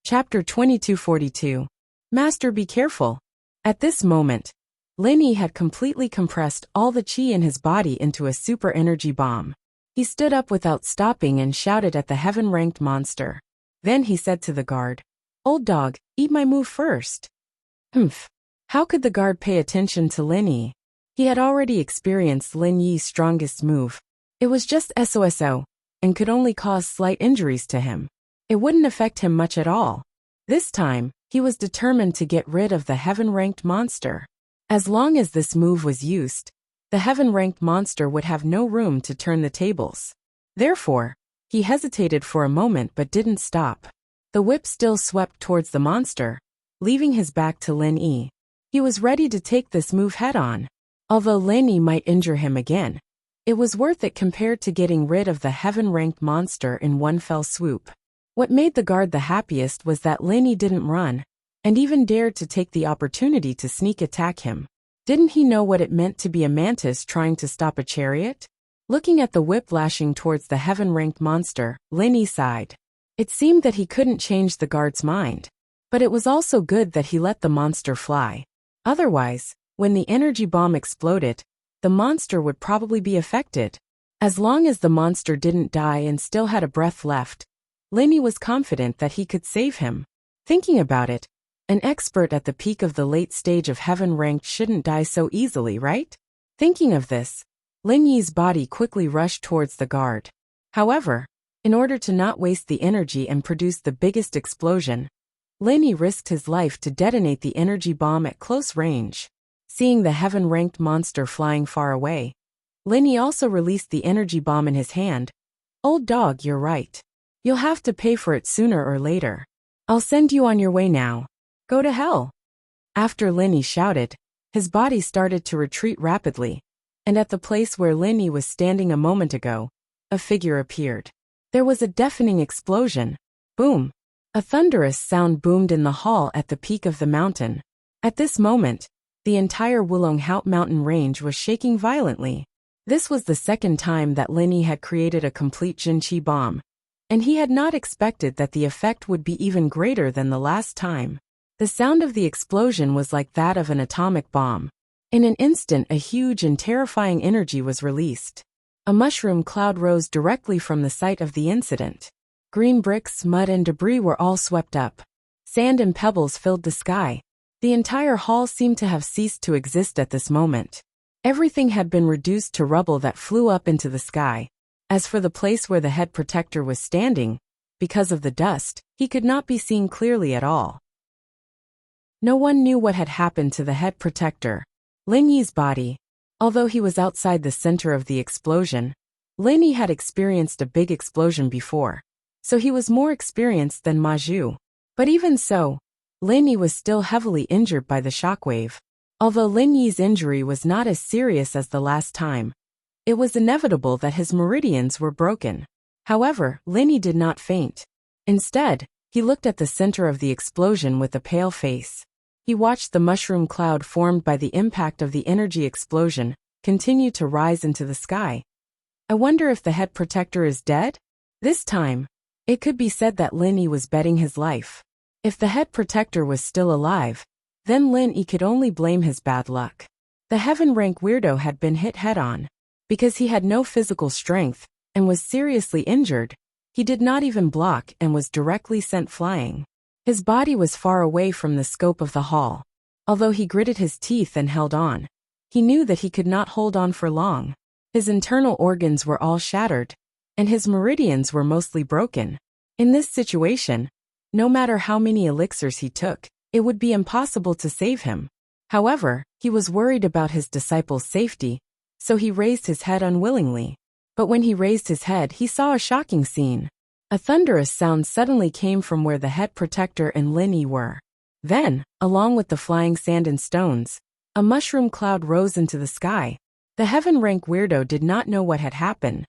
Chapter 2242. Master, be careful. At this moment, Lin Yi had completely compressed all the qi in his body into a super energy bomb. He stood up without stopping and shouted at the heaven-ranked monster. Then he said to the guard, "Old dog, eat my move first." Humph. How could the guard pay attention to Lin Yi? He had already experienced Lin Yi's strongest move. It was just SOSO, and could only cause slight injuries to him. It wouldn't affect him much at all. This time, he was determined to get rid of the heaven-ranked monster. As long as this move was used, the heaven-ranked monster would have no room to turn the tables. Therefore, he hesitated for a moment but didn't stop. The whip still swept towards the monster, leaving his back to Lin Yi. He was ready to take this move head-on. Although Lin Yi might injure him again, it was worth it compared to getting rid of the heaven-ranked monster in one fell swoop. What made the guard the happiest was that Lin Yi didn't run, and even dared to take the opportunity to sneak attack him. Didn't he know what it meant to be a mantis trying to stop a chariot? Looking at the whip lashing towards the heaven-ranked monster, Lin Yi sighed. It seemed that he couldn't change the guard's mind. But it was also good that he let the monster fly. Otherwise, when the energy bomb exploded, the monster would probably be affected. As long as the monster didn't die and still had a breath left, Lin Yi was confident that he could save him. Thinking about it, an expert at the peak of the late stage of heaven ranked shouldn't die so easily, right? Thinking of this, Lin Yi's body quickly rushed towards the guard. However, in order to not waste the energy and produce the biggest explosion, Lin Yi risked his life to detonate the energy bomb at close range. Seeing the heaven-ranked monster flying far away, Lin Yi also released the energy bomb in his hand. "Old dog, you're right. You'll have to pay for it sooner or later. I'll send you on your way now. Go to hell." After Lin Yi shouted, his body started to retreat rapidly, and at the place where Lin Yi was standing a moment ago, a figure appeared. There was a deafening explosion. Boom! A thunderous sound boomed in the hall at the peak of the mountain. At this moment, the entire Wulonghout mountain range was shaking violently. This was the second time that Lin Yi had created a complete Jinqi bomb, and he had not expected that the effect would be even greater than the last time. The sound of the explosion was like that of an atomic bomb. In an instant, a huge and terrifying energy was released. A mushroom cloud rose directly from the site of the incident. Green bricks, mud, and debris were all swept up. Sand and pebbles filled the sky. The entire hall seemed to have ceased to exist at this moment. Everything had been reduced to rubble that flew up into the sky. As for the place where the head protector was standing, because of the dust, he could not be seen clearly at all. No one knew what had happened to the head protector. Lin Yi's body. Although he was outside the center of the explosion, Lin Yi had experienced a big explosion before, so he was more experienced than Ma Zhu. But even so, Lin Yi was still heavily injured by the shockwave. Although Lin Yi's injury was not as serious as the last time, it was inevitable that his meridians were broken. However, Lin Yi did not faint. Instead, he looked at the center of the explosion with a pale face. He watched the mushroom cloud formed by the impact of the energy explosion continue to rise into the sky. I wonder if the head protector is dead? This time, it could be said that Lin Yi was betting his life. If the head protector was still alive, then Lin Yi could only blame his bad luck. The heaven rank weirdo had been hit head-on. Because he had no physical strength and was seriously injured, he did not even block and was directly sent flying. His body was far away from the scope of the hall. Although he gritted his teeth and held on, he knew that he could not hold on for long. His internal organs were all shattered, and his meridians were mostly broken. In this situation, no matter how many elixirs he took, it would be impossible to save him. However, he was worried about his disciple's safety, so he raised his head unwillingly. But when he raised his head, he saw a shocking scene. A thunderous sound suddenly came from where the head protector and Lin Yi were. Then, along with the flying sand and stones, a mushroom cloud rose into the sky. The heaven rank weirdo did not know what had happened,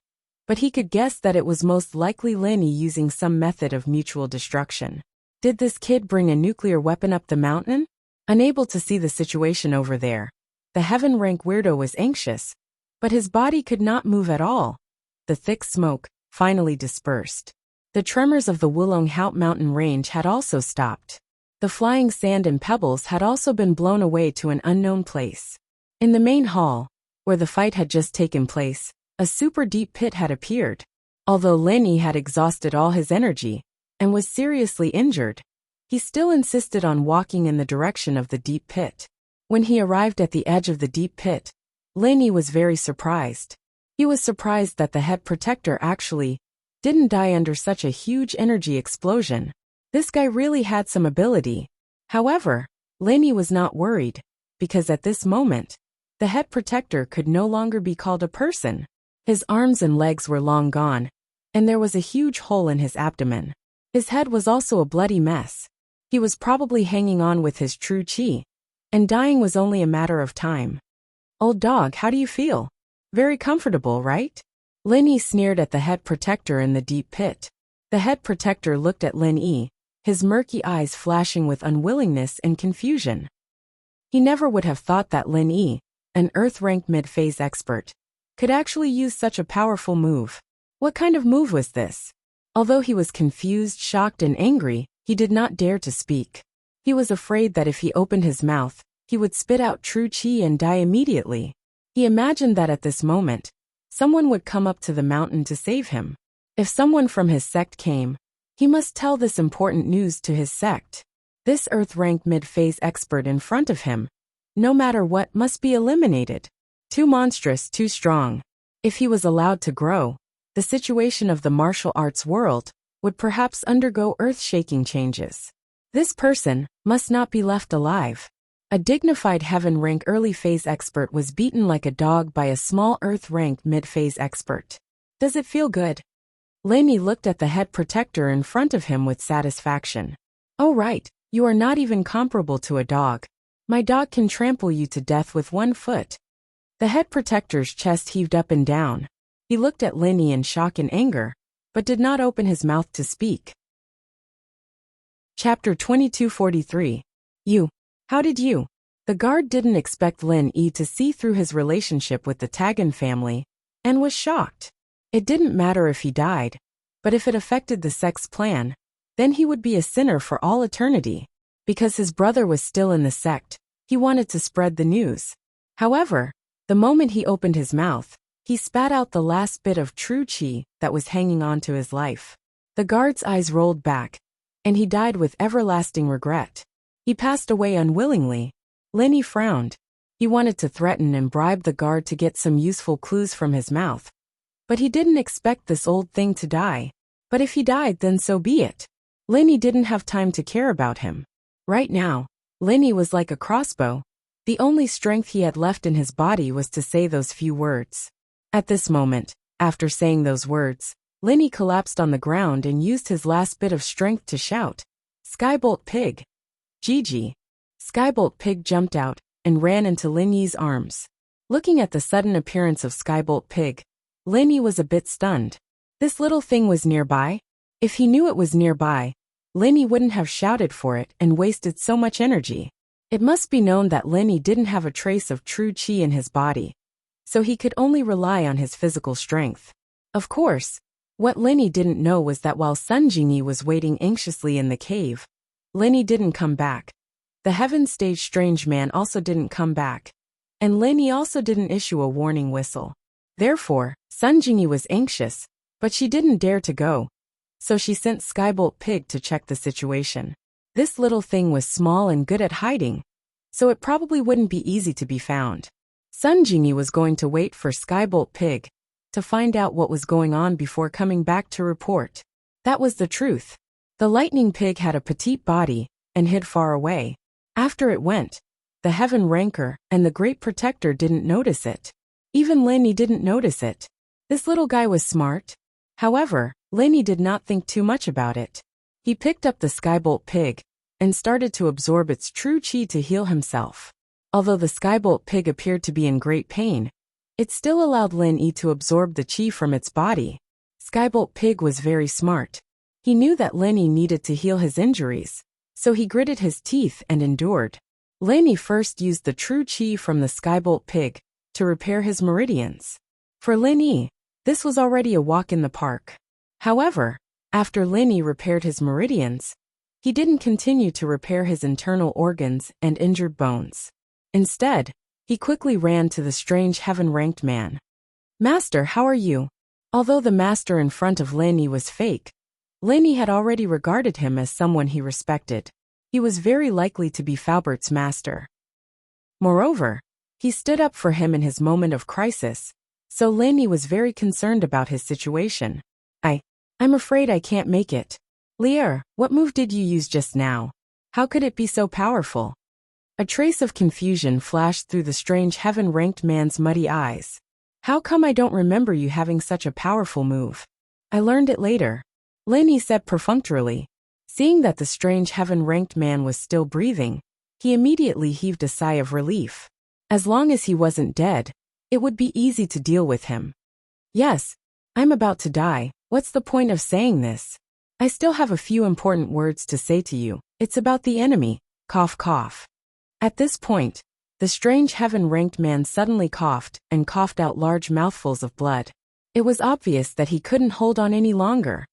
but he could guess that it was most likely Lin Yi using some method of mutual destruction. Did this kid bring a nuclear weapon up the mountain? Unable to see the situation over there, the heaven rank weirdo was anxious, but his body could not move at all. The thick smoke finally dispersed. The tremors of the Wulong Haut mountain range had also stopped. The flying sand and pebbles had also been blown away to an unknown place. In the main hall, where the fight had just taken place, a super deep pit had appeared. Although Lin Yi had exhausted all his energy and was seriously injured, he still insisted on walking in the direction of the deep pit. When he arrived at the edge of the deep pit, Lin Yi was very surprised. He was surprised that the head protector actually didn't die under such a huge energy explosion. This guy really had some ability. However, Lin Yi was not worried, because at this moment, the head protector could no longer be called a person. His arms and legs were long gone, and there was a huge hole in his abdomen. His head was also a bloody mess. He was probably hanging on with his true chi, and dying was only a matter of time. "Old dog, how do you feel? Very comfortable, right?" Lin Yi sneered at the head protector in the deep pit. The head protector looked at Lin Yi, his murky eyes flashing with unwillingness and confusion. He never would have thought that Lin Yi, an Earth-ranked mid-phase expert, could actually use such a powerful move. What kind of move was this? Although he was confused, shocked, and angry, he did not dare to speak. He was afraid that if he opened his mouth, he would spit out true chi and die immediately. He imagined that at this moment, someone would come up to the mountain to save him. If someone from his sect came, he must tell this important news to his sect. This Earth-ranked mid-phase expert in front of him, no matter what, must be eliminated. Too monstrous, too strong. If he was allowed to grow, the situation of the martial arts world would perhaps undergo earth-shaking changes. This person must not be left alive. A dignified heaven-rank early-phase expert was beaten like a dog by a small Earth-ranked mid-phase expert. Does it feel good? Lin Yi looked at the head protector in front of him with satisfaction. "Oh right, you are not even comparable to a dog. My dog can trample you to death with one foot." The head protector's chest heaved up and down. He looked at Lin Yi in shock and anger, but did not open his mouth to speak. Chapter 2243. How did you? The guard didn't expect Lin Yi to see through his relationship with the Tagan family, and was shocked. It didn't matter if he died, but if it affected the sect's plan, then he would be a sinner for all eternity. Because his brother was still in the sect, he wanted to spread the news. However, the moment he opened his mouth, he spat out the last bit of true chi that was hanging on to his life. The guard's eyes rolled back, and he died with everlasting regret. He passed away unwillingly. Lin Yi frowned. He wanted to threaten and bribe the guard to get some useful clues from his mouth. But he didn't expect this old thing to die. But if he died, then so be it. Lin Yi didn't have time to care about him. Right now, Lin Yi was like a crossbow. The only strength he had left in his body was to say those few words. At this moment, after saying those words, Lin Yi collapsed on the ground and used his last bit of strength to shout, "Skybolt Pig! Gigi!" Skybolt Pig jumped out and ran into Lin Yi's arms. Looking at the sudden appearance of Skybolt Pig, Lin Yi was a bit stunned. This little thing was nearby? If he knew it was nearby, Lin Yi wouldn't have shouted for it and wasted so much energy. It must be known that Lin Yi didn't have a trace of true chi in his body, so he could only rely on his physical strength. Of course, what Lin Yi didn't know was that while Sun Jingyi was waiting anxiously in the cave, Lin Yi didn't come back. The Heaven Stage Strange Man also didn't come back, and Lin Yi also didn't issue a warning whistle. Therefore, Sun Jingyi was anxious, but she didn't dare to go, so she sent Skybolt Pig to check the situation. This little thing was small and good at hiding, so it probably wouldn't be easy to be found. Sun Jingyi was going to wait for Skybolt Pig to find out what was going on before coming back to report. That was the truth. The Lightning Pig had a petite body and hid far away. After it went, the Heaven Ranker and the Great Protector didn't notice it. Even Lin Yi didn't notice it. This little guy was smart. However, Lin Yi did not think too much about it. He picked up the Skybolt Pig and started to absorb its true chi to heal himself. Although the Skybolt Pig appeared to be in great pain, it still allowed Lin Yi to absorb the chi from its body. Skybolt Pig was very smart. He knew that Lin Yi needed to heal his injuries, so he gritted his teeth and endured. Lin Yi first used the true chi from the Skybolt Pig to repair his meridians. For Lin Yi, this was already a walk in the park. However, After Linny repaired his meridians, he didn't continue to repair his internal organs and injured bones. Instead, he quickly ran to the strange heaven-ranked man. "Master, how are you?" Although the master in front of Linny was fake, Linny had already regarded him as someone he respected. He was very likely to be Faubert's master. Moreover, he stood up for him in his moment of crisis, so Linny was very concerned about his situation. I'm afraid I can't make it." "Lier, what move did you use just now? How could it be so powerful?" A trace of confusion flashed through the strange heaven-ranked man's muddy eyes. "How come I don't remember you having such a powerful move?" "I learned it later," Linny said perfunctorily. Seeing that the strange heaven-ranked man was still breathing, he immediately heaved a sigh of relief. As long as he wasn't dead, it would be easy to deal with him. "Yes, I'm about to die. What's the point of saying this? I still have a few important words to say to you. It's about the enemy. Cough, cough." At this point, the strange heaven-ranked man suddenly coughed and coughed out large mouthfuls of blood. It was obvious that he couldn't hold on any longer.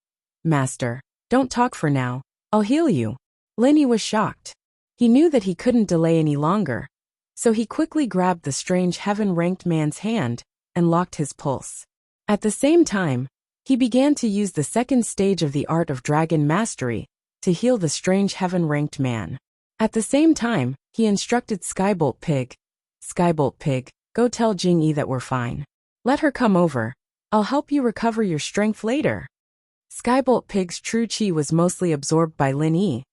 "Master, don't talk for now. I'll heal you." Linny was shocked. He knew that he couldn't delay any longer, so he quickly grabbed the strange heaven-ranked man's hand and locked his pulse. At the same time, he began to use the second stage of the art of dragon mastery to heal the strange heaven-ranked man. At the same time, he instructed Skybolt Pig. "Skybolt Pig, go tell Jing-Yi that we're fine. Let her come over. I'll help you recover your strength later." Skybolt Pig's true chi was mostly absorbed by Linny,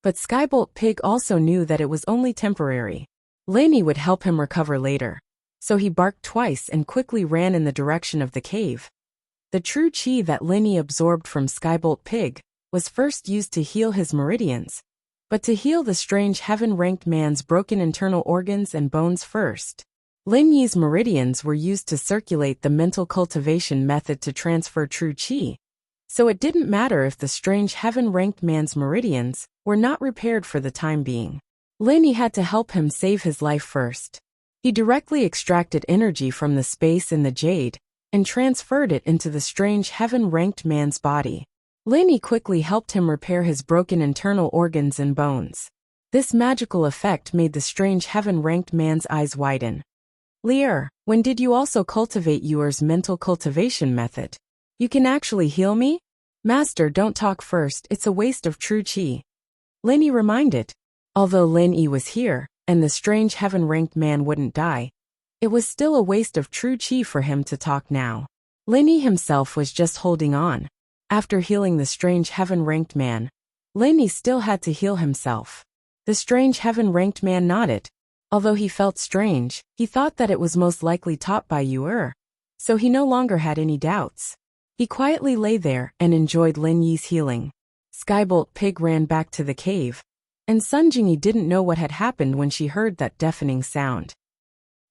but Skybolt Pig also knew that it was only temporary. Linny would help him recover later, so he barked twice and quickly ran in the direction of the cave. The true chi that Linny absorbed from Skybolt Pig was first used to heal his meridians, but to heal the strange heaven-ranked man's broken internal organs and bones first. Linny's meridians were used to circulate the mental cultivation method to transfer true chi, so it didn't matter if the strange heaven-ranked man's meridians were not repaired for the time being. Linny had to help him save his life first. He directly extracted energy from the space in the jade and transferred it into the strange heaven-ranked man's body. Linny quickly helped him repair his broken internal organs and bones. This magical effect made the strange heaven-ranked man's eyes widen. "Lier, when did you also cultivate yours mental cultivation method? You can actually heal me?" "Master, don't talk first, it's a waste of true chi," Linny reminded. Although Linny was here, and the strange heaven-ranked man wouldn't die, it was still a waste of true chi for him to talk now. Linny himself was just holding on. After healing the strange heaven-ranked man, Linny still had to heal himself. The strange heaven-ranked man nodded. Although he felt strange, he thought that it was most likely taught by Yuer, so he no longer had any doubts. He quietly lay there and enjoyed Linny's healing. Skybolt Pig ran back to the cave, and Sun Jingyi didn't know what had happened when she heard that deafening sound.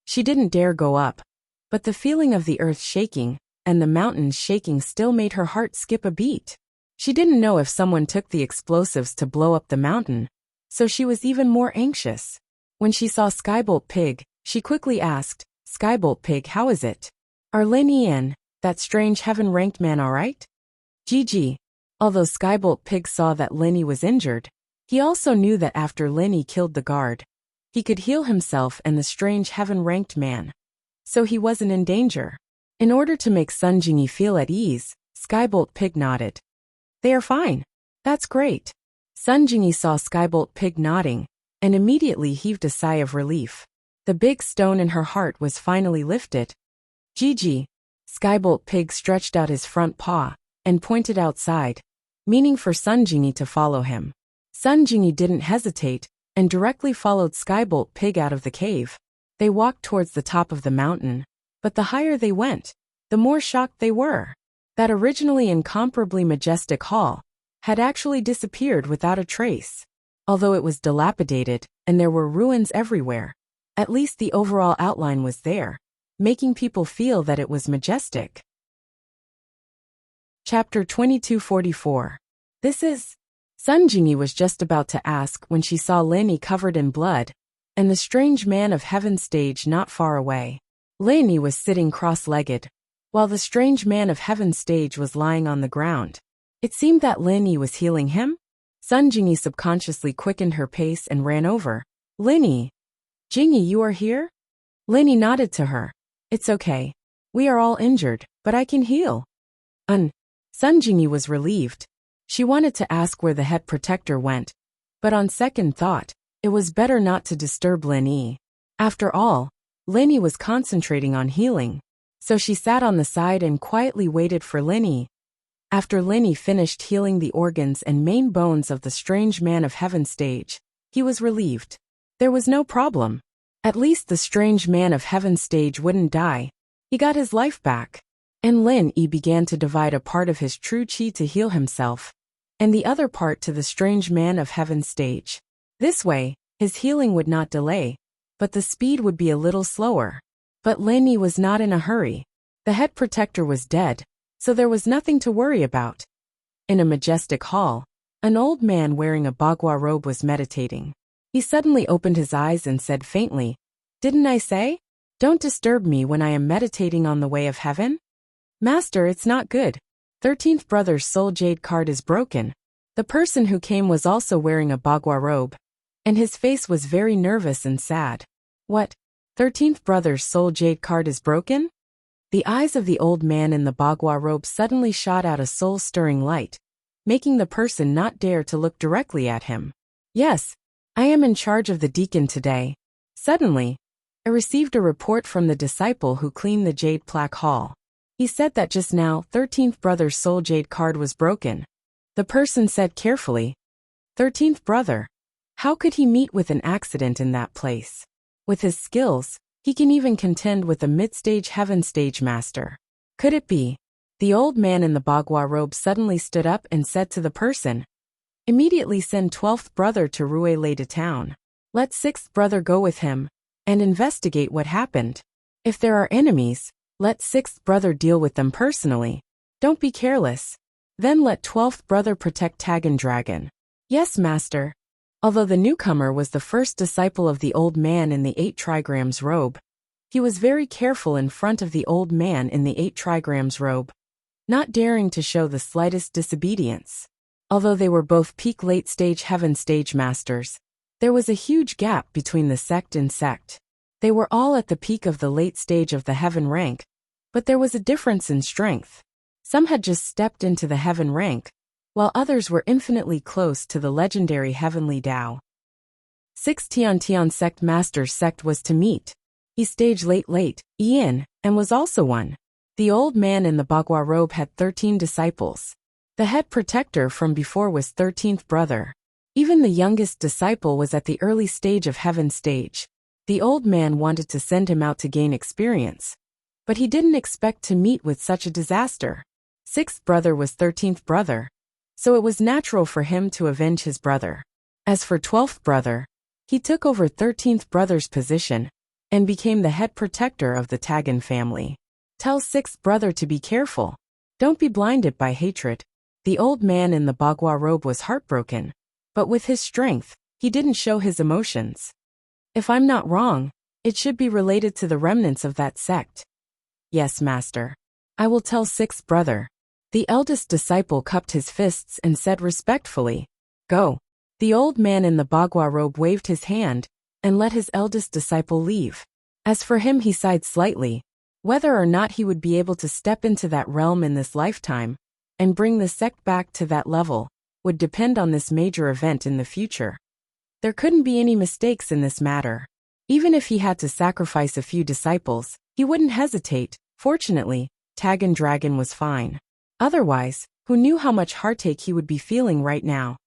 She didn't dare go up, but the feeling of the earth shaking and the mountains shaking still made her heart skip a beat. She didn't know if someone took the explosives to blow up the mountain, so she was even more anxious. When she saw Skybolt Pig, she quickly asked, "Skybolt Pig, how is it? Are Linny and that strange heaven-ranked man all right?" "GG." Although Skybolt Pig saw that Linny was injured, he also knew that after Linny killed the guard, he could heal himself and the strange heaven-ranked man, so he wasn't in danger. In order to make Sun Jingyi feel at ease, Skybolt Pig nodded. "They are fine. That's great." Sun Jingyi saw Skybolt Pig nodding, and immediately heaved a sigh of relief. The big stone in her heart was finally lifted. "GG." Skybolt Pig stretched out his front paw and pointed outside, meaning for Sun Jingyi to follow him. Sun Jingyi didn't hesitate and directly followed Skybolt Pig out of the cave. They walked towards the top of the mountain, but the higher they went, the more shocked they were. That originally incomparably majestic hall had actually disappeared without a trace. Although it was dilapidated and there were ruins everywhere, at least the overall outline was there, making people feel that it was majestic. Chapter 2244. This is... Sun Jingyi was just about to ask when she saw Linny covered in blood, and the strange man of heaven stage not far away. Linny was sitting cross-legged, while the strange man of heaven stage was lying on the ground. It seemed that Lin Yi was healing him. Sun Jingyi subconsciously quickened her pace and ran over. Lin Yi. Jingyi, you are here? Lin Yi nodded to her. It's okay. We are all injured, but I can heal. Sun Jingyi was relieved. She wanted to ask where the head protector went, but on second thought, it was better not to disturb Lin Yi. After all, Lin Yi was concentrating on healing, so she sat on the side and quietly waited for Lin Yi. After Lin Yi finished healing the organs and main bones of the strange man of heaven stage, he was relieved. There was no problem. At least the strange man of heaven stage wouldn't die. He got his life back. And Lin Yi began to divide a part of his true qi to heal himself, and the other part to the strange man of heaven stage. This way, his healing would not delay, but the speed would be a little slower. But Lin Yi was not in a hurry. The head protector was dead, so there was nothing to worry about. In a majestic hall, an old man wearing a bagua robe was meditating. He suddenly opened his eyes and said faintly, "Didn't I say? Don't disturb me when I am meditating on the way of heaven?" Master, it's not good. 13th brother's soul jade card is broken. The person who came was also wearing a bagua robe, and his face was very nervous and sad. What? 13th brother's soul jade card is broken? The eyes of the old man in the bagua robe suddenly shot out a soul-stirring light, making the person not dare to look directly at him. Yes, I am in charge of the deacon today. Suddenly, I received a report from the disciple who cleaned the jade plaque hall. He said that just now 13th brother's soul jade card was broken. The person said carefully, 13th brother. How could he meet with an accident in that place? With his skills, he can even contend with a mid-stage heaven stage master. Could it be? The old man in the bagua robe suddenly stood up and said to the person, immediately send 12th brother to Ruele to town. Let 6th brother go with him and investigate what happened. If there are enemies, let 6th brother deal with them personally. Don't be careless. Then let 12th brother protect Tagan Dragon. Yes, master. Although the newcomer was the first disciple of the old man in the 8 trigrams robe, he was very careful in front of the old man in the 8 trigrams robe, not daring to show the slightest disobedience. Although they were both peak late-stage heaven stage masters, there was a huge gap between the sect and sect. They were all at the peak of the late stage of the heaven rank, but there was a difference in strength. Some had just stepped into the heaven rank, while others were infinitely close to the legendary heavenly Tao. 6 Tian sect master's sect was to meet. He staged late, Ian, and was also one. The old man in the bagua robe had 13 disciples. The head protector from before was 13th brother. Even the youngest disciple was at the early stage of heaven stage. The old man wanted to send him out to gain experience, but he didn't expect to meet with such a disaster. 6th brother was 13th brother, so it was natural for him to avenge his brother. As for 12th brother, he took over 13th brother's position and became the head protector of the Tagan family. Tell 6th brother to be careful. Don't be blinded by hatred. The old man in the bagua robe was heartbroken, but with his strength, he didn't show his emotions. If I'm not wrong, it should be related to the remnants of that sect. Yes, master. I will tell 6th brother. The eldest disciple cupped his fists and said respectfully, Go. The old man in the bagua robe waved his hand and let his eldest disciple leave. As for him, he sighed slightly. Whether or not he would be able to step into that realm in this lifetime and bring the sect back to that level would depend on this major event in the future. There couldn't be any mistakes in this matter. Even if he had to sacrifice a few disciples, he wouldn't hesitate. Fortunately, Tagan Dragon was fine. Otherwise, who knew how much heartache he would be feeling right now?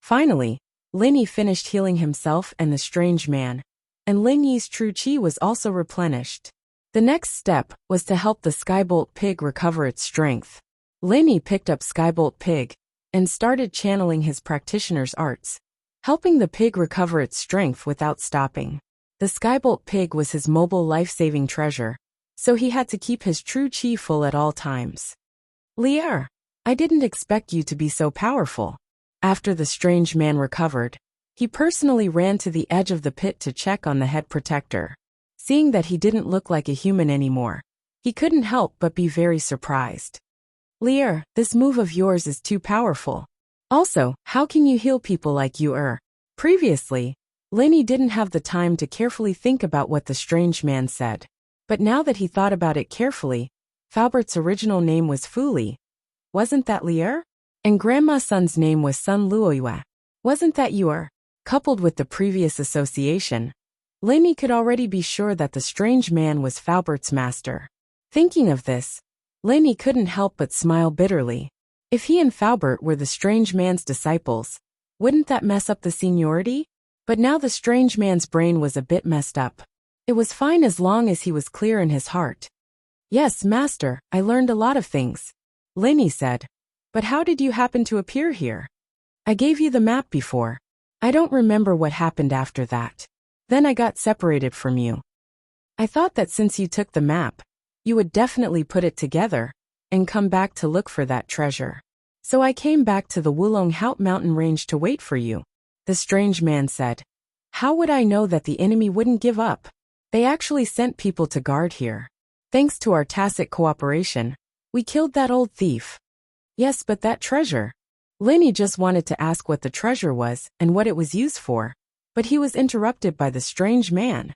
Finally, Lin Yi finished healing himself and the strange man, and Lin Yi's true qi was also replenished. The next step was to help the Skybolt Pig recover its strength. Lin Yi picked up Skybolt Pig and started channeling his practitioner's arts, helping the pig recover its strength without stopping. The Skybolt Pig was his mobile life-saving treasure, so he had to keep his true qi full at all times. Lier, I didn't expect you to be so powerful. After the strange man recovered, he personally ran to the edge of the pit to check on the head protector. Seeing that he didn't look like a human anymore, he couldn't help but be very surprised. Lear, this move of yours is too powerful. Also, how can you heal people like you are? Previously, Lenny didn't have the time to carefully think about what the strange man said. But now that he thought about it carefully, Falbert's original name was Fuli. Wasn't that Lear? And Grandma's son's name was Sun Luoyue. Wasn't that Yuer? Coupled with the previous association, Lenny could already be sure that the strange man was Falbert's master. Thinking of this, Lenny couldn't help but smile bitterly. If he and Falbert were the strange man's disciples, wouldn't that mess up the seniority? But now the strange man's brain was a bit messed up. It was fine as long as he was clear in his heart. Yes, master, I learned a lot of things, Lenny said. But how did you happen to appear here? I gave you the map before. I don't remember what happened after that. Then I got separated from you. I thought that since you took the map, you would definitely put it together and come back to look for that treasure. So I came back to the Wulong Haut mountain range to wait for you, the strange man said. How would I know that the enemy wouldn't give up? They actually sent people to guard here. Thanks to our tacit cooperation, we killed that old thief. Yes, but that treasure. Lenny just wanted to ask what the treasure was and what it was used for, but he was interrupted by the strange man.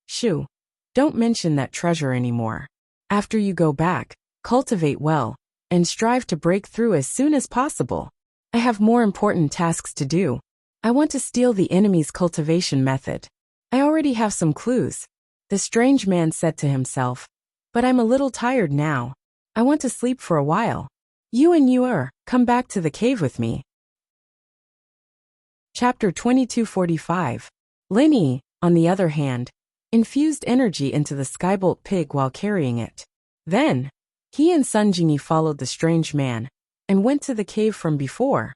Shoo. Don't mention that treasure anymore. After you go back, cultivate well, and strive to break through as soon as possible. I have more important tasks to do. I want to steal the enemy's cultivation method. I already have some clues, the strange man said to himself. But I'm a little tired now. I want to sleep for a while. You and Yuer, come back to the cave with me. Chapter 2245. Lenny, on the other hand, infused energy into the skybolt pig while carrying it. Then, he and Sun Jingyi followed the strange man and went to the cave from before.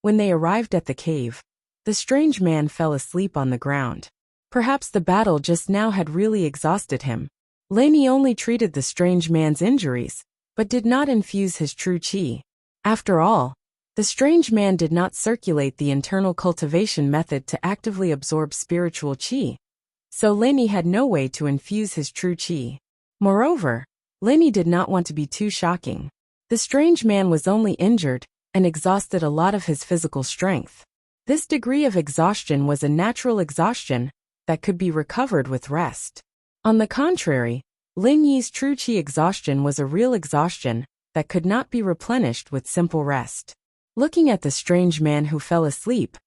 When they arrived at the cave, the strange man fell asleep on the ground. Perhaps the battle just now had really exhausted him. Lenny only treated the strange man's injuries, but did not infuse his true qi. After all, the strange man did not circulate the internal cultivation method to actively absorb spiritual qi. So Lenny had no way to infuse his true qi. Moreover, Lenny did not want to be too shocking. The strange man was only injured and exhausted a lot of his physical strength. This degree of exhaustion was a natural exhaustion that could be recovered with rest. On the contrary, Lin Yi's true qi exhaustion was a real exhaustion that could not be replenished with simple rest. Looking at the strange man who fell asleep,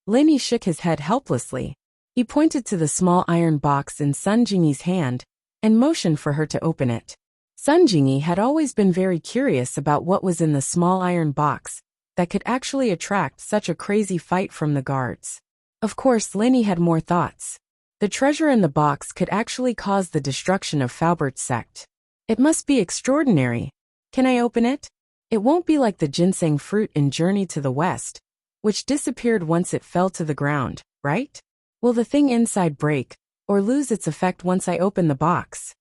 Lin Yi shook his head helplessly. He pointed to the small iron box in Sun Jingyi's hand and motioned for her to open it. Sun Jingyi had always been very curious about what was in the small iron box that could actually attract such a crazy fight from the guards. Of course, Lin Yi had more thoughts. The treasure in the box could actually cause the destruction of Falbert's sect. It must be extraordinary. Can I open it? It won't be like the ginseng fruit in Journey to the West, which disappeared once it fell to the ground, right? Will the thing inside break, or lose its effect once I open the box?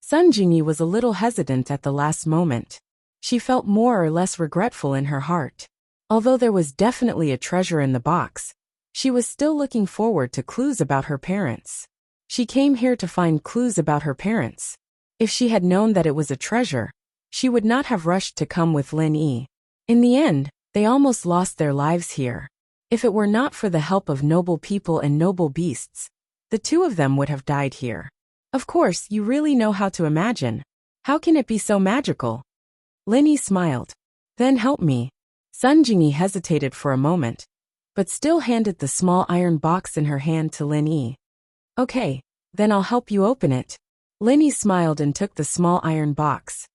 Sun Jingyi was a little hesitant at the last moment. She felt more or less regretful in her heart. Although there was definitely a treasure in the box, she was still looking forward to clues about her parents. She came here to find clues about her parents. If she had known that it was a treasure, she would not have rushed to come with Lin Yi. In the end, they almost lost their lives here. If it were not for the help of noble people and noble beasts, the two of them would have died here. Of course, you really know how to imagine. How can it be so magical? Lin Yi smiled. Then help me. Sun Jingyi hesitated for a moment, but still handed the small iron box in her hand to Lin Yi. Okay, then I'll help you open it. Lin Yi smiled and took the small iron box.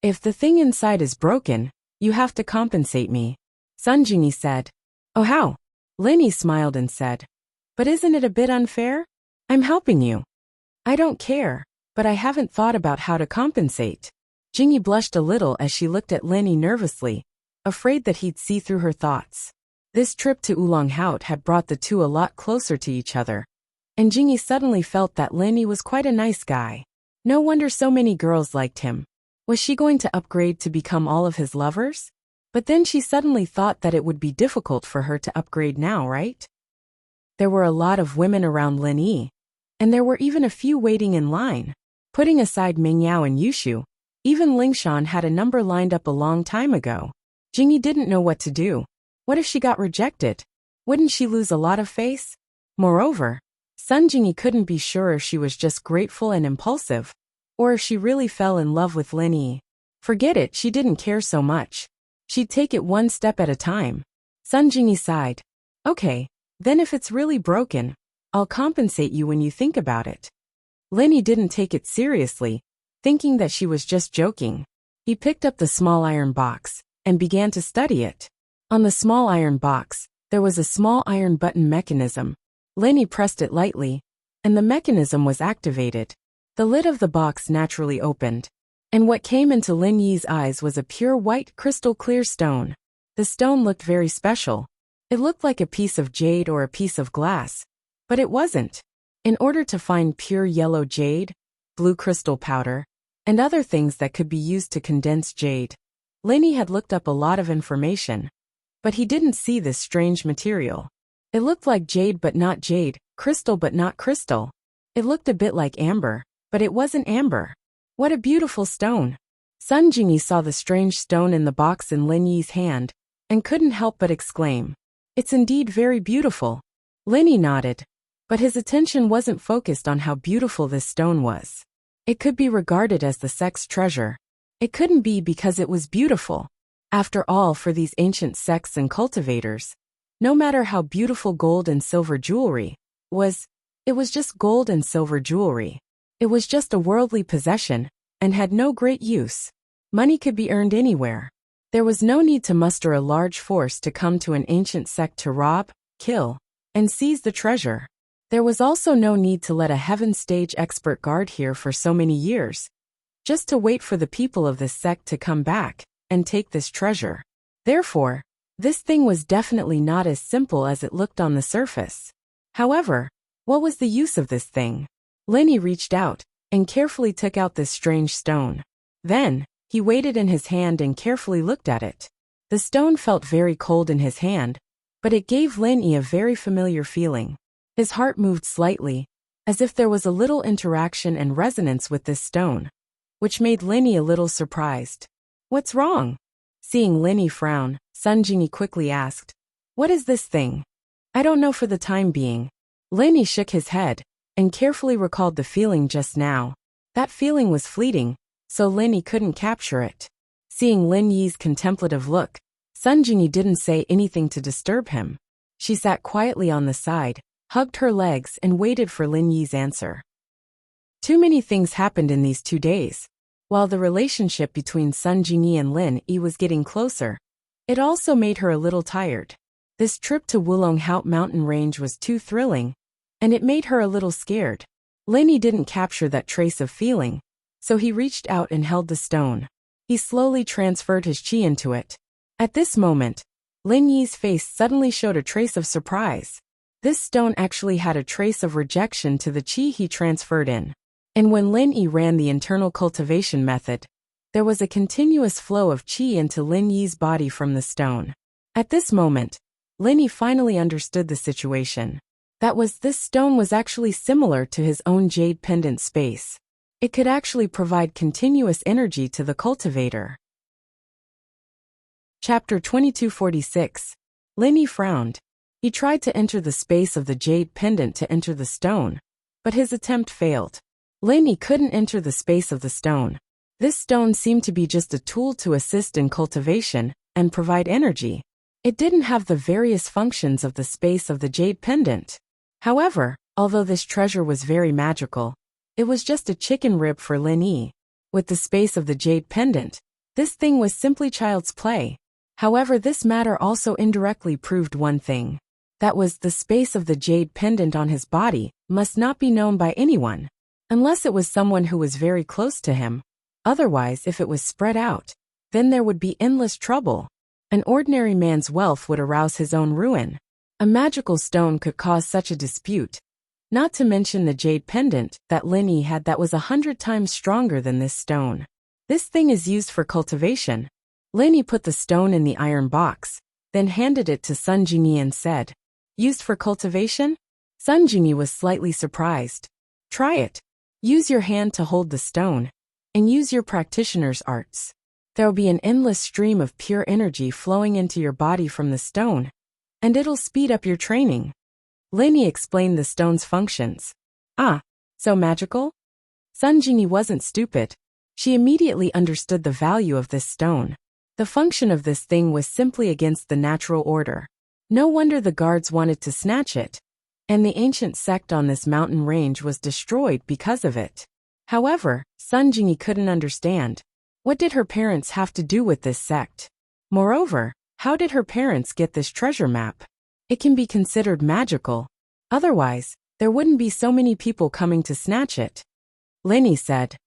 If the thing inside is broken, you have to compensate me, Sun Jingyi said. Oh how? Lin Yi smiled and said. But isn't it a bit unfair? I'm helping you. I don't care, but I haven't thought about how to compensate. Jingyi blushed a little as she looked at Lin Yi nervously, afraid that he'd see through her thoughts. This trip to Oolong Haut had brought the two a lot closer to each other, and Jingyi suddenly felt that Lin Yi was quite a nice guy. No wonder so many girls liked him. Was she going to upgrade to become all of his lovers? But then she suddenly thought that it would be difficult for her to upgrade now, right? There were a lot of women around Lin Yi, and there were even a few waiting in line. Putting aside Mingyao and Yushu, Even Lingshan had a number lined up a long time ago. Jingyi didn't know what to do. What if she got rejected? Wouldn't she lose a lot of face? Moreover, Sun Jingyi couldn't be sure if she was just grateful and impulsive, or if she really fell in love with Lin Yi. Forget it, she didn't care so much. She'd take it one step at a time. Sun Jingyi sighed. Okay, then if it's really broken, I'll compensate you when you think about it. Lin Yi didn't take it seriously, thinking that she was just joking. He picked up the small iron box and began to study it. On the small iron box, there was a small iron button mechanism. Lin Yi pressed it lightly, and the mechanism was activated. The lid of the box naturally opened, and what came into Lin Yi's eyes was a pure white crystal clear stone. The stone looked very special. It looked like a piece of jade or a piece of glass, but it wasn't. In order to find pure yellow jade, blue crystal powder, and other things that could be used to condense jade, Lin Yi had looked up a lot of information, but he didn't see this strange material. It looked like jade but not jade, crystal but not crystal. It looked a bit like amber, but it wasn't amber. What a beautiful stone! Sun Jingyi saw the strange stone in the box in Lin Yi's hand, and couldn't help but exclaim, "It's indeed very beautiful." Lin Yi nodded, but his attention wasn't focused on how beautiful this stone was. It could be regarded as the sect's treasure. It couldn't be because it was beautiful. After all, for these ancient sects and cultivators, no matter how beautiful gold and silver jewelry was, it was just gold and silver jewelry. It was just a worldly possession, and had no great use. Money could be earned anywhere. There was no need to muster a large force to come to an ancient sect to rob, kill, and seize the treasure. There was also no need to let a heaven stage expert guard here for so many years, just to wait for the people of this sect to come back and take this treasure. Therefore, this thing was definitely not as simple as it looked on the surface. However, what was the use of this thing? Lin Yi reached out and carefully took out this strange stone. Then, he weighed it in his hand and carefully looked at it. The stone felt very cold in his hand, but it gave Lin Yi a very familiar feeling. His heart moved slightly, as if there was a little interaction and resonance with this stone, which made Lin Yi a little surprised. What's wrong? Seeing Lin Yi frown, Sun Jingyi quickly asked, "What is this thing?" "I don't know for the time being." Lin Yi shook his head and carefully recalled the feeling just now. That feeling was fleeting, so Lin Yi couldn't capture it. Seeing Lin Yi's contemplative look, Sun Jingyi didn't say anything to disturb him. She sat quietly on the side, hugged her legs and waited for Lin Yi's answer. Too many things happened in these 2 days. While the relationship between Sun Jingyi and Lin Yi was getting closer, it also made her a little tired. This trip to Wulonghout mountain range was too thrilling, and it made her a little scared. Lin Yi didn't capture that trace of feeling, so he reached out and held the stone. He slowly transferred his qi into it. At this moment, Lin Yi's face suddenly showed a trace of surprise. This stone actually had a trace of rejection to the qi he transferred in. And when Lin Yi ran the internal cultivation method, there was a continuous flow of qi into Lin Yi's body from the stone. At this moment, Lin Yi finally understood the situation. That was, this stone was actually similar to his own jade pendant space. It could actually provide continuous energy to the cultivator. Chapter 2246. Lin Yi frowned. He tried to enter the space of the jade pendant to enter the stone, but his attempt failed. Lin Yi couldn't enter the space of the stone. This stone seemed to be just a tool to assist in cultivation and provide energy. It didn't have the various functions of the space of the jade pendant. However, although this treasure was very magical, it was just a chicken rib for Lin Yi. With the space of the jade pendant, this thing was simply child's play. However, this matter also indirectly proved one thing. That was, the space of the jade pendant on his body must not be known by anyone, unless it was someone who was very close to him. Otherwise, if it was spread out, then there would be endless trouble. An ordinary man's wealth would arouse his own ruin. A magical stone could cause such a dispute. Not to mention the jade pendant that Lin Yi had that was 100 times stronger than this stone. This thing is used for cultivation. Lin Yi put the stone in the iron box, then handed it to Sun Jingyi and said, "Used for cultivation?" Sun Jingyi was slightly surprised. "Try it. Use your hand to hold the stone. and use your practitioner's arts. There will be an endless stream of pure energy flowing into your body from the stone, and it'll speed up your training. Linny explained the stone's functions. Ah, so magical? Sunjingi wasn't stupid. She immediately understood the value of this stone. The function of this thing was simply against the natural order. No wonder the guards wanted to snatch it, and the ancient sect on this mountain range was destroyed because of it. However, Sunjingi couldn't understand. What did her parents have to do with this sect? Moreover, how did her parents get this treasure map? It can be considered magical. Otherwise, there wouldn't be so many people coming to snatch it. Linny said,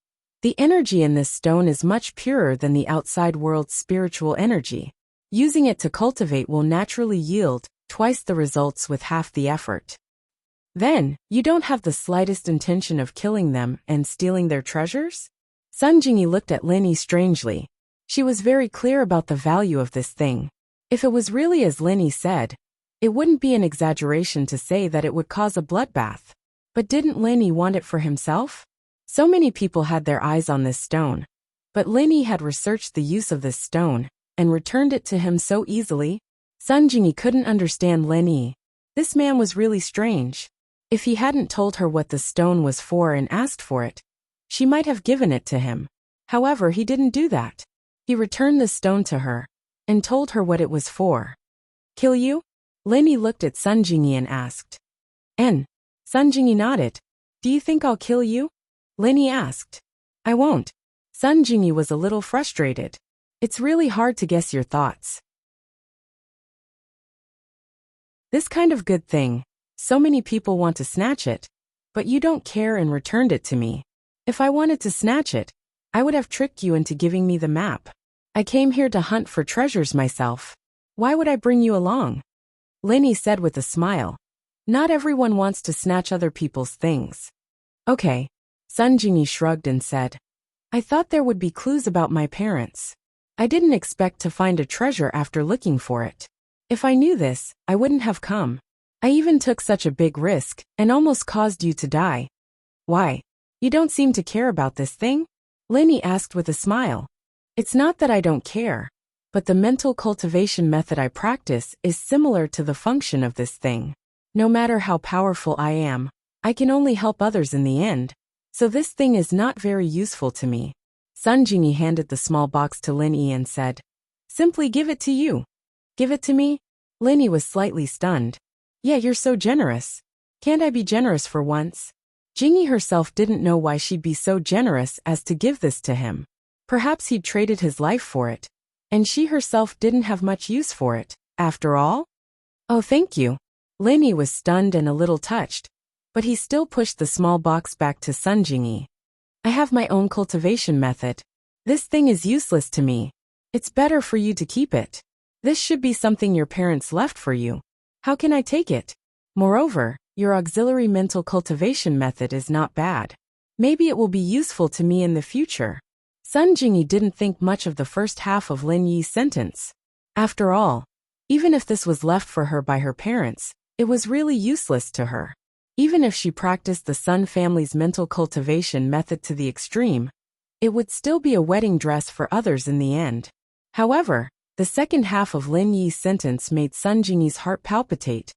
"The energy in this stone is much purer than the outside world's spiritual energy. Using it to cultivate will naturally yield twice the results with half the effort." Then, you don't have the slightest intention of killing them and stealing their treasures? Sunjingi looked at Linny strangely. She was very clear about the value of this thing. If it was really as Linny said, it wouldn't be an exaggeration to say that it would cause a bloodbath. But didn't Linny want it for himself? So many people had their eyes on this stone. But Linny had researched the use of this stone and returned it to him so easily. Sunjingi couldn't understand Linny. This man was really strange. If he hadn't told her what the stone was for and asked for it, she might have given it to him. However, he didn't do that. He returned the stone to her and told her what it was for. "Kill you?" Linny looked at Sunjingi and asked. "N." Sunjingi nodded. "Do you think I'll kill you?" Linny asked. "I won't." Sunjingi was a little frustrated. It's really hard to guess your thoughts. This kind of good thing, so many people want to snatch it, but you don't care and returned it to me. If I wanted to snatch it, I would have tricked you into giving me the map. I came here to hunt for treasures myself. Why would I bring you along? Linny said with a smile. Not everyone wants to snatch other people's things. Okay. Sunjingi shrugged and said, I thought there would be clues about my parents. I didn't expect to find a treasure after looking for it. If I knew this, I wouldn't have come. I even took such a big risk and almost caused you to die. Why? You don't seem to care about this thing? Linny asked with a smile. It's not that I don't care, but the mental cultivation method I practice is similar to the function of this thing. No matter how powerful I am, I can only help others in the end, so this thing is not very useful to me. Sunjingi handed the small box to Linny and said, Simply give it to you. Give it to me? Linny was slightly stunned. Yeah, you're so generous. Can't I be generous for once? Jingy herself didn't know why she'd be so generous as to give this to him. Perhaps he'd traded his life for it, and she herself didn't have much use for it, after all? Oh, thank you. Linny was stunned and a little touched, but he still pushed the small box back to Sunjingi. I have my own cultivation method. This thing is useless to me. It's better for you to keep it. This should be something your parents left for you. How can I take it? Moreover, your auxiliary mental cultivation method is not bad. Maybe it will be useful to me in the future. Sunjingi didn't think much of the first half of Lin Yi's sentence. After all, even if this was left for her by her parents, it was really useless to her. Even if she practiced the Sun family's mental cultivation method to the extreme, it would still be a wedding dress for others in the end. However, the second half of Lin Yi's sentence made Sunjingi's heart palpitate.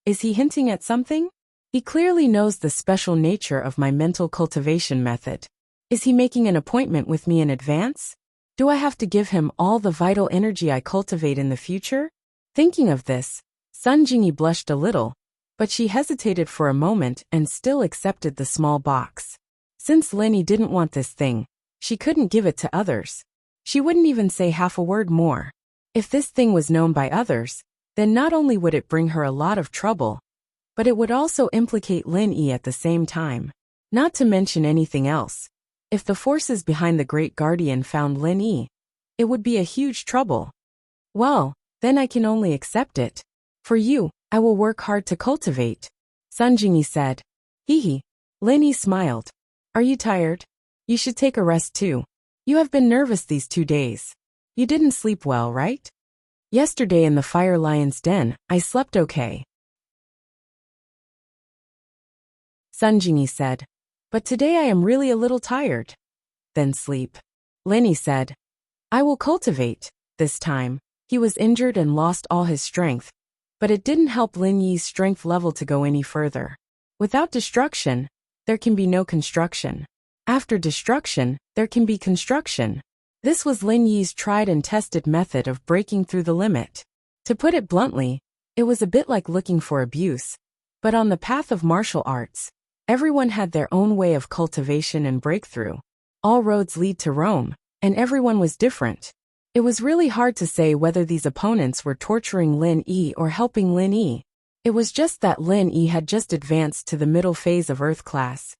Is he hinting at something? He clearly knows the special nature of my mental cultivation method. Is he making an appointment with me in advance? Do I have to give him all the vital energy I cultivate in the future? Thinking of this, Sunjingi blushed a little, but she hesitated for a moment and still accepted the small box. Since Linny didn't want this thing, she couldn't give it to others. She wouldn't even say half a word more. If this thing was known by others, then not only would it bring her a lot of trouble, but it would also implicate Lin Yi at the same time. Not to mention anything else. If the forces behind the Great Guardian found Lin Yi, it would be a huge trouble. Well, then I can only accept it. For you, I will work hard to cultivate. Sunjingi said. Hee hee. Lin Yi smiled. Are you tired? You should take a rest too. You have been nervous these 2 days. You didn't sleep well, right? Yesterday in the Fire Lion's den, I slept okay. Sunjingi said. But today I am really a little tired. then sleep. Lin said, I will cultivate. This time, he was injured and lost all his strength, but it didn't help Lin Yi's strength level to go any further. Without destruction, there can be no construction. After destruction, there can be construction. This was Lin Yi's tried and tested method of breaking through the limit. To put it bluntly, it was a bit like looking for abuse. But on the path of martial arts, everyone had their own way of cultivation and breakthrough. All roads lead to Rome, and everyone was different. It was really hard to say whether these opponents were torturing Lin Yi or helping Lin Yi. It was just that Lin Yi had just advanced to the middle phase of Earth class,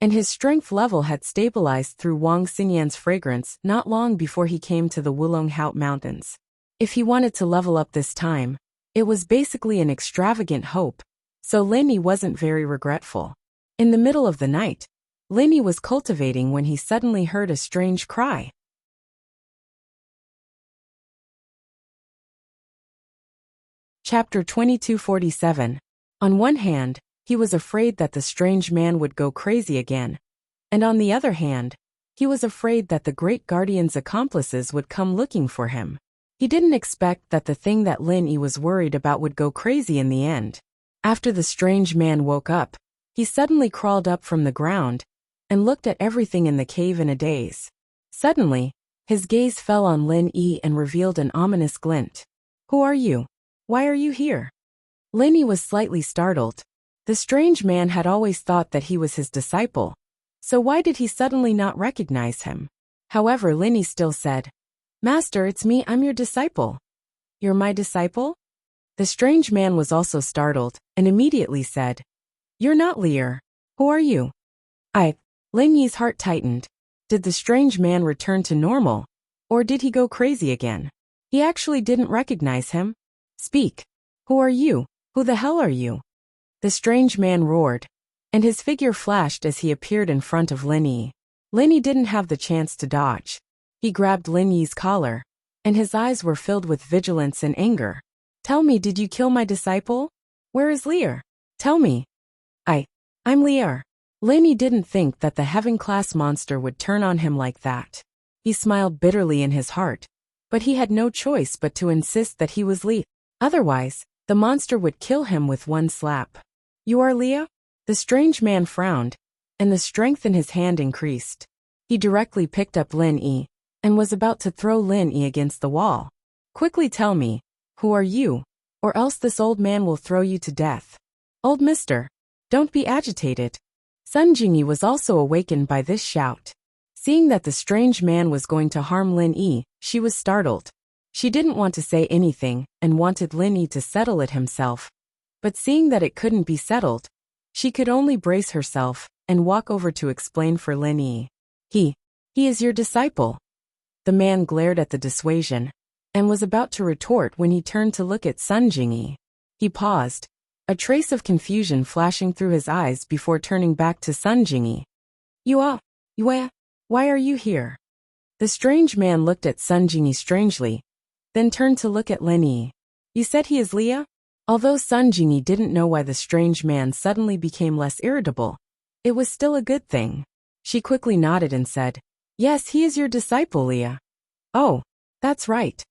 and his strength level had stabilized through Wang Xinyan's fragrance not long before he came to the Wulonghout Mountains. If he wanted to level up this time, it was basically an extravagant hope, so Lin Yi wasn't very regretful. In the middle of the night, Lin Yi was cultivating when he suddenly heard a strange cry. Chapter 2247. On one hand, he was afraid that the strange man would go crazy again, and on the other hand, he was afraid that the great guardian's accomplices would come looking for him. He didn't expect that the thing that Lin Yi was worried about would go crazy in the end. After the strange man woke up, he suddenly crawled up from the ground and looked at everything in the cave in a daze. Suddenly, his gaze fell on Lin Yi and revealed an ominous glint. Who are you? Why are you here? Lin Yi was slightly startled. The strange man had always thought that he was his disciple, so why did he suddenly not recognize him? However, Lin Yi still said, Master, it's me, I'm your disciple. You're my disciple? The strange man was also startled, and immediately said, You're not Lear. Who are you? Lin Yi's heart tightened. Did the strange man return to normal, or did he go crazy again? He actually didn't recognize him. Speak. Who are you? Who the hell are you? The strange man roared, and his figure flashed as he appeared in front of Lin Yi. Lin Yi didn't have the chance to dodge. He grabbed Lin Yi's collar, and his eyes were filled with vigilance and anger. Tell me, did you kill my disciple? Where is Lear? Tell me. I'm Lear. Lin Yi didn't think that the heaven-class monster would turn on him like that. He smiled bitterly in his heart, but he had no choice but to insist that he was Lear. Otherwise, the monster would kill him with one slap. You are Leah? The strange man frowned, and the strength in his hand increased. He directly picked up Lin Yi, and was about to throw Lin Yi against the wall. Quickly tell me, who are you, or else this old man will throw you to death. Old mister, don't be agitated. Sun Jingyi was also awakened by this shout. Seeing that the strange man was going to harm Lin Yi, she was startled. She didn't want to say anything and wanted Lin Yi to settle it himself. But seeing that it couldn't be settled, she could only brace herself and walk over to explain for Lin Yi. He is your disciple. The man glared at the dissuasion and was about to retort when he turned to look at Sun Jingyi. He paused, a trace of confusion flashing through his eyes before turning back to Sun Jingyi. Why are you here? The strange man looked at Sun Jingyi strangely, then turned to look at Lin Yi. You said he is Leah? Although Sun Jingyi didn't know why the strange man suddenly became less irritable, it was still a good thing. She quickly nodded and said, Yes, he is your disciple, Leah. Oh, that's right.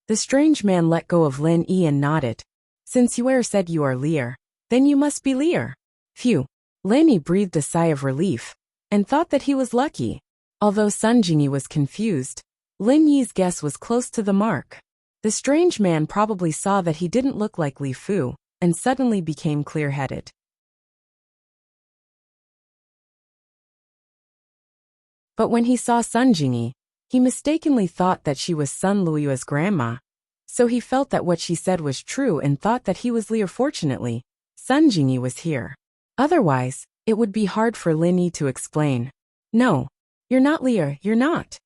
The strange man let go of Lin Yi and nodded. Since you said you are Lear, then you must be Lear. Phew. Lin Yi breathed a sigh of relief, and thought that he was lucky. Although Sun Jingyi was confused, Lin Yi's guess was close to the mark. The strange man probably saw that he didn't look like Li Fu, and suddenly became clear-headed. But when he saw Sun Jingyi, he mistakenly thought that she was Sun Luoyu's grandma, so he felt that what she said was true and thought that he was Lear. Fortunately, Sun Jingyi was here. Otherwise, it would be hard for Lin Yi to explain. No, you're not Lear, you're not.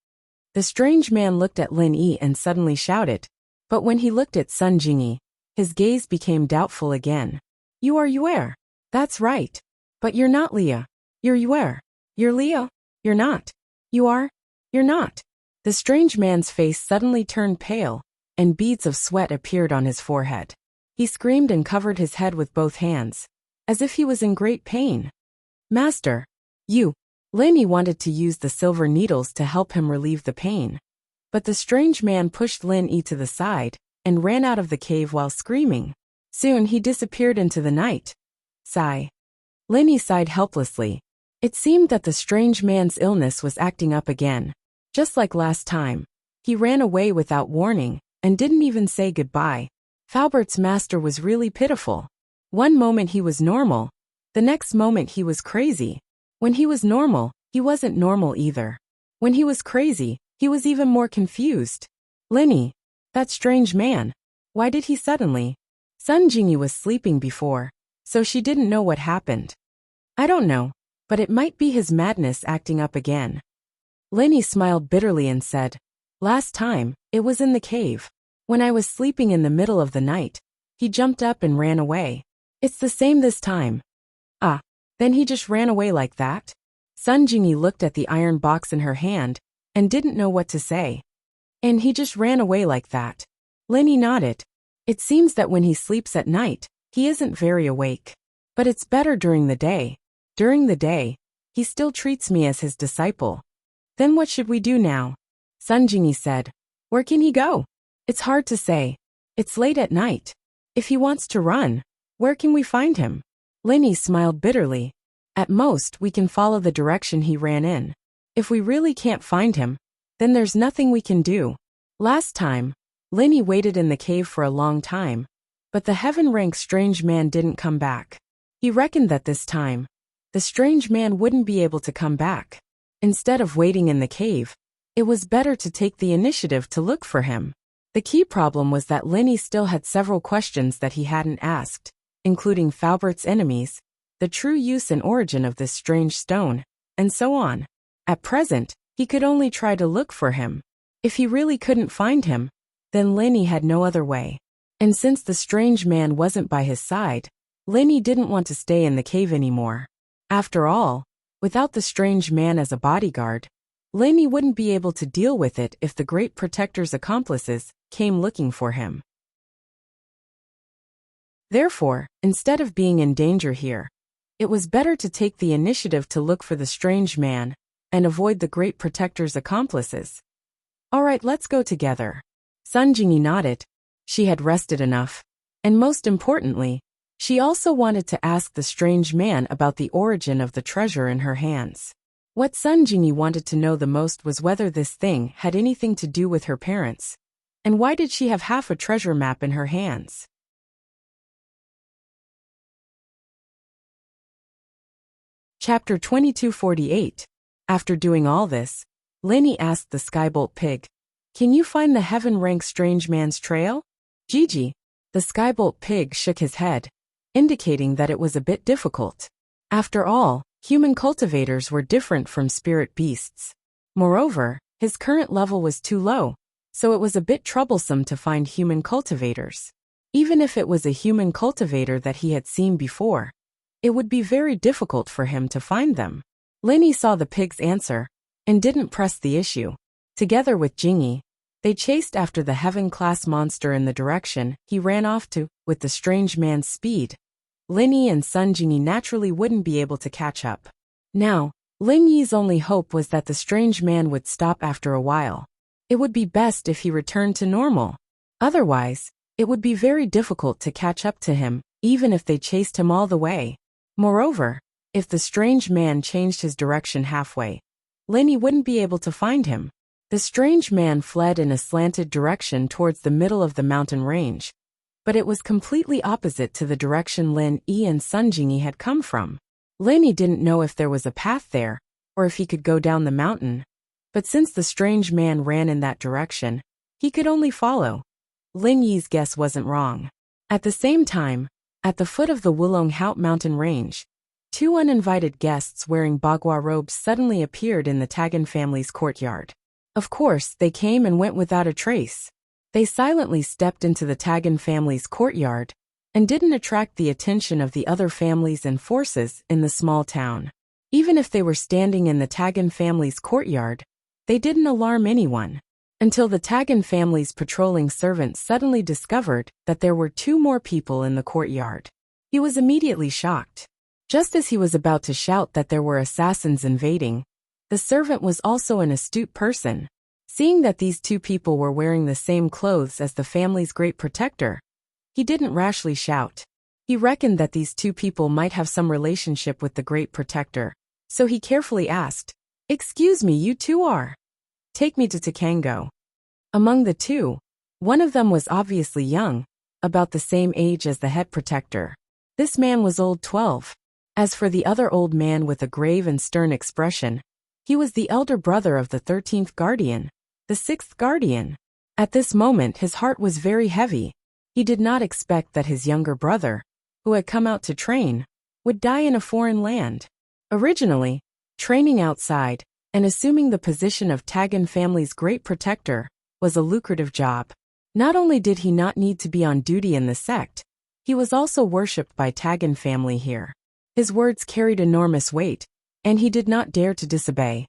The strange man looked at Lin Yi and suddenly shouted. But when he looked at Sun Jingyi, his gaze became doubtful again. You are Yuer. That's right. But you're not Leah. You're Yuer. You're Leah. You're not. You are. You're not. The strange man's face suddenly turned pale, and beads of sweat appeared on his forehead. He screamed and covered his head with both hands, as if he was in great pain. Master, you. Lenny wanted to use the silver needles to help him relieve the pain. But the strange man pushed Lin-Yi to the side and ran out of the cave while screaming. Soon he disappeared into the night. Sigh. Lin-Yi sighed helplessly. It seemed that the strange man's illness was acting up again. Just like last time. He ran away without warning and didn't even say goodbye. Falbert's master was really pitiful. One moment he was normal. The next moment he was crazy. When he was normal, he wasn't normal either. When he was crazy, he was even more confused. Lin-Yi, that strange man. Why did he suddenly? Sun Jingyi was sleeping before, so she didn't know what happened. I don't know, but it might be his madness acting up again. Lin-Yi smiled bitterly and said, last time, it was in the cave. When I was sleeping in the middle of the night, he jumped up and ran away. It's the same this time. Ah, then he just ran away like that? Sun Jingyi looked at the iron box in her hand and didn't know what to say. And he just ran away like that. Lin-Yi nodded. It seems that when he sleeps at night, he isn't very awake. But it's better during the day. During the day, he still treats me as his disciple. Then what should we do now? Sun Jingyi said. Where can he go? It's hard to say. It's late at night. If he wants to run, where can we find him? Lin-Yi smiled bitterly. At most, we can follow the direction he ran in. If we really can't find him, then there's nothing we can do. Last time, Lin-Yi waited in the cave for a long time, but the heaven-rank strange man didn't come back. He reckoned that this time, the strange man wouldn't be able to come back. Instead of waiting in the cave, it was better to take the initiative to look for him. The key problem was that Lin-Yi still had several questions that he hadn't asked, including Falbert's enemies, the true use and origin of this strange stone, and so on. At present, he could only try to look for him. If he really couldn't find him, then Lin-Yi had no other way. And since the strange man wasn't by his side, Lin-Yi didn't want to stay in the cave anymore. After all, without the strange man as a bodyguard, Lin-Yi wouldn't be able to deal with it if the Great Protector's accomplices came looking for him. Therefore, instead of being in danger here, it was better to take the initiative to look for the strange man and avoid the Great Protector's accomplices. All right, let's go together. Sun Jingyi nodded. She had rested enough. And most importantly, she also wanted to ask the strange man about the origin of the treasure in her hands. What Sun Jingyi wanted to know the most was whether this thing had anything to do with her parents. And why did she have half a treasure map in her hands? Chapter 2248. After doing all this, Lin-Yi asked the Skybolt pig, "Can you find the heaven-rank strange man's trail?" Gigi, the Skybolt pig, shook his head, indicating that it was a bit difficult. After all, human cultivators were different from spirit beasts. Moreover, his current level was too low, so it was a bit troublesome to find human cultivators. Even if it was a human cultivator that he had seen before, it would be very difficult for him to find them. Lin-Yi saw the pig's answer and didn't press the issue. Together with Jingyi, they chased after the heaven-class monster in the direction he ran off to with the strange man's speed. Lin-Yi and Sun Jingyi naturally wouldn't be able to catch up. Now, Lin-Yi's only hope was that the strange man would stop after a while. It would be best if he returned to normal. Otherwise, it would be very difficult to catch up to him, even if they chased him all the way. Moreover, if the strange man changed his direction halfway, Lin-Yi wouldn't be able to find him. The strange man fled in a slanted direction towards the middle of the mountain range, but it was completely opposite to the direction Lin-Yi and Sun Jingyi had come from. Lin-Yi didn't know if there was a path there, or if he could go down the mountain, but since the strange man ran in that direction, he could only follow. Lin-Yi's guess wasn't wrong. At the same time, at the foot of the Wulonghout mountain range, two uninvited guests wearing bagua robes suddenly appeared in the Tagan family's courtyard. Of course, they came and went without a trace. They silently stepped into the Tagan family's courtyard and didn't attract the attention of the other families and forces in the small town. Even if they were standing in the Tagan family's courtyard, they didn't alarm anyone. Until the Tagan family's patrolling servant suddenly discovered that there were two more people in the courtyard. He was immediately shocked. Just as he was about to shout that there were assassins invading, the servant was also an astute person. Seeing that these two people were wearing the same clothes as the family's great protector, he didn't rashly shout. He reckoned that these two people might have some relationship with the great protector, so he carefully asked, "Excuse me, you two are? Take me to Takango." Among the two, one of them was obviously young, about the same age as the head protector. This man was old 12. As for the other old man with a grave and stern expression, he was the elder brother of the 13th guardian, the 6th guardian. At this moment his heart was very heavy. He did not expect that his younger brother, who had come out to train, would die in a foreign land. Originally, training outside and assuming the position of Tagan family's great protector was a lucrative job. Not only did he not need to be on duty in the sect, he was also worshipped by Tagan family here. His words carried enormous weight, and he did not dare to disobey.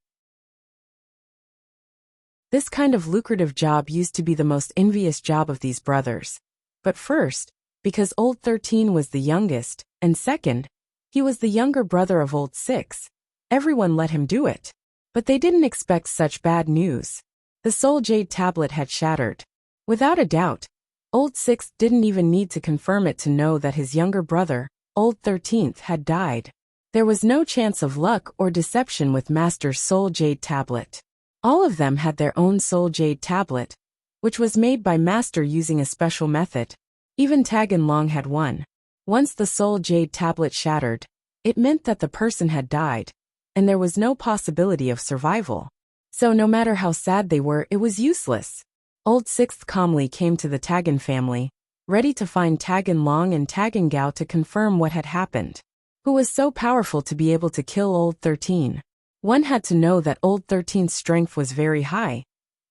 This kind of lucrative job used to be the most envious job of these brothers. But first, because old 13 was the youngest, and second, he was the younger brother of old 6, everyone let him do it. But they didn't expect such bad news. The soul jade tablet had shattered. Without a doubt, old 6 didn't even need to confirm it to know that his younger brother, old 13th, had died. There was no chance of luck or deception with Master's soul jade tablet. All of them had their own soul jade tablet, which was made by Master using a special method. Even Tagan Long had one. Once the soul jade tablet shattered, it meant that the person had died, and there was no possibility of survival. So no matter how sad they were, it was useless. Old 6th calmly came to the Tagan family, ready to find Tagan Long and Tagan Gao to confirm what had happened. Who was so powerful to be able to kill old 13? One had to know that old 13's strength was very high,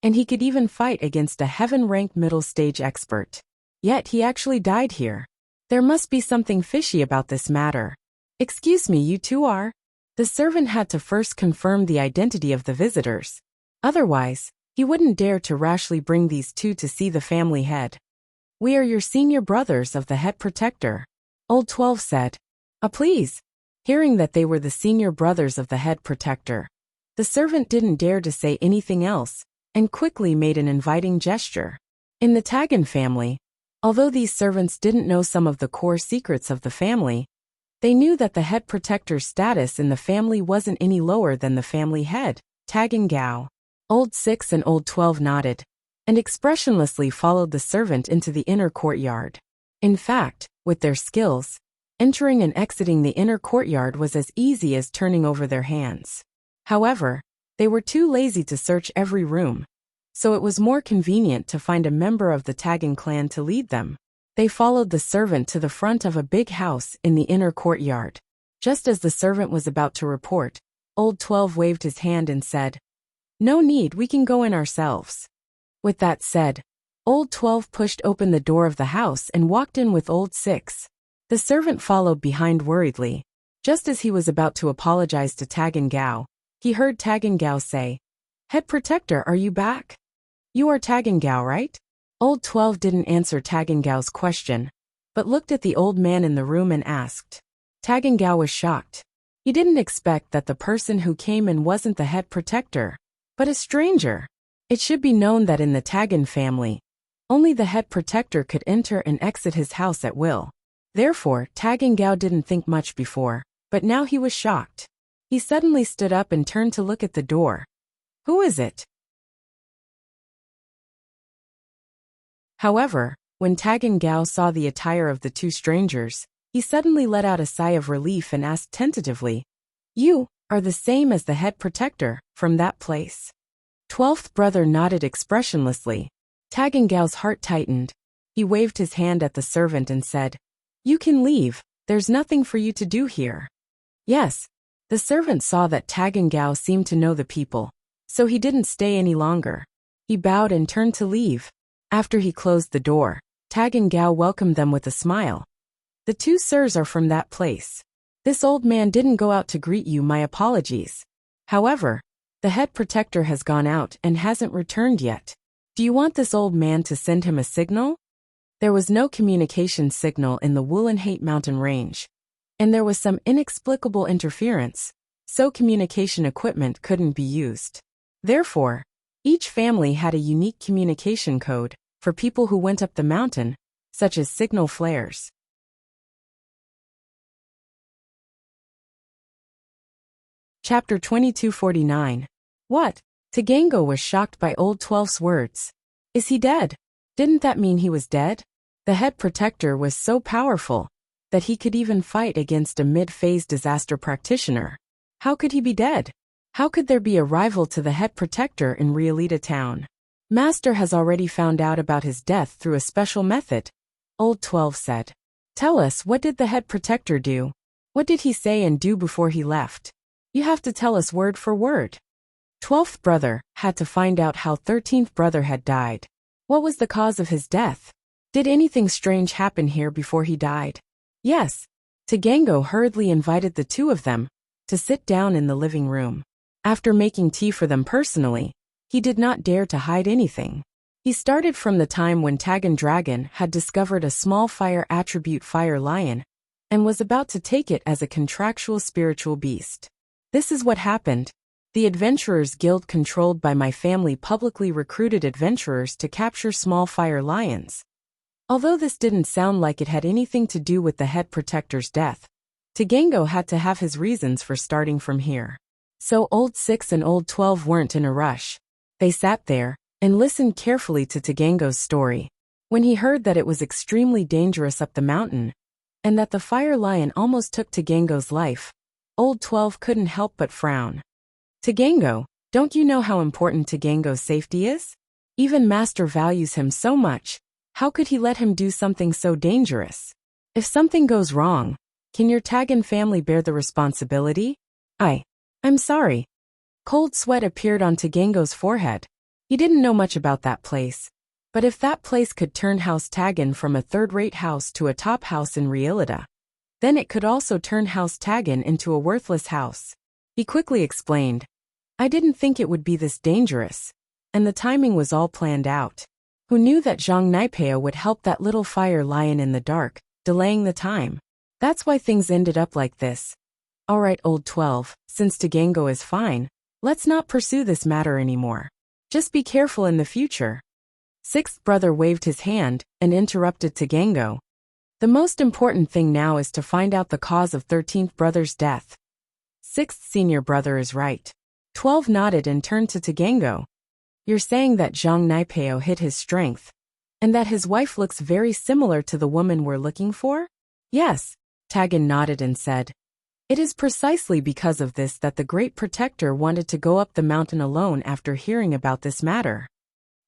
and he could even fight against a heaven-ranked middle-stage expert. Yet he actually died here. There must be something fishy about this matter. "Excuse me, you two are?" The servant had to first confirm the identity of the visitors. Otherwise, he wouldn't dare to rashly bring these two to see the family head. "We are your senior brothers of the head protector," old 12 said. Please." Hearing that they were the senior brothers of the head protector, the servant didn't dare to say anything else, and quickly made an inviting gesture. In the Tagan family, although these servants didn't know some of the core secrets of the family, they knew that the head protector's status in the family wasn't any lower than the family head, Tagan Gao. Old 6 and old 12 nodded, and expressionlessly followed the servant into the inner courtyard. In fact, with their skills, entering and exiting the inner courtyard was as easy as turning over their hands. However, they were too lazy to search every room, so it was more convenient to find a member of the Tagan clan to lead them. They followed the servant to the front of a big house in the inner courtyard. Just as the servant was about to report, old 12 waved his hand and said, "No need, we can go in ourselves." With that said, old 12 pushed open the door of the house and walked in with old 6. The servant followed behind worriedly. Just as he was about to apologize to Tagan Gao, he heard Tagan Gao say, "Head protector, are you back? You are Tagan Gao, right?" Old 12 didn't answer Tagan Gao's question, but looked at the old man in the room and asked. Tagan Gao was shocked. He didn't expect that the person who came in wasn't the head protector, but a stranger. It should be known that in the Tagan family, only the head protector could enter and exit his house at will. Therefore, Tagan Gao didn't think much before, but now he was shocked. He suddenly stood up and turned to look at the door. "Who is it?" However, when Tagan Gao saw the attire of the two strangers, he suddenly let out a sigh of relief and asked tentatively, "You are the same as the head protector from that place?" 12th brother nodded expressionlessly. Tagan Gao's heart tightened. He waved his hand at the servant and said, "You can leave, there's nothing for you to do here." Yes, the servant saw that Tagan Gao seemed to know the people, so he didn't stay any longer. He bowed and turned to leave. After he closed the door, Tagan Gao welcomed them with a smile. "The two sirs are from that place. This old man didn't go out to greet you, my apologies. However, the head protector has gone out and hasn't returned yet. Do you want this old man to send him a signal?" There was no communication signal in the Woolenhate mountain range, and there was some inexplicable interference, so communication equipment couldn't be used. Therefore, each family had a unique communication code for people who went up the mountain, such as signal flares. Chapter 2249. What? Tagango was shocked by Old 12's words. Is he dead? Didn't that mean he was dead? The head protector was so powerful that he could even fight against a mid-phase disaster practitioner. How could he be dead? How could there be a rival to the head protector in Realita town? Master has already found out about his death through a special method, Old 12 said. Tell us, what did the head protector do? What did he say and do before he left? You have to tell us word for word. 12th brother had to find out how 13th brother had died. What was the cause of his death? Did anything strange happen here before he died? Yes. Tagango hurriedly invited the two of them to sit down in the living room. After making tea for them personally, he did not dare to hide anything. He started from the time when Tagan Dragon had discovered a small fire attribute fire lion and was about to take it as a contractual spiritual beast. This is what happened. The Adventurers Guild controlled by my family publicly recruited adventurers to capture small fire lions. Although this didn't sound like it had anything to do with the head protector's death, Tagango had to have his reasons for starting from here. So Old 6 and Old 12 weren't in a rush. They sat there and listened carefully to Tagango's story. When he heard that it was extremely dangerous up the mountain, and that the fire lion almost took Tagango's life, Old 12 couldn't help but frown. Tagango, don't you know how important Tagango's safety is? Even Master values him so much. How could he let him do something so dangerous? If something goes wrong, can your Tagan family bear the responsibility? I'm sorry. Cold sweat appeared on Tagango's forehead. He didn't know much about that place. But if that place could turn House Tagan from a third-rate house to a top house in Realita, then it could also turn House Tagan into a worthless house. He quickly explained, I didn't think it would be this dangerous, and the timing was all planned out. Who knew that Zhang Naipeo would help that little fire lion in the dark, delaying the time? That's why things ended up like this. Alright, Old 12, since Tagango is fine, let's not pursue this matter anymore. Just be careful in the future. Sixth brother waved his hand and interrupted Tagango. The most important thing now is to find out the cause of 13th brother's death. Sixth senior brother is right. 12 nodded and turned to Tagango. You're saying that Zhang Naipeo hid his strength, and that his wife looks very similar to the woman we're looking for? Yes, Tagan nodded and said. It is precisely because of this that the Great Protector wanted to go up the mountain alone after hearing about this matter.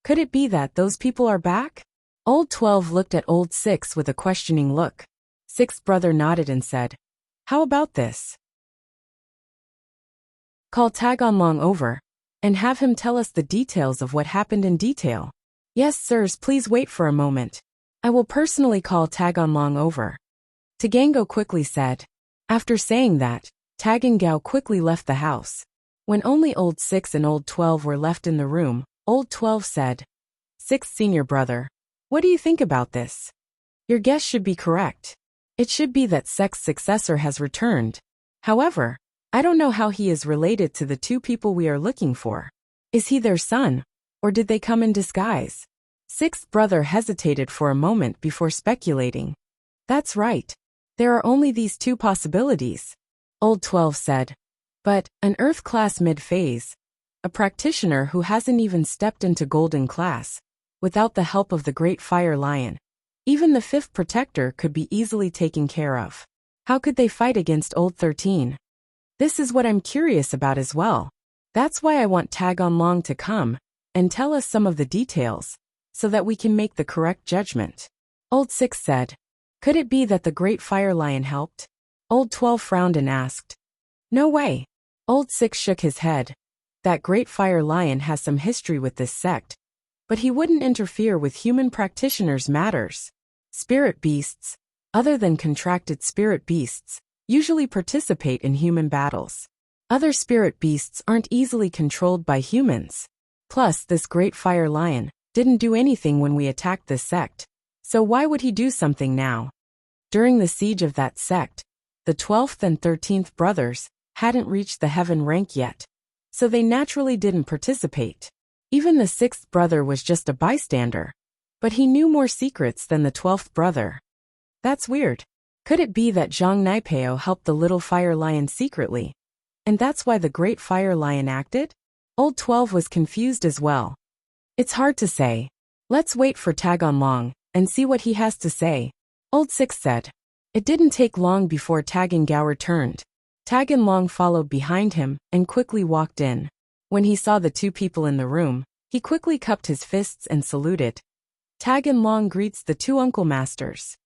Could it be that those people are back? Old 12 looked at Old 6 with a questioning look. Sixth brother nodded and said, How about this? Call Tagan Long over, and have him tell us the details of what happened in detail. Yes, sirs, please wait for a moment. I will personally call Tagan Long over. Tagango quickly said. After saying that, Tagan Gao quickly left the house. When only Old 6 and Old 12 were left in the room, Old 12 said, Sixth senior brother, what do you think about this? Your guess should be correct. It should be that Sex's successor has returned. However, I don't know how he is related to the two people we are looking for. Is he their son, or did they come in disguise? Sixth brother hesitated for a moment before speculating. That's right. There are only these two possibilities, Old 12 said. But an Earth class mid-phase, a practitioner who hasn't even stepped into Golden class, without the help of the Great Fire Lion, even the 5th Protector could be easily taken care of. How could they fight against Old 13? This is what I'm curious about as well. That's why I want Tagan Long to come and tell us some of the details, so that we can make the correct judgment. Old 6 said. Could it be that the Great Fire Lion helped? Old 12 frowned and asked. No way. Old 6 shook his head. That Great Fire Lion has some history with this sect, but he wouldn't interfere with human practitioners' matters. Spirit beasts, other than contracted spirit beasts, usually participate in human battles. Other spirit beasts aren't easily controlled by humans. Plus, this Great Fire Lion didn't do anything when we attacked this sect, so why would he do something now? During the siege of that sect, The 12th and 13th brothers hadn't reached the heaven rank yet, so they naturally didn't participate. Even the 6th brother was just a bystander, but he knew more secrets than the 12th brother. That's weird. Could it be that Zhang Naipeo helped the little fire lion secretly, and that's why the great fire lion acted? Old 12 was confused as well. It's hard to say. Let's wait for Tag On Long and see what he has to say, Old 6 said. It didn't take long before Tag and Gao returned. Tag and Long followed behind him and quickly walked in. When he saw the two people in the room, he quickly cupped his fists and saluted. Tag and Long greets the two uncle masters.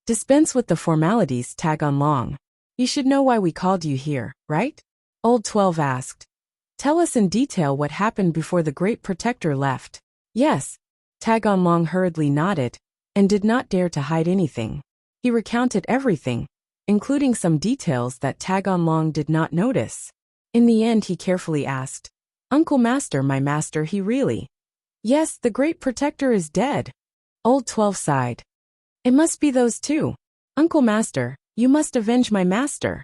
Dispense with the formalities, Tag On Long. You should know why we called you here, right? Old 12 asked. Tell us in detail what happened before the great protector left. Yes. Tag On Long hurriedly nodded and did not dare to hide anything. He recounted everything, including some details that Tag On Long did not notice. In the end, he carefully asked, Uncle Master, my master, he really? Yes, the great protector is dead. Old 12 sighed. It must be those two. Uncle Master, you must avenge my master.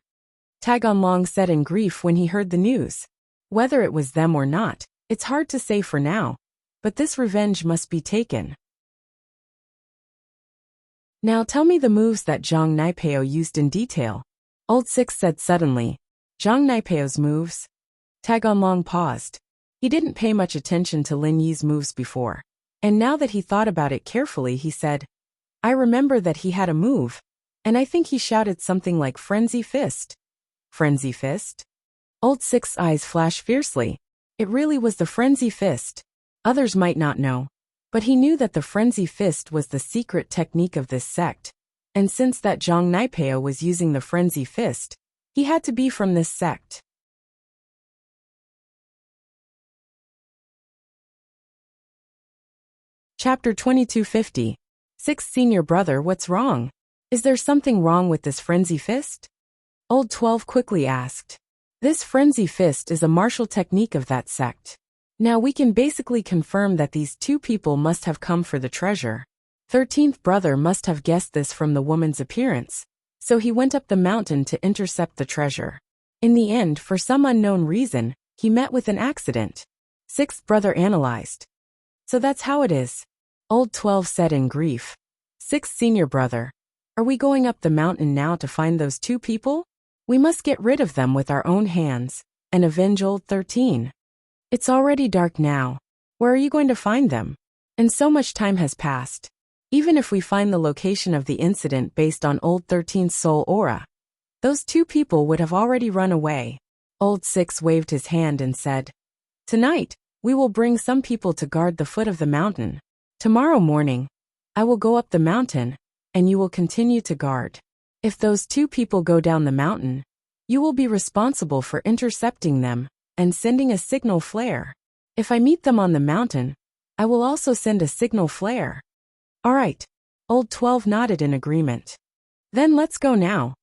Tag On Long said in grief when he heard the news. Whether it was them or not, it's hard to say for now, but this revenge must be taken. Now tell me the moves that Zhang Naipeo used in detail. Old 6 said suddenly. Zhang Naipeo's moves? Tag On Long paused. He didn't pay much attention to Lin Yi's moves before, and now that he thought about it carefully, he said, I remember that he had a move, and I think he shouted something like Frenzy Fist. Frenzy Fist? Old 6's eyes flashed fiercely. It really was the Frenzy Fist. Others might not know, but he knew that the Frenzy Fist was the secret technique of this sect, and since that Zhang Naipeo was using the Frenzy Fist, he had to be from this sect. Chapter 2250. 6th Senior Brother, what's wrong? Is there something wrong with this Frenzy Fist? Old 12 quickly asked. This Frenzy Fist is a martial technique of that sect. Now we can basically confirm that these two people must have come for the treasure. 13th brother must have guessed this from the woman's appearance, so he went up the mountain to intercept the treasure. In the end, for some unknown reason, he met with an accident. 6th brother analyzed. So that's how it is. Old 12 said in grief. 6th Senior Brother. Are we going up the mountain now to find those two people? We must get rid of them with our own hands and avenge old 13. It's already dark now. Where are you going to find them? And so much time has passed. Even if we find the location of the incident based on old 13's soul aura, those two people would have already run away. Old 6 waved his hand and said, Tonight, we will bring some people to guard the foot of the mountain. Tomorrow morning, I will go up the mountain, and you will continue to guard. If those two people go down the mountain, you will be responsible for intercepting them and sending a signal flare. If I meet them on the mountain, I will also send a signal flare. All right. Old 12 nodded in agreement. Then let's go now.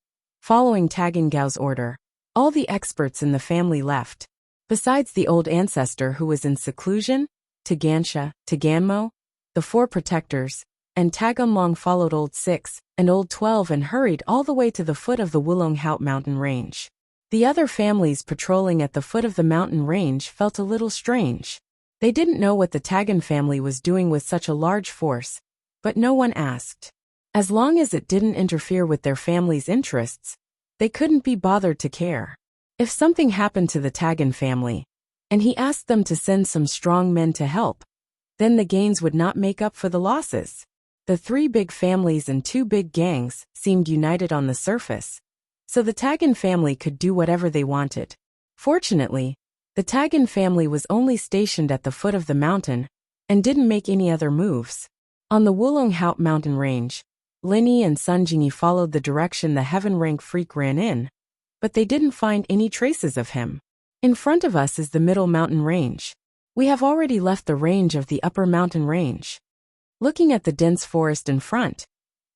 Following Tag and Gao's order, all the experts in the family left. Besides the old ancestor who was in seclusion, Tagansha, Taganmo, the 4 protectors, and Tag On Long followed Old 6 and Old 12 and hurried all the way to the foot of the Wulonghout mountain range. The other families patrolling at the foot of the mountain range felt a little strange. They didn't know what the Tagan family was doing with such a large force, but no one asked. As long as it didn't interfere with their family's interests, they couldn't be bothered to care. If something happened to the Tagan family, and he asked them to send some strong men to help, then the gains would not make up for the losses. The 3 big families and 2 big gangs seemed united on the surface, so the Tagan family could do whatever they wanted. Fortunately, the Tagan family was only stationed at the foot of the mountain and didn't make any other moves. On the Wulonghout mountain range, Linny and Sun Jingyi followed the direction the heaven rank freak ran in, but they didn't find any traces of him. In front of us is the middle mountain range. We have already left the range of the upper mountain range. Looking at the dense forest in front,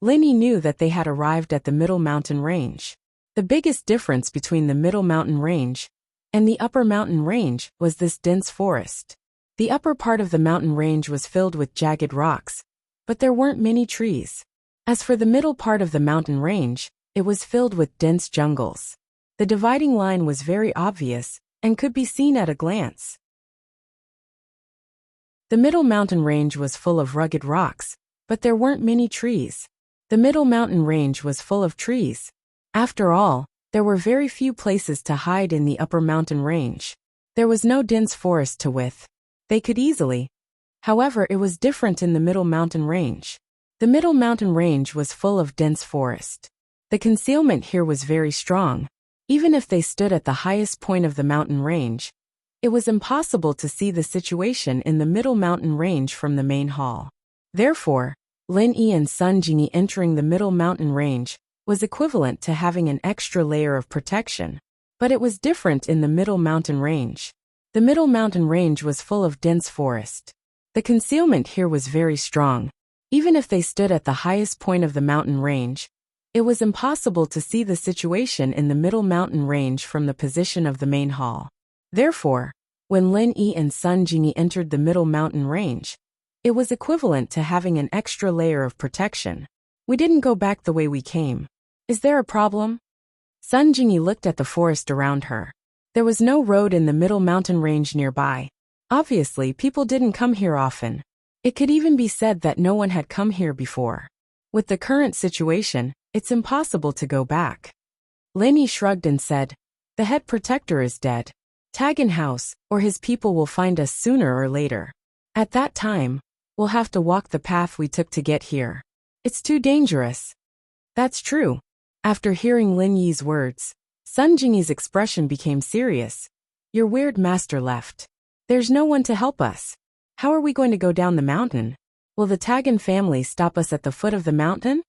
Linny knew that they had arrived at the middle mountain range. The biggest difference between the middle mountain range and the upper mountain range was this dense forest. The upper part of the mountain range was filled with jagged rocks, but there weren't many trees. As for the middle part of the mountain range, It was filled with dense jungles. The dividing line was very obvious and could be seen at a glance. The middle mountain range was full of rugged rocks, but there weren't many trees. The middle mountain range was full of trees. After all, there were very few places to hide in the upper mountain range. There was no dense forest to width. They could easily. However, it was different in the middle mountain range. The middle mountain range was full of dense forest. The concealment here was very strong. Even if they stood at the highest point of the mountain range, it was impossible to see the situation in the middle mountain range from the main hall. Therefore, Lin Yi and Sun Jingyi entering the middle mountain range was equivalent to having an extra layer of protection. But it was different in the middle mountain range. The middle mountain range was full of dense forest. The concealment here was very strong. Even if they stood at the highest point of the mountain range, it was impossible to see the situation in the middle mountain range from the position of the main hall. Therefore, when Lin Yi and Sun Jingyi entered the middle mountain range, it was equivalent to having an extra layer of protection. We didn't go back the way we came. Is there a problem? Sun Jingyi looked at the forest around her. There was no road in the middle mountain range nearby. Obviously, people didn't come here often. It could even be said that no one had come here before. With the current situation, it's impossible to go back. Lin Yi shrugged and said, "The head protector is dead. Tagan House, or his people will find us sooner or later. At that time, we'll have to walk the path we took to get here. It's too dangerous." That's true. After hearing Lin Yi's words, Sun Jingyi's expression became serious. Your weird master left. There's no one to help us. How are we going to go down the mountain? Will the Tagan family stop us at the foot of the mountain?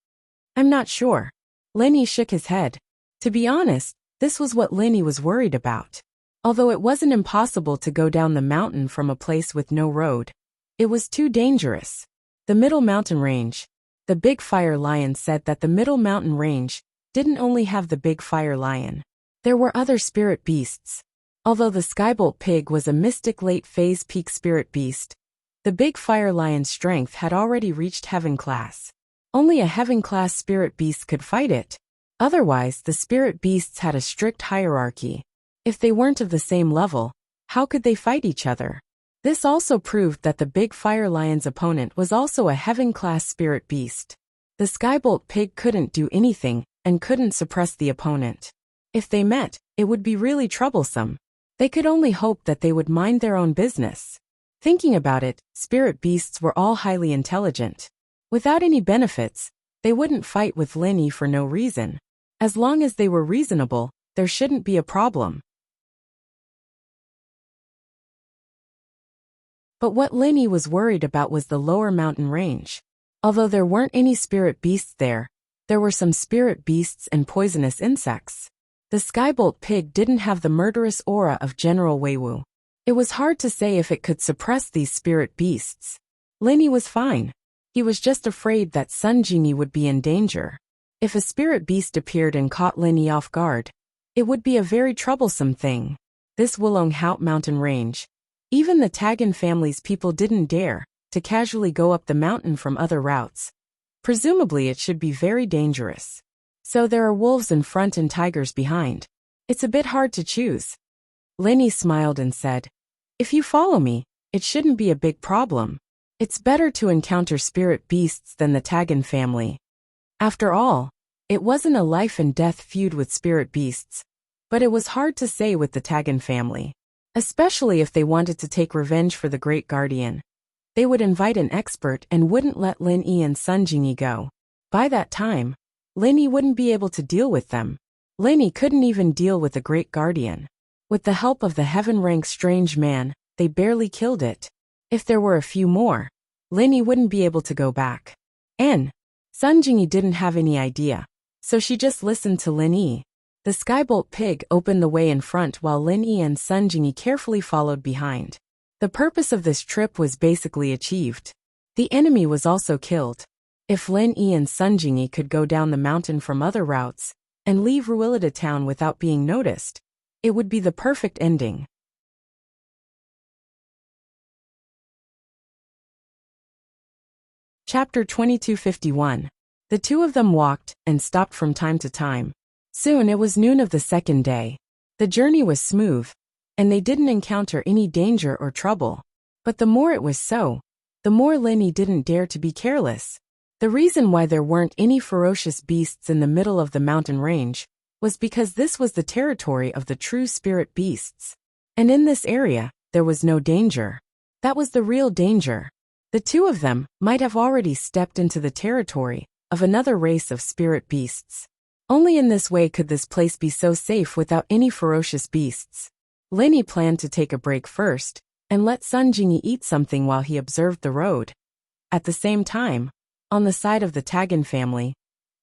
I'm not sure. Lin Yi shook his head. To be honest, this was what Lin Yi was worried about. Although it wasn't impossible to go down the mountain from a place with no road, it was too dangerous. The middle mountain range. The big fire lion said that the middle mountain range didn't only have the big fire lion. There were other spirit beasts. Although the skybolt pig was a mystic late-phase peak spirit beast, the big fire lion's strength had already reached heaven class. Only a heaven class spirit beast could fight it. Otherwise, the spirit beasts had a strict hierarchy. If they weren't of the same level, how could they fight each other? This also proved that the big fire lion's opponent was also a heaven class spirit beast. The skybolt pig couldn't do anything and couldn't suppress the opponent. If they met, it would be really troublesome. They could only hope that they would mind their own business. Thinking about it, spirit beasts were all highly intelligent. Without any benefits, they wouldn't fight with Lin Yi for no reason. As long as they were reasonable, there shouldn't be a problem. But what Lin Yi was worried about was the lower mountain range. Although there weren't any spirit beasts there were some spirit beasts and poisonous insects. The skybolt pig didn't have the murderous aura of General Weiwu. It was hard to say if it could suppress these spirit beasts. Lin Yi was fine. He was just afraid that Sun Jingyi would be in danger. If a spirit beast appeared and caught Lin Yi off guard, it would be a very troublesome thing. This Wulong Haut mountain range. Even the Tagan family's people didn't dare to casually go up the mountain from other routes. Presumably it should be very dangerous. So there are wolves in front and tigers behind. It's a bit hard to choose. Lin Yi smiled and said, "If you follow me, it shouldn't be a big problem. It's better to encounter spirit beasts than the Tagan family." After all, it wasn't a life and death feud with spirit beasts, but it was hard to say with the Tagan family. Especially if they wanted to take revenge for the Great Guardian. They would invite an expert and wouldn't let Lin Yi and Sun Jingyi go. By that time, Lin Yi wouldn't be able to deal with them. Lin Yi couldn't even deal with the Great Guardian. With the help of the heaven-rank strange man, they barely killed it. If there were a few more, Lin Yi wouldn't be able to go back. Sun Jingyi didn't have any idea, so she just listened to Lin Yi. The skybolt pig opened the way in front while Lin Yi and Sun Jingyi carefully followed behind. The purpose of this trip was basically achieved. The enemy was also killed. If Lin Yi and Sun Jingyi could go down the mountain from other routes and leave Ruilida town without being noticed, it would be the perfect ending. Chapter 2251. The two of them walked and stopped from time to time. Soon it was noon of the second day. The journey was smooth, and they didn't encounter any danger or trouble. But the more it was so, the more Lenny didn't dare to be careless. The reason why there weren't any ferocious beasts in the middle of the mountain range was because this was the territory of the true spirit beasts. And in this area, there was no danger. That was the real danger. The two of them might have already stepped into the territory of another race of spirit beasts. Only in this way could this place be so safe without any ferocious beasts. Lenny planned to take a break first and let Sun Jingyi eat something while he observed the road. At the same time, on the side of the Tagan family,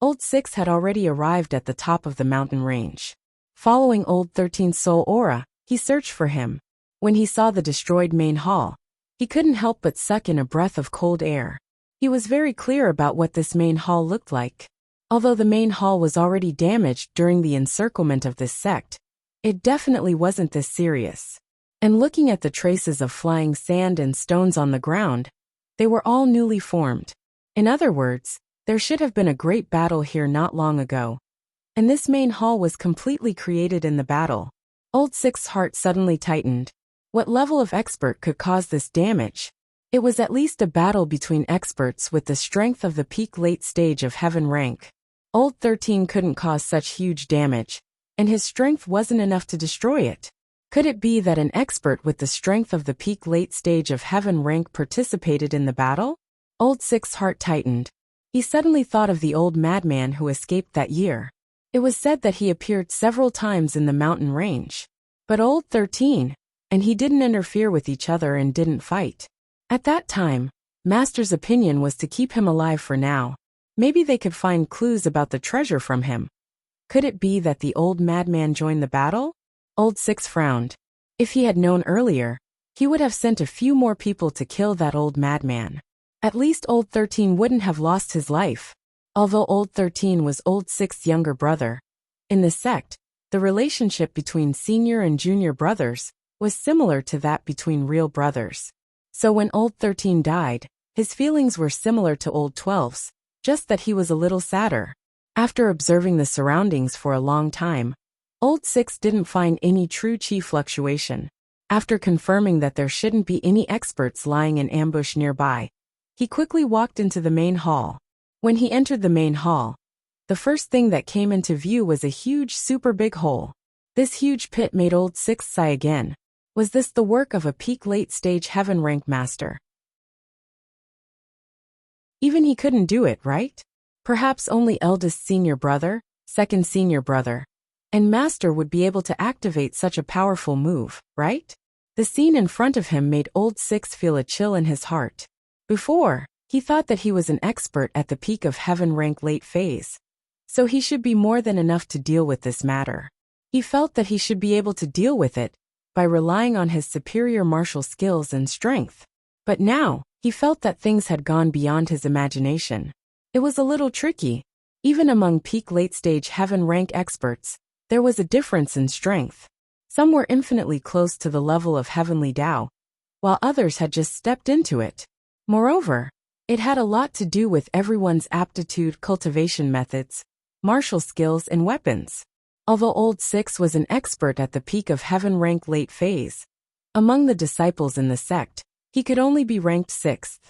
Old Six had already arrived at the top of the mountain range. Following Old 13's soul aura, he searched for him. When he saw the destroyed main hall, he couldn't help but suck in a breath of cold air. He was very clear about what this main hall looked like. Although the main hall was already damaged during the encirclement of this sect, it definitely wasn't this serious. And looking at the traces of flying sand and stones on the ground, they were all newly formed. In other words, there should have been a great battle here not long ago. And this main hall was completely created in the battle. Old Six's heart suddenly tightened. What level of expert could cause this damage? It was at least a battle between experts with the strength of the peak late stage of heaven rank. Old 13 couldn't cause such huge damage, and his strength wasn't enough to destroy it. Could it be that an expert with the strength of the peak late stage of heaven rank participated in the battle? Old Six's heart tightened. He suddenly thought of the old madman who escaped that year. It was said that he appeared several times in the mountain range. But Old 13 and he didn't interfere with each other and didn't fight. At that time, Master's opinion was to keep him alive for now. Maybe they could find clues about the treasure from him. Could it be that the old madman joined the battle? Old Six frowned. If he had known earlier, he would have sent a few more people to kill that old madman. At least Old 13 wouldn't have lost his life. Although Old 13 was Old Six's younger brother. In the sect, the relationship between senior and junior brothers was similar to that between real brothers. So when Old 13 died, his feelings were similar to Old 12's, just that he was a little sadder. After observing the surroundings for a long time, Old Six didn't find any true chi fluctuation. After confirming that there shouldn't be any experts lying in ambush nearby, he quickly walked into the main hall. When he entered the main hall, the first thing that came into view was a huge super big hole. This huge pit made Old Six sigh again. Was this the work of a peak late stage heaven rank master? Even he couldn't do it, right? Perhaps only eldest senior brother, second senior brother, and master would be able to activate such a powerful move, right? The scene in front of him made Old Six feel a chill in his heart. Before, he thought that he was an expert at the peak of heaven rank late phase, so he should be more than enough to deal with this matter. He felt that he should be able to deal with it by relying on his superior martial skills and strength. But now, he felt that things had gone beyond his imagination. It was a little tricky. Even among peak late-stage heaven rank experts, there was a difference in strength. Some were infinitely close to the level of heavenly Tao, while others had just stepped into it. Moreover, it had a lot to do with everyone's aptitude, cultivation methods, martial skills, and weapons. Although Old Six was an expert at the peak of heaven rank late phase, among the disciples in the sect, he could only be ranked 6th.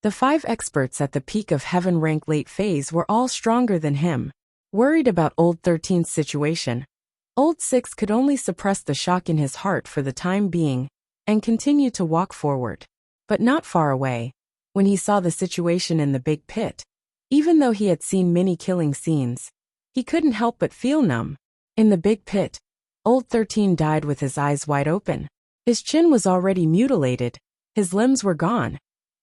The 5 experts at the peak of heaven rank late phase were all stronger than him. Worried about Old 13's situation, Old Six could only suppress the shock in his heart for the time being and continue to walk forward. But not far away, when he saw the situation in the big pit, even though he had seen many killing scenes, he couldn't help but feel numb. In the big pit, Old 13 died with his eyes wide open. His chin was already mutilated, his limbs were gone,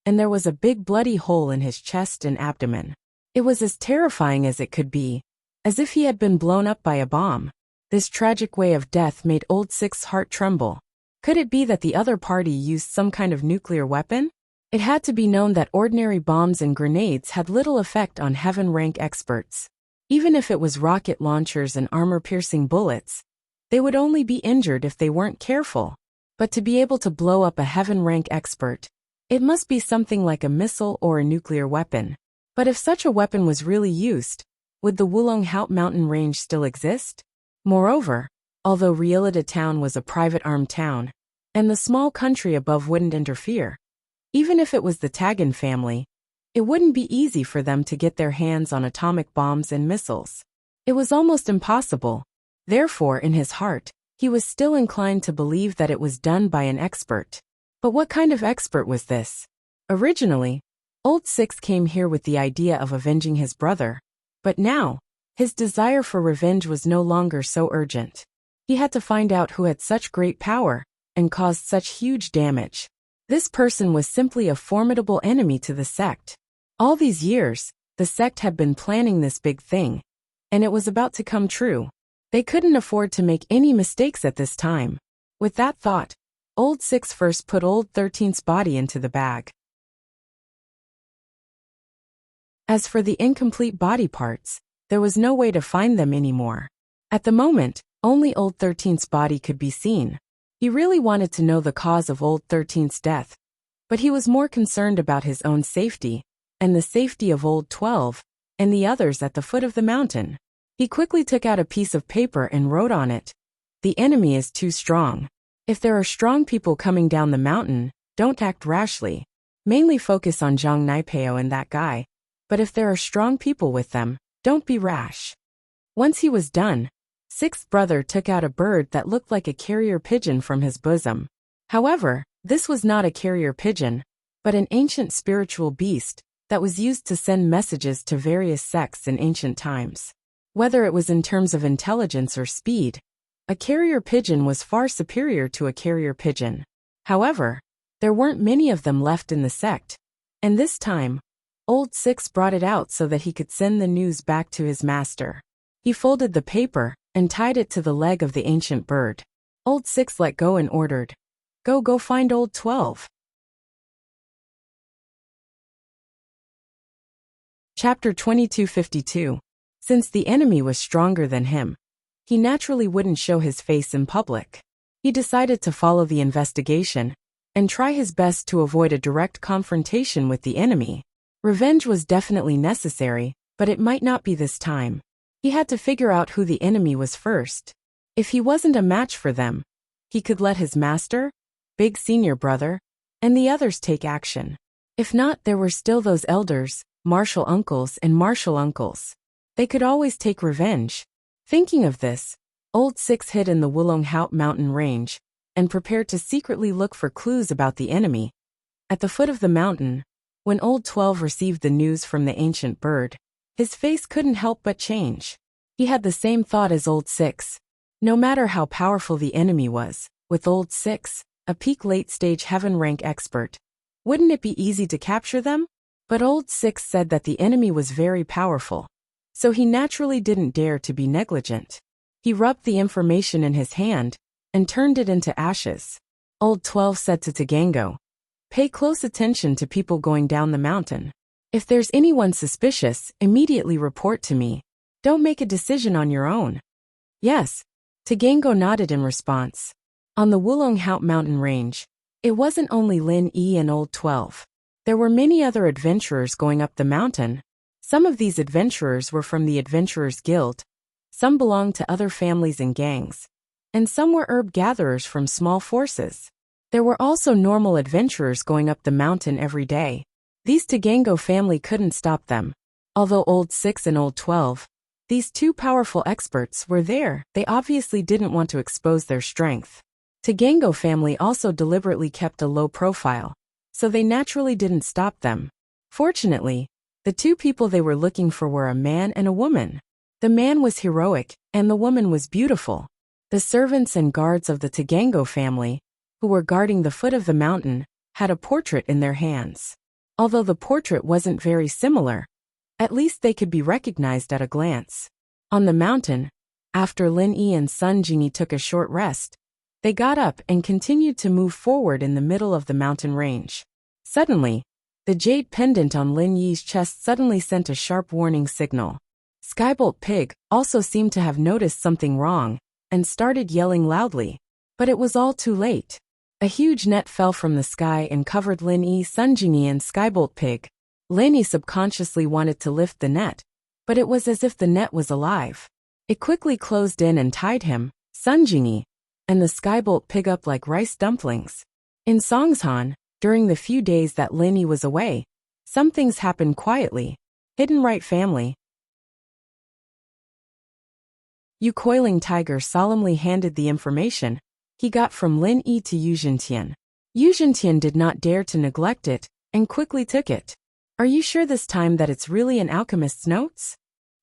and there was a big bloody hole in his chest and abdomen. It was as terrifying as it could be, as if he had been blown up by a bomb. This tragic way of death made Old Six's heart tremble. Could it be that the other party used some kind of nuclear weapon? It had to be known that ordinary bombs and grenades had little effect on heaven rank experts. Even if it was rocket launchers and armor-piercing bullets, they would only be injured if they weren't careful. But to be able to blow up a heaven rank expert, it must be something like a missile or a nuclear weapon. But if such a weapon was really used, would the Wulong Haut mountain range still exist? Moreover, although Rielida town was a private armed town, and the small country above wouldn't interfere, even if it was the Tagan family, it wouldn't be easy for them to get their hands on atomic bombs and missiles. It was almost impossible. Therefore, in his heart, he was still inclined to believe that it was done by an expert. But what kind of expert was this? Originally, Old Six came here with the idea of avenging his brother, but now, his desire for revenge was no longer so urgent. He had to find out who had such great power and caused such huge damage. This person was simply a formidable enemy to the sect. All these years, the sect had been planning this big thing, and it was about to come true. They couldn't afford to make any mistakes at this time. With that thought, Old Six first put Old 13's body into the bag. As for the incomplete body parts, there was no way to find them anymore. At the moment, only Old 13's body could be seen. He really wanted to know the cause of Old 13's death, but he was more concerned about his own safety, and the safety of Old 12, and the others at the foot of the mountain. He quickly took out a piece of paper and wrote on it, "The enemy is too strong. If there are strong people coming down the mountain, don't act rashly. Mainly focus on Zhang Naipeo and that guy. But if there are strong people with them, don't be rash." Once he was done, Sixth Brother took out a bird that looked like a carrier pigeon from his bosom. However, this was not a carrier pigeon, but an ancient spiritual beast that was used to send messages to various sects in ancient times. Whether it was in terms of intelligence or speed, a carrier pigeon was far superior to a carrier pigeon. However, there weren't many of them left in the sect, and this time, Old Six brought it out so that he could send the news back to his master. He folded the paper and tied it to the leg of the ancient bird. Old Six let go and ordered, Go find Old 12." Chapter 2252. Since the enemy was stronger than him, he naturally wouldn't show his face in public. He decided to follow the investigation and try his best to avoid a direct confrontation with the enemy. Revenge was definitely necessary, but it might not be this time. He had to figure out who the enemy was first. If he wasn't a match for them, he could let his master, big senior brother, and the others take action. If not, there were still those elders, martial uncles and martial uncles. They could always take revenge. Thinking of this, Old Six hid in the Wulong Haut mountain range and prepared to secretly look for clues about the enemy. At the foot of the mountain, when Old 12 received the news from the ancient bird, his face couldn't help but change. He had the same thought as Old Six. No matter how powerful the enemy was, with Old Six, a peak late-stage heaven rank expert, wouldn't it be easy to capture them? But Old Six said that the enemy was very powerful, so he naturally didn't dare to be negligent. He rubbed the information in his hand and turned it into ashes. Old 12 said to Tagango, "Pay close attention to people going down the mountain. If there's anyone suspicious, immediately report to me. Don't make a decision on your own." "Yes." Tagango nodded in response. On the Wulong Haut mountain range, it wasn't only Lin Yi and Old 12. There were many other adventurers going up the mountain. Some of these adventurers were from the Adventurers Guild, some belonged to other families and gangs, and some were herb gatherers from small forces. There were also normal adventurers going up the mountain every day. These Tagango family couldn't stop them. Although Old 6 and Old 12, these two powerful experts, were there, they obviously didn't want to expose their strength. Tagango family also deliberately kept a low profile, so they naturally didn't stop them. Fortunately, the two people they were looking for were a man and a woman. The man was heroic, and the woman was beautiful. The servants and guards of the Tagango family, who were guarding the foot of the mountain, had a portrait in their hands. Although the portrait wasn't very similar, at least they could be recognized at a glance. On the mountain, after Lin Yi and Sun Jingyi took a short rest, they got up and continued to move forward in the middle of the mountain range. Suddenly, the jade pendant on Lin Yi's chest suddenly sent a sharp warning signal. Skybolt Pig also seemed to have noticed something wrong and started yelling loudly. But it was all too late. A huge net fell from the sky and covered Lin Yi, Sun Jingyi and Skybolt Pig. Lenny subconsciously wanted to lift the net, but it was as if the net was alive. It quickly closed in and tied him, Sunjingi, and the skybolt pig up like rice dumplings. In Songshan, during the few days that Lenny was away, some things happened quietly. Hidden right family. Yu Coiling Tiger solemnly handed the information he got from Lin Yi to Yu Zhentian. Yu Zhentian did not dare to neglect it, and quickly took it. Are you sure this time that it's really an alchemist's notes?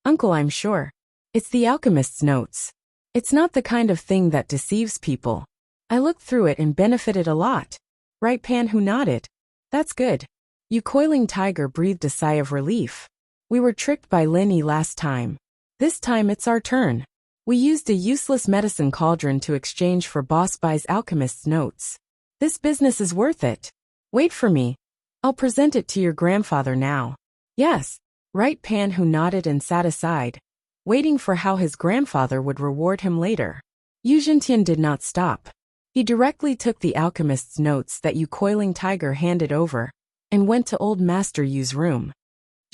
Uncle, I'm sure. It's the alchemist's notes. It's not the kind of thing that deceives people. I looked through it and benefited a lot. Right Pan who nodded. That's good. Yu Coiling Tiger breathed a sigh of relief. We were tricked by Lin Yi last time. This time it's our turn. We used a useless medicine cauldron to exchange for Boss Bai's alchemist's notes. This business is worth it. Wait for me. I'll present it to your grandfather now. Yes. Right Pan who nodded and sat aside, waiting for how his grandfather would reward him later. Yu Zhentian did not stop. He directly took the alchemist's notes that Yu Coiling Tiger handed over, and went to Old Master Yu's room.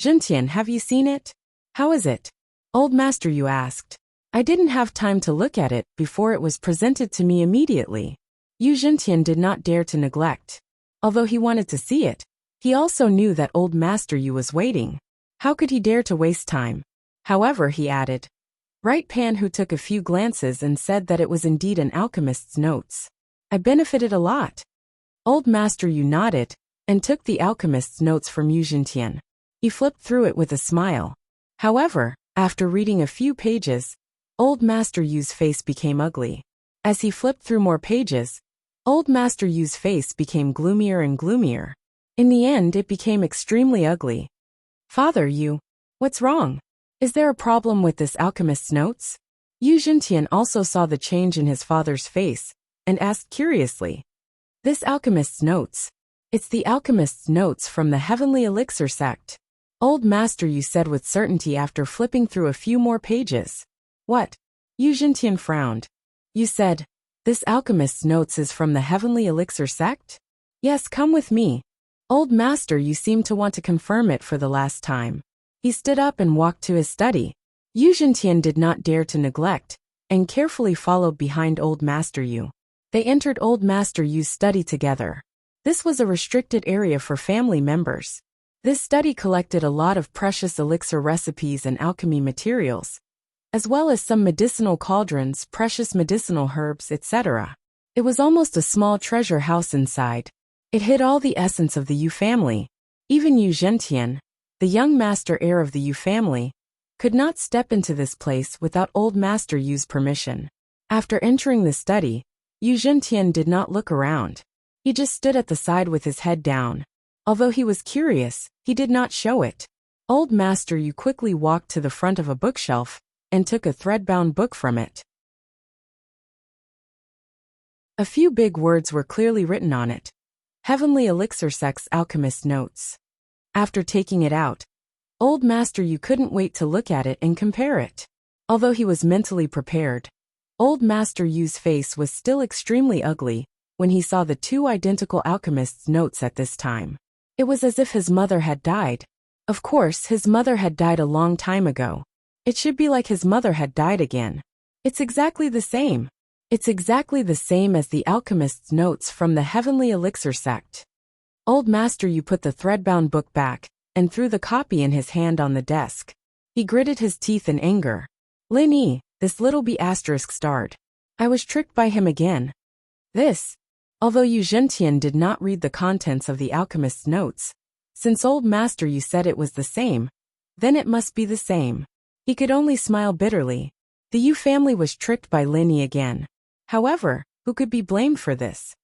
Zhentian, have you seen it? How is it? Old Master Yu asked. I didn't have time to look at it before it was presented to me immediately. Yu Zhentian did not dare to neglect. Although he wanted to see it, he also knew that Old Master Yu was waiting. How could he dare to waste time? However, he added. Right Pan who took a few glances and said that it was indeed an alchemist's notes. I benefited a lot. Old Master Yu nodded, and took the alchemist's notes from Yu Zhentian. He flipped through it with a smile. However, after reading a few pages, Old Master Yu's face became ugly. As he flipped through more pages, Old Master Yu's face became gloomier and gloomier. In the end, it became extremely ugly. Father Yu, what's wrong? Is there a problem with this alchemist's notes? Yu Zhentian also saw the change in his father's face, and asked curiously. This alchemist's notes. It's the alchemist's notes from the Heavenly Elixir sect. Old Master Yu said with certainty after flipping through a few more pages. What? Yu Zhentian frowned. You said, this alchemist's notes is from the Heavenly Elixir sect? Yes, come with me. Old Master Yu seemed to want to confirm it for the last time. He stood up and walked to his study. Yu Zhentian did not dare to neglect, and carefully followed behind Old Master Yu. They entered Old Master Yu's study together. This was a restricted area for family members. This study collected a lot of precious elixir recipes and alchemy materials, as well as some medicinal cauldrons, precious medicinal herbs, etc. It was almost a small treasure house inside. It hid all the essence of the Yu family. Even Yu Zhentian, the young master heir of the Yu family, could not step into this place without Old Master Yu's permission. After entering the study, Yu Zhentian did not look around. He just stood at the side with his head down. Although he was curious, he did not show it. Old Master Yu quickly walked to the front of a bookshelf and took a thread-bound book from it. A few big words were clearly written on it. Heavenly Elixir Sect's Alchemist Notes. After taking it out, Old Master Yu couldn't wait to look at it and compare it. Although he was mentally prepared, Old Master Yu's face was still extremely ugly when he saw the two identical alchemist's notes at this time. It was as if his mother had died. Of course, his mother had died a long time ago. It should be like his mother had died again. It's exactly the same. It's exactly the same as the alchemist's notes from the Heavenly Elixir sect. Old Master Yu put the thread-bound book back and threw the copy in his hand on the desk. He gritted his teeth in anger. Lin Yi, this little b*** starred. I was tricked by him again. Although Yu Zhentian did not read the contents of the alchemist's notes, since Old Master Yu said it was the same, then it must be the same. He could only smile bitterly. The Yu family was tricked by Lin Yi again. However, who could be blamed for this?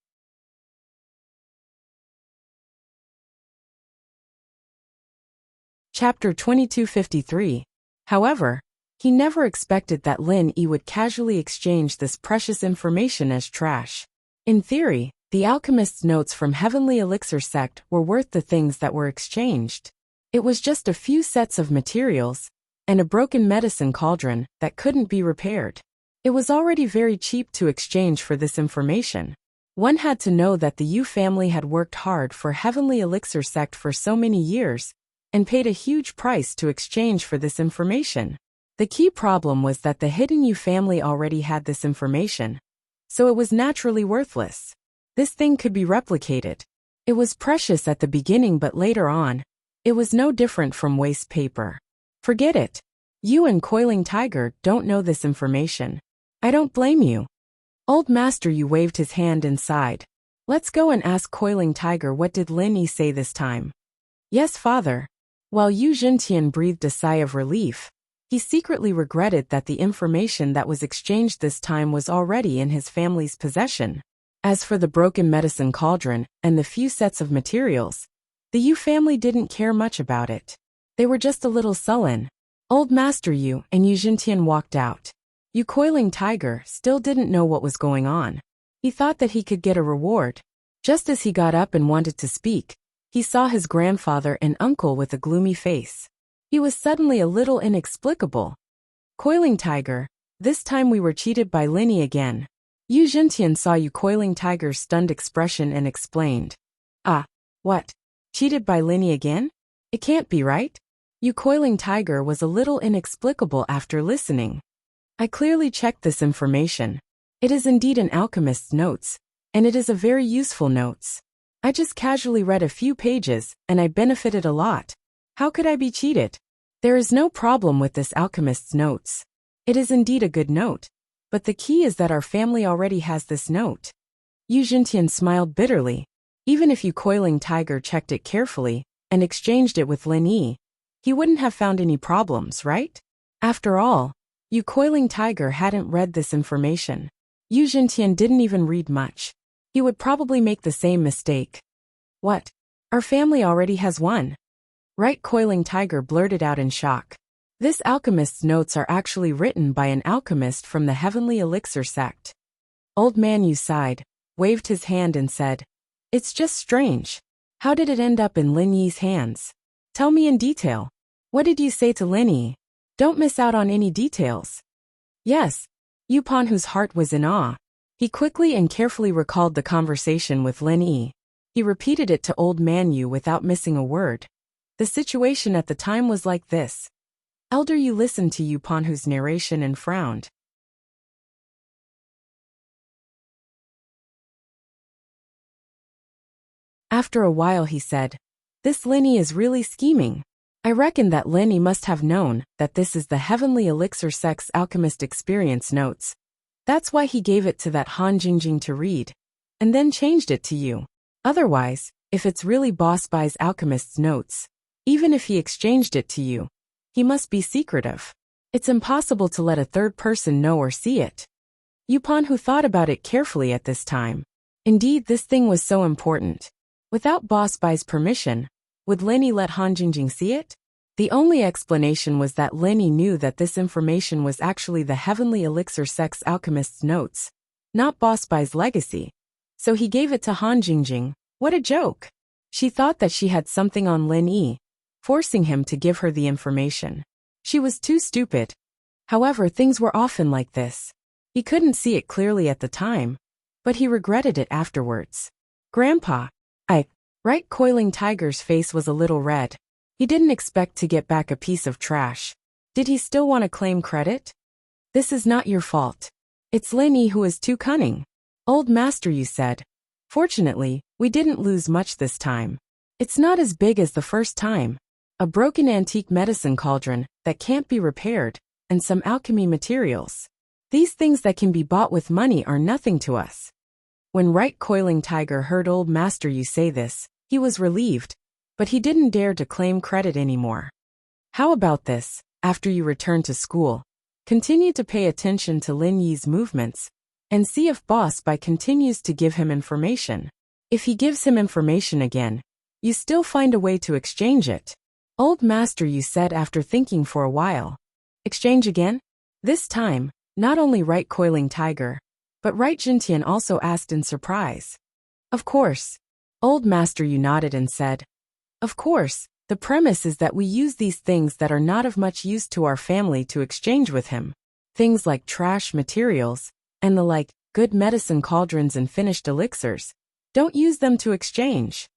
Chapter 2253. However, he never expected that Lin Yi would casually exchange this precious information as trash. In theory, the alchemist's notes from Heavenly Elixir sect were worth the things that were exchanged. It was just a few sets of materials, and a broken medicine cauldron that couldn't be repaired. It was already very cheap to exchange for this information. One had to know that the Yu family had worked hard for Heavenly Elixir sect for so many years, and paid a huge price to exchange for this information. The key problem was that the Hidden You family already had this information, so it was naturally worthless. This thing could be replicated. It was precious at the beginning, but later on, it was no different from waste paper. Forget it. You and Coiling Tiger don't know this information. I don't blame you. Old Master Yu waved his hand and sighed. Let's go and ask Coiling Tiger, what did Lin Yi say this time? Yes, father. While Yu Jintian breathed a sigh of relief, he secretly regretted that the information that was exchanged this time was already in his family's possession. As for the broken medicine cauldron and the few sets of materials, the Yu family didn't care much about it. They were just a little sullen. Old Master Yu and Yu Jintian walked out. Yu Coiling Tiger still didn't know what was going on. He thought that he could get a reward. Just as he got up and wanted to speak, he saw his grandfather and uncle with a gloomy face. He was suddenly a little inexplicable. Coiling Tiger, this time we were cheated by Lin Yi again. Yu Jintian saw Yu Coiling Tiger's stunned expression and explained. Ah, what? Cheated by Lin Yi again? It can't be right? Yu Coiling Tiger was a little inexplicable after listening. I clearly checked this information. It is indeed an alchemist's notes, and it is a very useful notes. I just casually read a few pages, and I benefited a lot. How could I be cheated? There is no problem with this alchemist's notes. It is indeed a good note. But the key is that our family already has this note. Yu Jintian smiled bitterly. Even if Yu Coiling Tiger checked it carefully and exchanged it with Lin Yi, he wouldn't have found any problems, right? After all, Yu Coiling Tiger hadn't read this information. Yu Jintian didn't even read much. He would probably make the same mistake. What? Our family already has one. Right? Coiling Tiger blurted out in shock. This alchemist's notes are actually written by an alchemist from the Heavenly Elixir sect. Old Man Yu sighed, waved his hand and said, It's just strange. How did it end up in Lin Yi's hands? Tell me in detail. What did you say to Lin Yi? Don't miss out on any details. Yes. Yu Pan, whose heart was in awe. He quickly and carefully recalled the conversation with Lin Yi. He repeated it to Old Man Yu without missing a word. The situation at the time was like this. Elder Yu listened to Yu Pan, whose narration, and frowned. After a while he said, This Lin Yi is really scheming. I reckon that Lin Yi must have known that this is the Heavenly Elixir sect's alchemist experience notes. That's why he gave it to that Han Jingjing to read, and then changed it to you. Otherwise, if it's really Boss Bai's alchemist's notes, even if he exchanged it to you, he must be secretive. It's impossible to let a third person know or see it. Yu Pan, who thought about it carefully at this time. Indeed, this thing was so important. Without Boss Bai's permission, would Lin Yi let Han Jingjing see it? The only explanation was that Lin Yi knew that this information was actually the Heavenly Elixir sect's alchemist's notes, not Boss Bai's legacy. So he gave it to Han Jingjing. What a joke! She thought that she had something on Lin Yi, forcing him to give her the information. She was too stupid. However, things were often like this. He couldn't see it clearly at the time, but he regretted it afterwards. Grandpa, Right? Coiling Tiger's face was a little red. He didn't expect to get back a piece of trash. Did he still want to claim credit? This is not your fault. It's Lin Yi who is too cunning. Old Master Yu said. Fortunately, we didn't lose much this time. It's not as big as the first time. A broken antique medicine cauldron that can't be repaired, and some alchemy materials. These things that can be bought with money are nothing to us. When Right Coiling Tiger heard Old Master Yu say this, he was relieved, but he didn't dare to claim credit anymore. How about this? After you return to school, continue to pay attention to Lin Yi's movements, and see if Boss Bai continues to give him information. If he gives him information again, you still find a way to exchange it. Old Master Yu said after thinking for a while. Exchange again? This time, not only Right Coiling Tiger, but Right Jintian also asked in surprise. Of course. Old Master Yu nodded and said, Of course, the premise is that we use these things that are not of much use to our family to exchange with him. Things like trash materials, and the like, good medicine cauldrons and finished elixirs. Don't use them to exchange.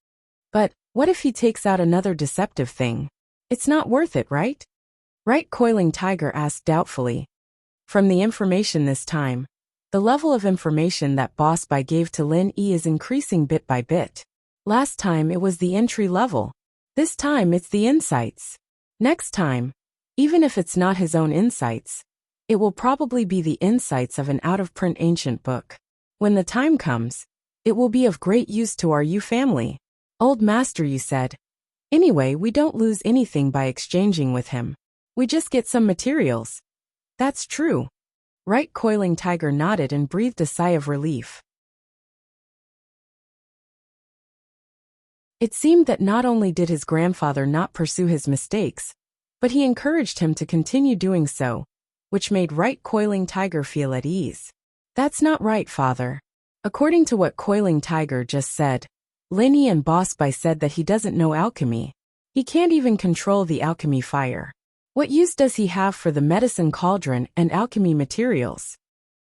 But, what if he takes out another deceptive thing? It's not worth it, right? Right, Coiling Tiger asked doubtfully. From the information this time, the level of information that Boss Bai gave to Lin Yi is increasing bit by bit. Last time it was the entry level. This time it's the insights. Next time, even if it's not his own insights, it will probably be the insights of an out-of-print ancient book. When the time comes, it will be of great use to our Yu family. Old Master Yu said. Anyway, we don't lose anything by exchanging with him. We just get some materials. That's true. Right, Coiling Tiger nodded and breathed a sigh of relief. It seemed that not only did his grandfather not pursue his mistakes, but he encouraged him to continue doing so, which made Right Coiling Tiger feel at ease. That's not right, father. According to what Coiling Tiger just said, Lin Yi and Boss Bai said that he doesn't know alchemy. He can't even control the alchemy fire. What use does he have for the medicine cauldron and alchemy materials?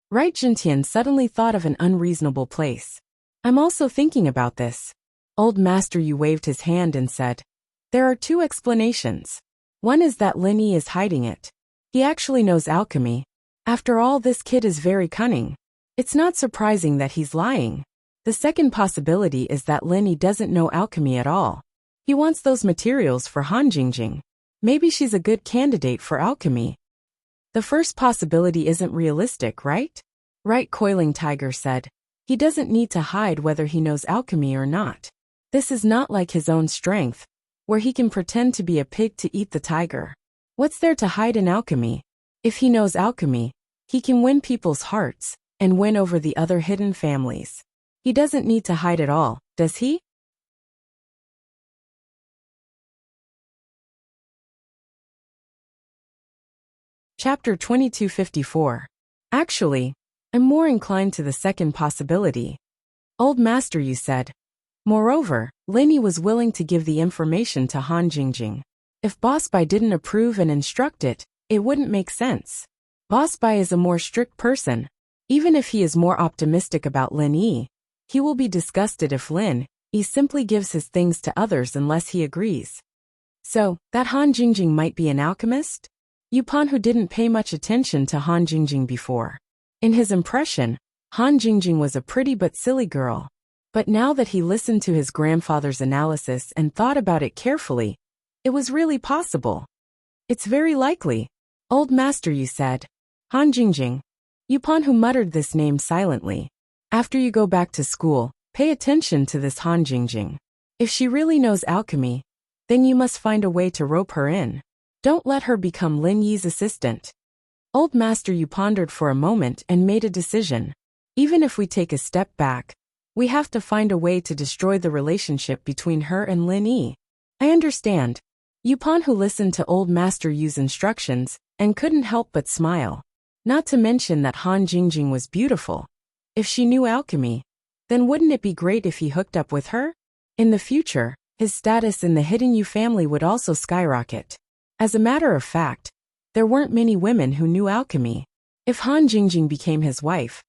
Right, Jintian suddenly thought of an unreasonable place. I'm also thinking about this. Old Master Yu waved his hand and said, there are two explanations. One is that Lin Yi is hiding it. He actually knows alchemy. After all, this kid is very cunning. It's not surprising that he's lying. The second possibility is that Lin Yi doesn't know alchemy at all. He wants those materials for Han Jingjing. Maybe she's a good candidate for alchemy. The first possibility isn't realistic, right? Right, Coiling Tiger said. He doesn't need to hide whether he knows alchemy or not. This is not like his own strength, where he can pretend to be a pig to eat the tiger. What's there to hide in alchemy? If he knows alchemy, he can win people's hearts and win over the other hidden families. He doesn't need to hide at all, does he? Chapter 2254. Actually, I'm more inclined to the second possibility. Old Master Yu said. Moreover, Lin Yi was willing to give the information to Han Jingjing. If Boss Bai didn't approve and instruct it, it wouldn't make sense. Boss Bai is a more strict person. Even if he is more optimistic about Lin Yi, he will be disgusted if Lin Yi simply gives his things to others unless he agrees. So, that Han Jingjing might be an alchemist? Yupan, who didn't pay much attention to Han Jingjing before. In his impression, Han Jingjing was a pretty but silly girl. But now that he listened to his grandfather's analysis and thought about it carefully, it was really possible. It's very likely. Old Master Yu said. Han Jingjing. Yupan, who muttered this name silently. After you go back to school, pay attention to this Han Jingjing. If she really knows alchemy, then you must find a way to rope her in. Don't let her become Lin Yi's assistant. Old Master Yu pondered for a moment and made a decision. Even if we take a step back, we have to find a way to destroy the relationship between her and Lin Yi. I understand. Yupan, who listened to Old Master Yu's instructions and couldn't help but smile. Not to mention that Han Jingjing was beautiful. If she knew alchemy, then wouldn't it be great if he hooked up with her? In the future, his status in the hidden Yu family would also skyrocket. As a matter of fact, there weren't many women who knew alchemy. If Han Jingjing became his wife,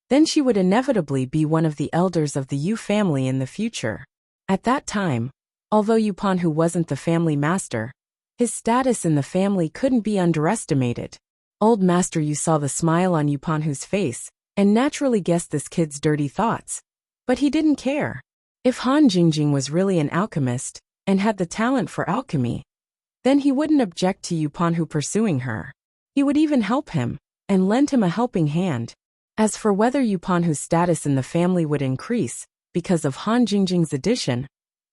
then she would inevitably be one of the elders of the Yu family in the future. At that time, although Yupan, who wasn't the family master, his status in the family couldn't be underestimated. Old Master Yu saw the smile on Yupan, whose face, and naturally guessed this kid's dirty thoughts. But he didn't care. If Han Jingjing was really an alchemist, and had the talent for alchemy, then he wouldn't object to Yupan, who pursuing her. He would even help him, and lend him a helping hand. As for whether Yupan, whose status in the family would increase because of Han Jingjing's addition,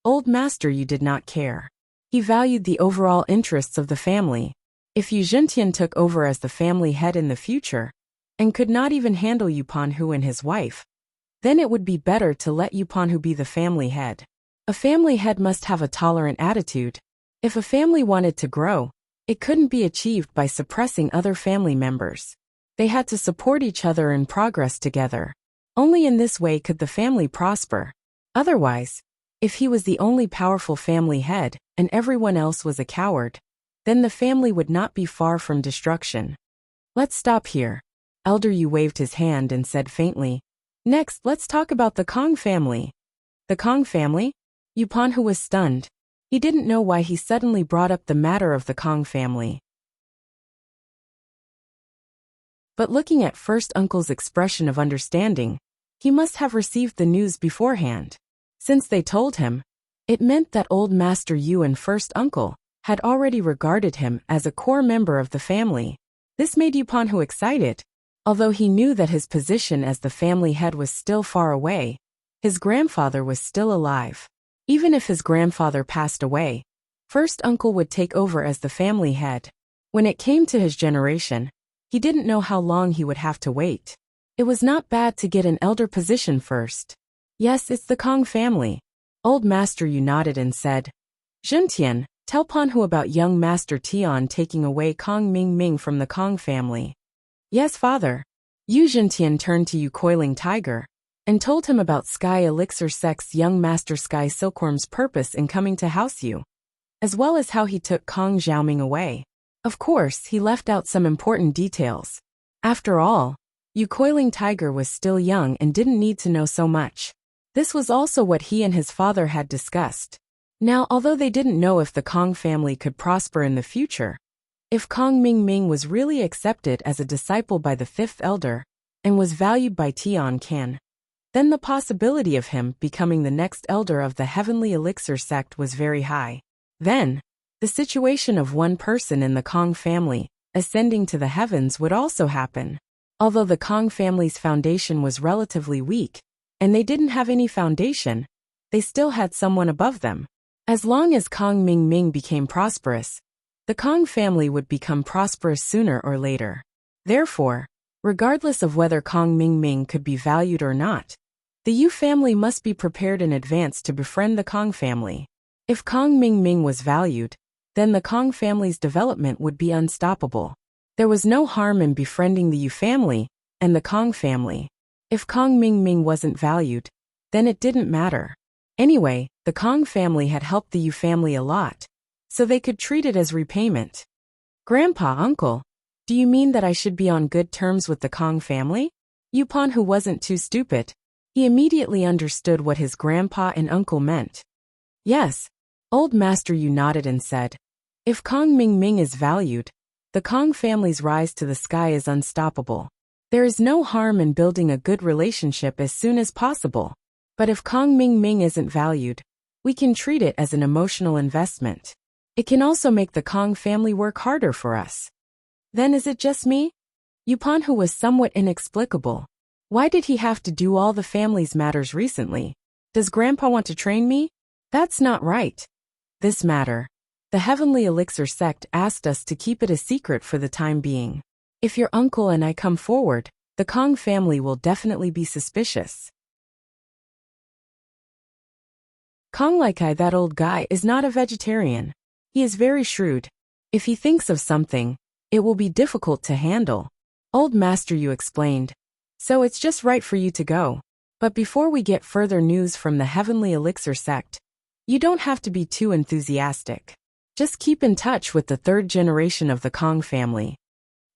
Old Master Yu did not care. He valued the overall interests of the family. If Yu Zhentian took over as the family head in the future, and could not even handle Yupan, who and his wife, then it would be better to let Yupan, who be the family head. A family head must have a tolerant attitude. If a family wanted to grow, it couldn't be achieved by suppressing other family members. They had to support each other and progress together. Only in this way could the family prosper. Otherwise, if he was the only powerful family head and everyone else was a coward, then the family would not be far from destruction. Let's stop here. Elder Yu waved his hand and said faintly, next, let's talk about the Kong family. The Kong family? Yupan, who was stunned. He didn't know why he suddenly brought up the matter of the Kong family. But looking at first uncle's expression of understanding, he must have received the news beforehand. Since they told him, it meant that old Master Yu and first uncle had already regarded him as a core member of the family. This made Yupanhu excited. Although he knew that his position as the family head was still far away, his grandfather was still alive. Even if his grandfather passed away, first uncle would take over as the family head. When it came to his generation, he didn't know how long he would have to wait. It was not bad to get an elder position first. Yes, it's the Kong family. Old Master Yu nodded and said, Zhentian, tell Panhu about young Master Tian taking away Kong Ming from the Kong family. Yes, father. Yu Zhentian turned to Yu Coiling Tiger and told him about Sky Elixir Sect's young Master Sky Silkworm's purpose in coming to House Yu, as well as how he took Kong Xiaoming away. Of course, he left out some important details. After all, Yu Coiling Tiger was still young and didn't need to know so much. This was also what he and his father had discussed. Now, although they didn't know if the Kong family could prosper in the future, if Kong Ming was really accepted as a disciple by the fifth elder and was valued by Tian Can, then the possibility of him becoming the next elder of the Heavenly Elixir sect was very high. Then, the situation of one person in the Kong family ascending to the heavens would also happen. Although the Kong family's foundation was relatively weak, and they didn't have any foundation, they still had someone above them. As long as Kong Ming became prosperous, the Kong family would become prosperous sooner or later. Therefore, regardless of whether Kong Ming could be valued or not, the Yu family must be prepared in advance to befriend the Kong family. If Kong Ming was valued, then the Kong family's development would be unstoppable. There was no harm in befriending the Yu family and the Kong family. If Kong Ming wasn't valued, then it didn't matter. Anyway, the Kong family had helped the Yu family a lot, so they could treat it as repayment. Grandpa, uncle, do you mean that I should be on good terms with the Kong family? Yupan, who wasn't too stupid, he immediately understood what his grandpa and uncle meant. Yes, old Master Yu nodded and said, if Kong Ming is valued, the Kong family's rise to the sky is unstoppable. There is no harm in building a good relationship as soon as possible. But if Kong Ming isn't valued, we can treat it as an emotional investment. It can also make the Kong family work harder for us. Then is it just me? Yupanhu was somewhat inexplicable. Why did he have to do all the family's matters recently? Does Grandpa want to train me? That's not right. This matter, the Heavenly Elixir sect asked us to keep it a secret for the time being. If your uncle and I come forward, the Kong family will definitely be suspicious. Kong like I, that old guy, is not a vegetarian. He is very shrewd. If he thinks of something, it will be difficult to handle. Old Master Yu explained. So it's just right for you to go. But before we get further news from the Heavenly Elixir sect, you don't have to be too enthusiastic. Just keep in touch with the third generation of the Kong family.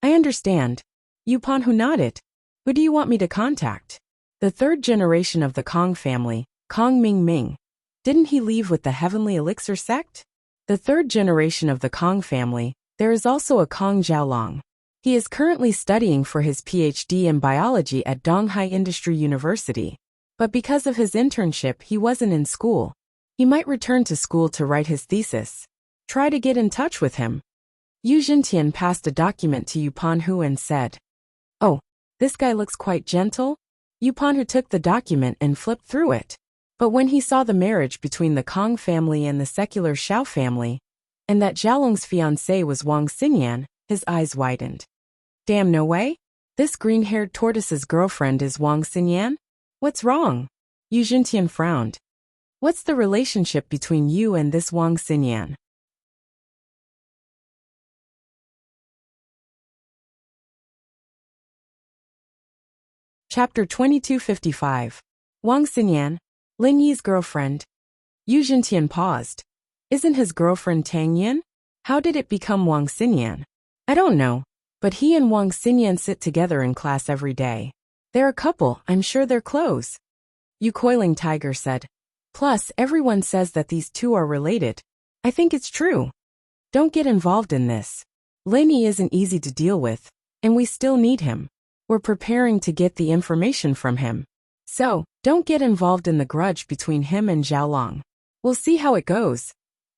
I understand. Yupanhu nodded. Who do you want me to contact? The third generation of the Kong family, Kong Ming. Didn't he leave with the Heavenly Elixir sect? The third generation of the Kong family, there is also a Kong Jiaolong. He is currently studying for his PhD in biology at Donghai Industry University. But because of his internship, he wasn't in school. He might return to school to write his thesis. Try to get in touch with him. Yu Zhentian passed a document to Yupanhu and said, Oh, this guy looks quite gentle. Yupanhu took the document and flipped through it. But when he saw the marriage between the Kong family and the secular Xiao family, and that Jiaolong's fiancée was Wang Xinyan, his eyes widened. Damn, no way? This green-haired tortoise's girlfriend is Wang Xinyan? What's wrong? Yu Zhentian frowned. What's the relationship between you and this Wang Xinyan? Chapter 2255. Wang Xinyan, Lin Yi's girlfriend. Yu Zhentian paused. Isn't his girlfriend Tang Yin? How did it become Wang Xinyan? I don't know, but he and Wang Xinyan sit together in class every day. They're a couple, I'm sure they're close. Yu Coiling Tiger said. Plus, everyone says that these two are related. I think it's true. Don't get involved in this. Lenny isn't easy to deal with, and we still need him. We're preparing to get the information from him. So, don't get involved in the grudge between him and Xiaolong. We'll see how it goes.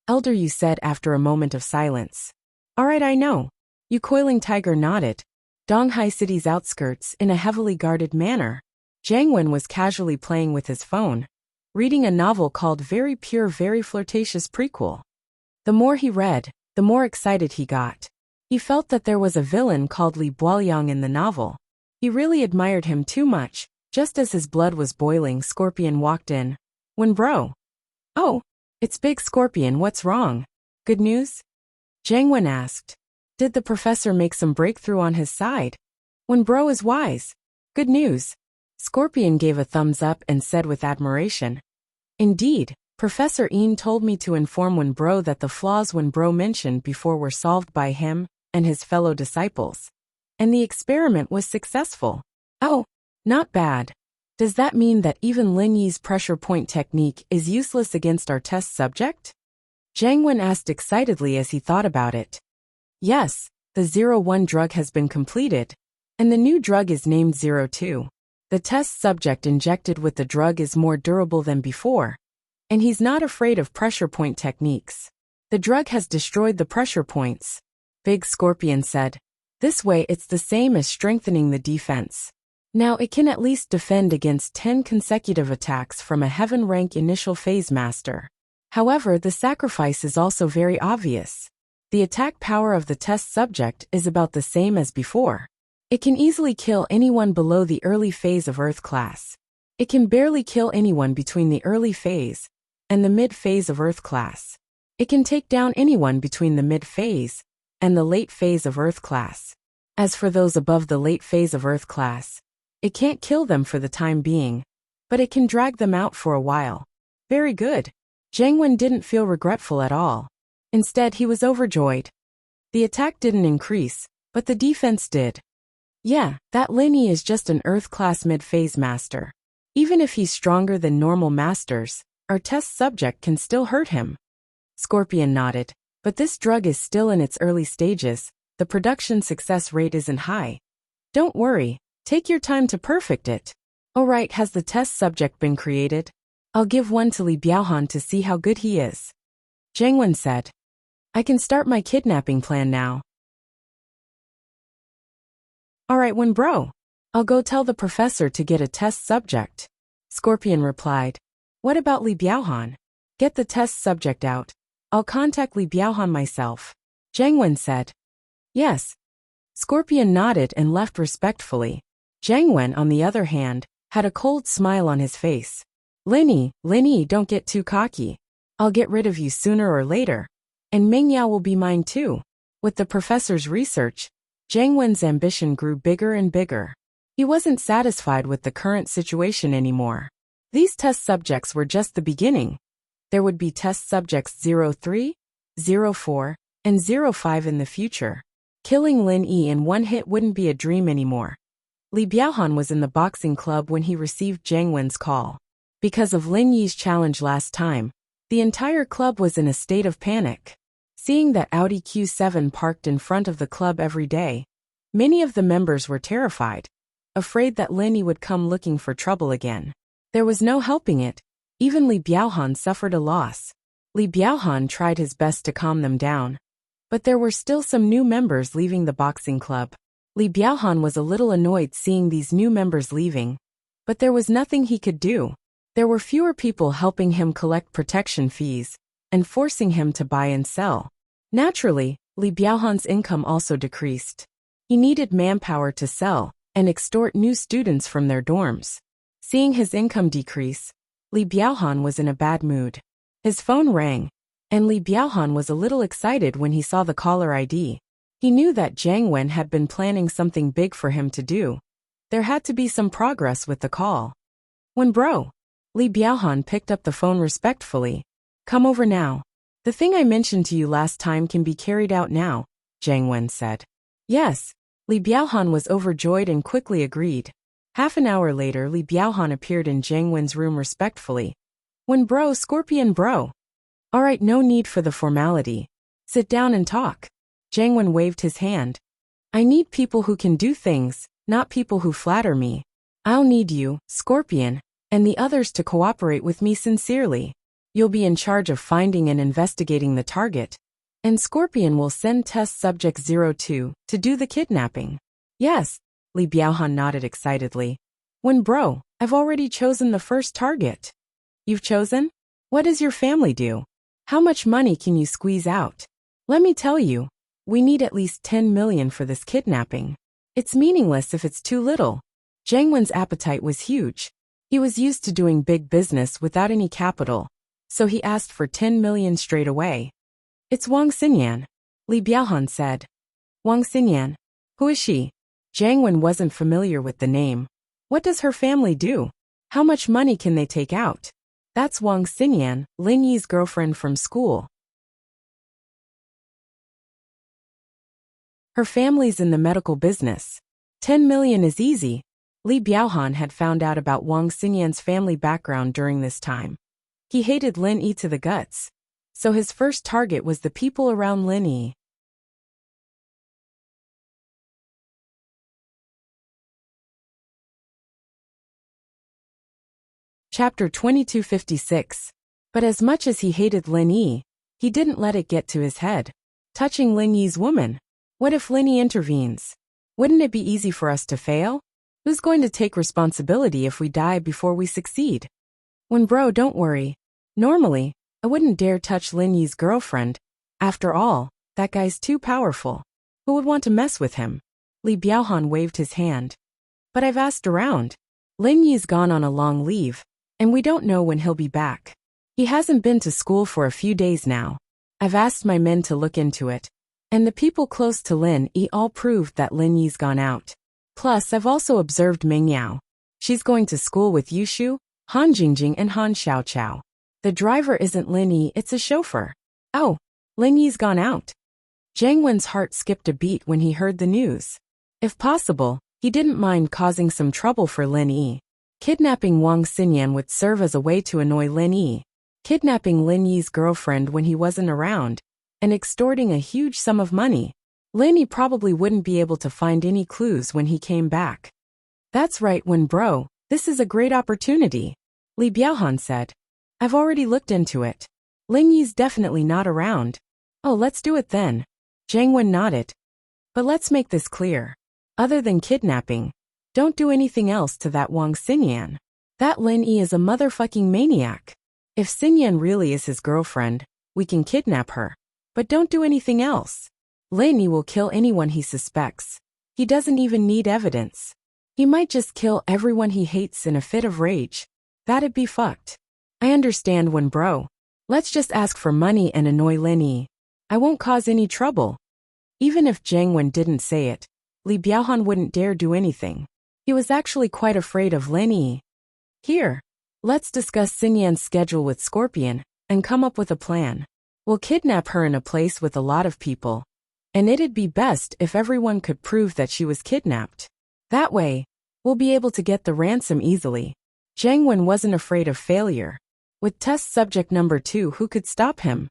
Elder Yu said after a moment of silence. Alright, I know. Yu Coiling Tiger nodded. Donghai City's outskirts, in a heavily guarded manner, Jiang Wen was casually playing with his phone, reading a novel called Very Pure Very Flirtatious Prequel. The more he read, the more excited he got. He felt that there was a villain called Li Boiliang in the novel. He really admired him too much. Just as his blood was boiling, Scorpion walked in. When bro. Oh, it's Big Scorpion, what's wrong? Good news? Jiang Wen asked. Did the professor make some breakthrough on his side? When bro is wise. Good news. Scorpion gave a thumbs up and said with admiration. Indeed, Professor Yin told me to inform Wen bro that the flaws Wen bro mentioned before were solved by him and his fellow disciples. And the experiment was successful. Oh, not bad. Does that mean that even Lin Yi's pressure point technique is useless against our test subject? Jiang Wen asked excitedly as he thought about it. Yes, the 01 drug has been completed, and the new drug is named 02. The test subject injected with the drug is more durable than before, and he's not afraid of pressure point techniques. The drug has destroyed the pressure points, Big Scorpion said. This way it's the same as strengthening the defense. Now it can at least defend against 10 consecutive attacks from a heaven rank initial phase master. However, the sacrifice is also very obvious. The attack power of the test subject is about the same as before. It can easily kill anyone below the early phase of Earth class. It can barely kill anyone between the early phase and the mid phase of Earth class. It can take down anyone between the mid phase and the late phase of Earth class. As for those above the late phase of Earth class, it can't kill them for the time being, but it can drag them out for a while. Very good. Jiang Wen didn't feel regretful at all. Instead, he was overjoyed. The attack didn't increase, but the defense did. Yeah, that Lin Yi is just an Earth-class mid-phase master. Even if he's stronger than normal masters, our test subject can still hurt him. Scorpion nodded. But this drug is still in its early stages. The production success rate isn't high. Don't worry. Take your time to perfect it. Alright, has the test subject been created? I'll give one to Li Biaohan to see how good he is. Jiang Wen said. I can start my kidnapping plan now. Alright, Wen bro. I'll go tell the professor to get a test subject. Scorpion replied. What about Li Biaohan? Get the test subject out. I'll contact Li Biaohan myself. Jiang Wen said. Yes. Scorpion nodded and left respectfully. Jiang Wen, on the other hand, had a cold smile on his face. Lin Yi, don't get too cocky. I'll get rid of you sooner or later. And Meng Yao will be mine too. With the professor's research, Jiang Wen's ambition grew bigger and bigger. He wasn't satisfied with the current situation anymore. These test subjects were just the beginning. There would be test subjects 03, 04, and 05 in the future. Killing Lin Yi in one hit wouldn't be a dream anymore. Li Biaohan was in the boxing club when he received Jiang Wen's call. Because of Lin Yi's challenge last time, the entire club was in a state of panic. Seeing that Audi Q7 parked in front of the club every day, many of the members were terrified, afraid that Lin Yi would come looking for trouble again. There was no helping it. Even Li Biaohan suffered a loss. Li Biaohan tried his best to calm them down, but there were still some new members leaving the boxing club. Li Biaohan was a little annoyed seeing these new members leaving, but there was nothing he could do. There were fewer people helping him collect protection fees and forcing him to buy and sell. Naturally, Li Biaohan's income also decreased. He needed manpower to sell and extort new students from their dorms. Seeing his income decrease, Li Biaohan was in a bad mood. His phone rang, and Li Biaohan was a little excited when he saw the caller ID. He knew that Jiang Wen had been planning something big for him to do. There had to be some progress with the call. When bro. Li Biaohan picked up the phone respectfully. Come over now. The thing I mentioned to you last time can be carried out now, Jiang Wen said. Yes. Li Biaohan was overjoyed and quickly agreed. Half an hour later, Li Biaohan appeared in Jiang Wen's room respectfully. When bro, Scorpion bro. All right, no need for the formality. Sit down and talk. Jangwon waved his hand. I need people who can do things, not people who flatter me. I'll need you, Scorpion, and the others to cooperate with me sincerely. You'll be in charge of finding and investigating the target, and Scorpion will send test subject 02 to do the kidnapping. Yes, Li Biaohan nodded excitedly. When bro, I've already chosen the first target. You've chosen? What does your family do? How much money can you squeeze out? Let me tell you, we need at least 10 million for this kidnapping. It's meaningless if it's too little. Jangwon's appetite was huge. He was used to doing big business without any capital, so he asked for 10 million straight away. It's Wang Xinyan, Li Biaohan said. Wang Xinyan? Who is she? Jangwon wasn't familiar with the name. What does her family do? How much money can they take out? That's Wang Xinyan, Lin Yi's girlfriend from school. Her family's in the medical business. 10 million is easy. Li Biaohan had found out about Wang Xinyan's family background during this time. He hated Lin Yi to the guts, so his first target was the people around Lin Yi. Chapter 2256. But as much as he hated Lin Yi, he didn't let it get to his head. Touching Lin Yi's woman. What if Lin Yi intervenes? Wouldn't it be easy for us to fail? Who's going to take responsibility if we die before we succeed? When bro, don't worry. Normally, I wouldn't dare touch Lin Yi's girlfriend. After all, that guy's too powerful. Who would want to mess with him? Li Biaohan waved his hand. But I've asked around. Lin Yi's gone on a long leave, and we don't know when he'll be back. He hasn't been to school for a few days now. I've asked my men to look into it, and the people close to Lin Yi all proved that Lin Yi's gone out. Plus, I've also observed Ming Yao. She's going to school with Yushu, Han Jingjing and Han Xiaoqiao. The driver isn't Lin Yi, it's a chauffeur. Oh, Lin Yi's gone out. Jangwon's heart skipped a beat when he heard the news. If possible, he didn't mind causing some trouble for Lin Yi. Kidnapping Wang Xinyan would serve as a way to annoy Lin Yi. Kidnapping Lin Yi's girlfriend when he wasn't around, and extorting a huge sum of money. Lin Yi probably wouldn't be able to find any clues when he came back. That's right, when bro, this is a great opportunity, Li Biaohan said. I've already looked into it. Lin Yi's definitely not around. Oh, let's do it then. Jangwon nodded. But let's make this clear. Other than kidnapping, don't do anything else to that Wang Xinyan. That Lin Yi is a motherfucking maniac. If Xinyan really is his girlfriend, we can kidnap her. But don't do anything else. Lin Yi will kill anyone he suspects. He doesn't even need evidence. He might just kill everyone he hates in a fit of rage. That'd be fucked. I understand when bro. Let's just ask for money and annoy Lin Yi. I won't cause any trouble. Even if Jangwon didn't say it, Li Biaohan wouldn't dare do anything. He was actually quite afraid of Lin Yi. Here, let's discuss Xinyan's schedule with Scorpion and come up with a plan. We'll kidnap her in a place with a lot of people, and it'd be best if everyone could prove that she was kidnapped. That way, we'll be able to get the ransom easily. Jangwon wasn't afraid of failure. With test subject number 2, who could stop him?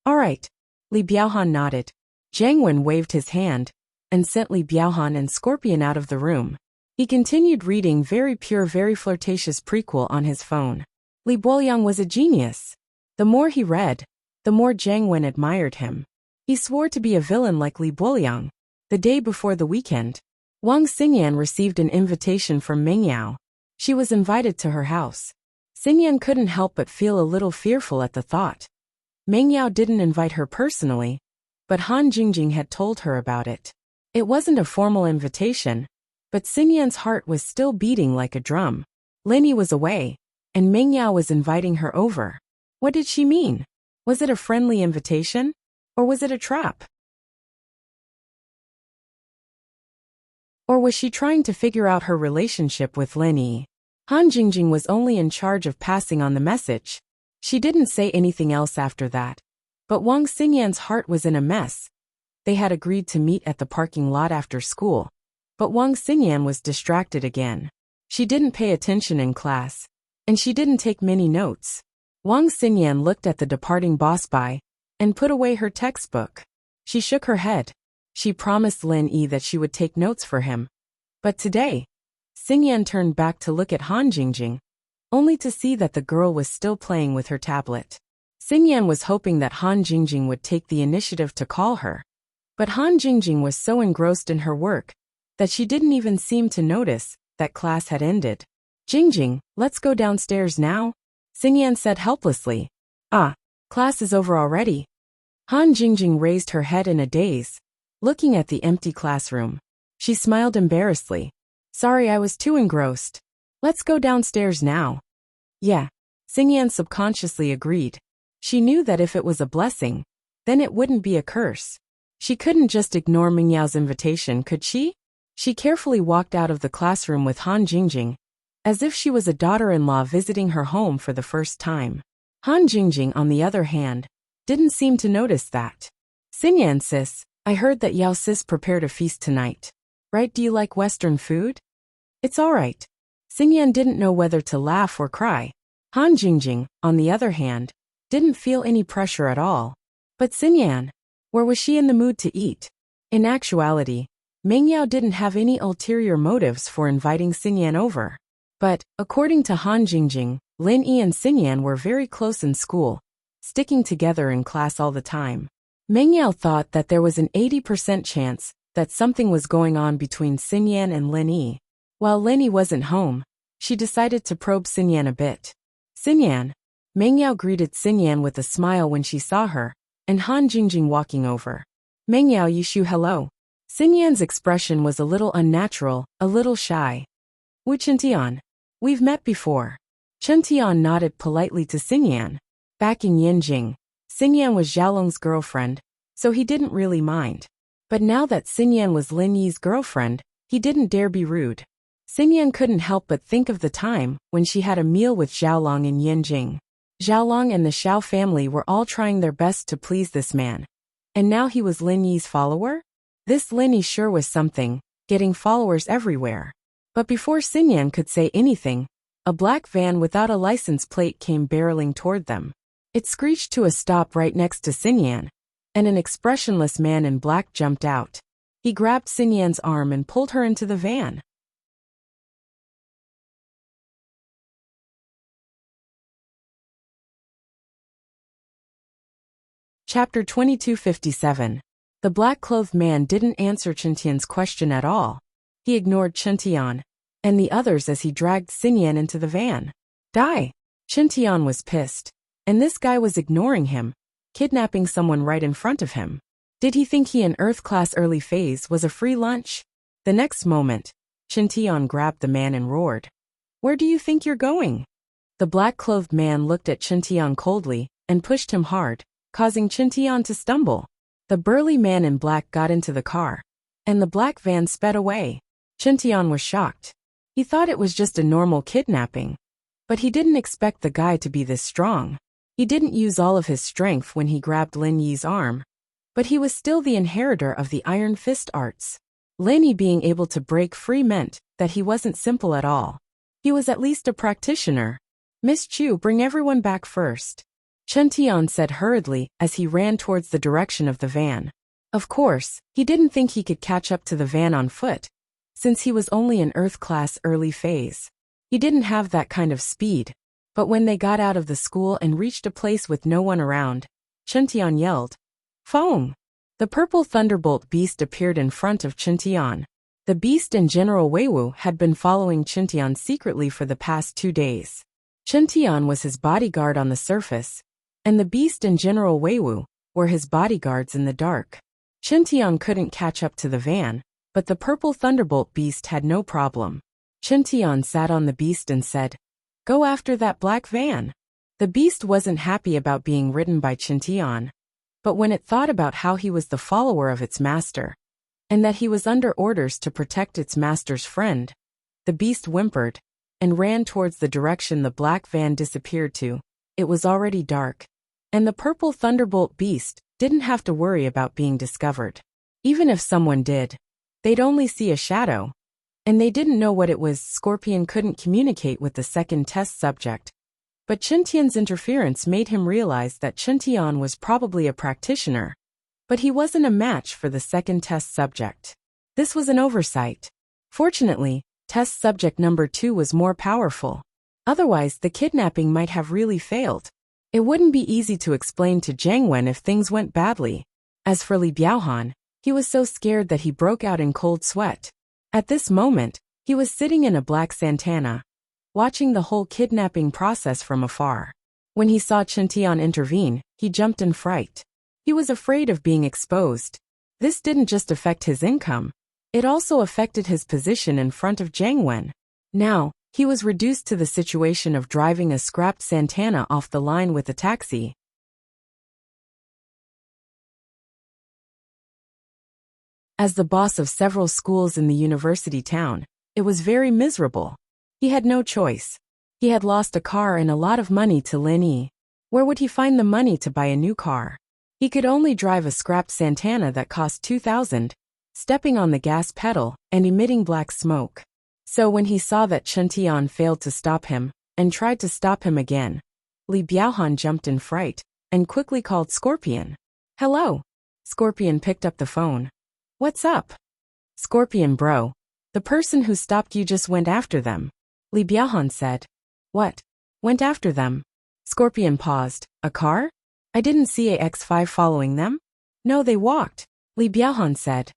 All right, Li Biaohan nodded. Jangwon waved his hand and sent Li Biaohan and Scorpion out of the room. He continued reading very pure, very flirtatious prequel on his phone. Li Biaoyang was a genius. The more he read, the more Jangwon admired him. He swore to be a villain like Li Biaoyang. The day before the weekend, Wang Xinyan received an invitation from Ming Yao. She was invited to her house. Xinyan couldn't help but feel a little fearful at the thought. Ming Yao didn't invite her personally, but Han Jingjing had told her about it. It wasn't a formal invitation, but Xinyan's heart was still beating like a drum. Lin Yi was away, and Ming Yao was inviting her over. What did she mean? Was it a friendly invitation? Or was it a trap? Or was she trying to figure out her relationship with Lin Yi? Han Jingjing was only in charge of passing on the message. She didn't say anything else after that. But Wang Xinyan's heart was in a mess. They had agreed to meet at the parking lot after school. But Wang Xinyan was distracted again. She didn't pay attention in class, and she didn't take many notes. Wang Xinyan looked at the departing boss Bai and put away her textbook. She shook her head. She promised Lin Yi that she would take notes for him. But today, Xinyan turned back to look at Han Jingjing, only to see that the girl was still playing with her tablet. Xinyan was hoping that Han Jingjing would take the initiative to call her. But Han Jingjing was so engrossed in her work that she didn't even seem to notice that class had ended. Jingjing, let's go downstairs now, Xinyan said helplessly. Ah, class is over already. Han Jingjing raised her head in a daze, looking at the empty classroom. She smiled embarrassedly. Sorry, I was too engrossed. Let's go downstairs now. Yeah, Xinyan subconsciously agreed. She knew that if it was a blessing, then it wouldn't be a curse. She couldn't just ignore Mingyao's invitation, could she? She carefully walked out of the classroom with Han Jingjing, as if she was a daughter-in-law visiting her home for the first time. Han Jingjing, on the other hand, didn't seem to notice that. Xinyan sis, I heard that Yao sis prepared a feast tonight. Right, do you like Western food? It's alright. Xinyan didn't know whether to laugh or cry. Han Jingjing, on the other hand, didn't feel any pressure at all. But Xinyan, where was she in the mood to eat? In actuality, Mingyao didn't have any ulterior motives for inviting Xinyan over. But, according to Han Jingjing, Lin Yi and Xinyan were very close in school, sticking together in class all the time. Mingyao thought that there was an 80% chance that something was going on between Xinyan and Lin Yi. While Lin Yi wasn't home, she decided to probe Xinyan a bit. Xinyan. Mingyao greeted Xinyan with a smile when she saw her, and Han Jingjing walking over. Mingyao Yishu hello. Xinyan's expression was a little unnatural, a little shy. Wu Chintian. We've met before. Chintian nodded politely to Xinyan. Back in Yinjing, Xinyan was Xiaolong's girlfriend, so he didn't really mind. But now that Xinyan was Lin Yi's girlfriend, he didn't dare be rude. Xinyan couldn't help but think of the time when she had a meal with Xiaolong in Yinjing. Xiaolong and the Xiao family were all trying their best to please this man. And now he was Lin Yi's follower? This Lin Yi sure was something, getting followers everywhere. But before Xinyan could say anything, a black van without a license plate came barreling toward them. It screeched to a stop right next to Xinyan, and an expressionless man in black jumped out. He grabbed Xinyan's arm and pulled her into the van. Chapter 2257. The black-clothed man didn't answer Chintian's question at all. He ignored Chintian and the others as he dragged Xinyan into the van. Die! Chintian was pissed. And this guy was ignoring him, kidnapping someone right in front of him. Did he think he in Earth class early phase was a free lunch? The next moment, Chintian grabbed the man and roared. Where do you think you're going? The black-clothed man looked at Chintian coldly and pushed him hard, causing Chintian to stumble. The burly man in black got into the car, and the black van sped away. Chintian was shocked. He thought it was just a normal kidnapping, but he didn't expect the guy to be this strong. He didn't use all of his strength when he grabbed Lin Yi's arm, but he was still the inheritor of the Iron Fist arts. Lin Yi being able to break free meant that he wasn't simple at all. He was at least a practitioner. Miss Chu, bring everyone back first. Chintian said hurriedly as he ran towards the direction of the van. Of course, he didn't think he could catch up to the van on foot, since he was only in Earth class early phase. He didn't have that kind of speed. But when they got out of the school and reached a place with no one around, Chintian yelled, Fong! The purple thunderbolt beast appeared in front of Chintian. The beast and General Weiwu had been following Chintian secretly for the past 2 days. Chintian was his bodyguard on the surface, and the beast and General Weiwu were his bodyguards in the dark. Chintian couldn't catch up to the van, but the purple thunderbolt beast had no problem. Chintian sat on the beast and said, Go after that black van. The beast wasn't happy about being ridden by Chintian, but when it thought about how he was the follower of its master, and that he was under orders to protect its master's friend, the beast whimpered and ran towards the direction the black van disappeared to. It was already dark, and the purple thunderbolt beast didn't have to worry about being discovered. Even if someone did, they'd only see a shadow. And they didn't know what it was. Scorpion couldn't communicate with the second test subject, But Chen interference made him realize that Chen was probably a practitioner, but he wasn't a match for the second test subject. This was an oversight. Fortunately, test subject number 2 was more powerful. Otherwise, the kidnapping might have really failed. It wouldn't be easy to explain to Jiang Wen if things went badly. As for Li Biaohan, he was so scared that he broke out in cold sweat. At this moment, he was sitting in a black Santana, watching the whole kidnapping process from afar. When he saw Chen intervene, he jumped in fright. He was afraid of being exposed. This didn't just affect his income, it also affected his position in front of Jiang Wen. Now, he was reduced to the situation of driving a scrapped Santana off the line with a taxi. As the boss of several schools in the university town, it was very miserable. He had no choice. He had lost a car and a lot of money to Lin Yi. Where would he find the money to buy a new car? He could only drive a scrapped Santana that cost 2,000, stepping on the gas pedal and emitting black smoke. So when he saw that Chen failed to stop him, and tried to stop him again, Li Biaohan jumped in fright, and quickly called Scorpion. "Hello." Scorpion picked up the phone. "What's up?" "Scorpion bro. The person who stopped you just went after them." Li Biaohan said. "What? Went after them?" Scorpion paused. "A car? I didn't see a X5 following them." "No, they walked," Li Biaohan said.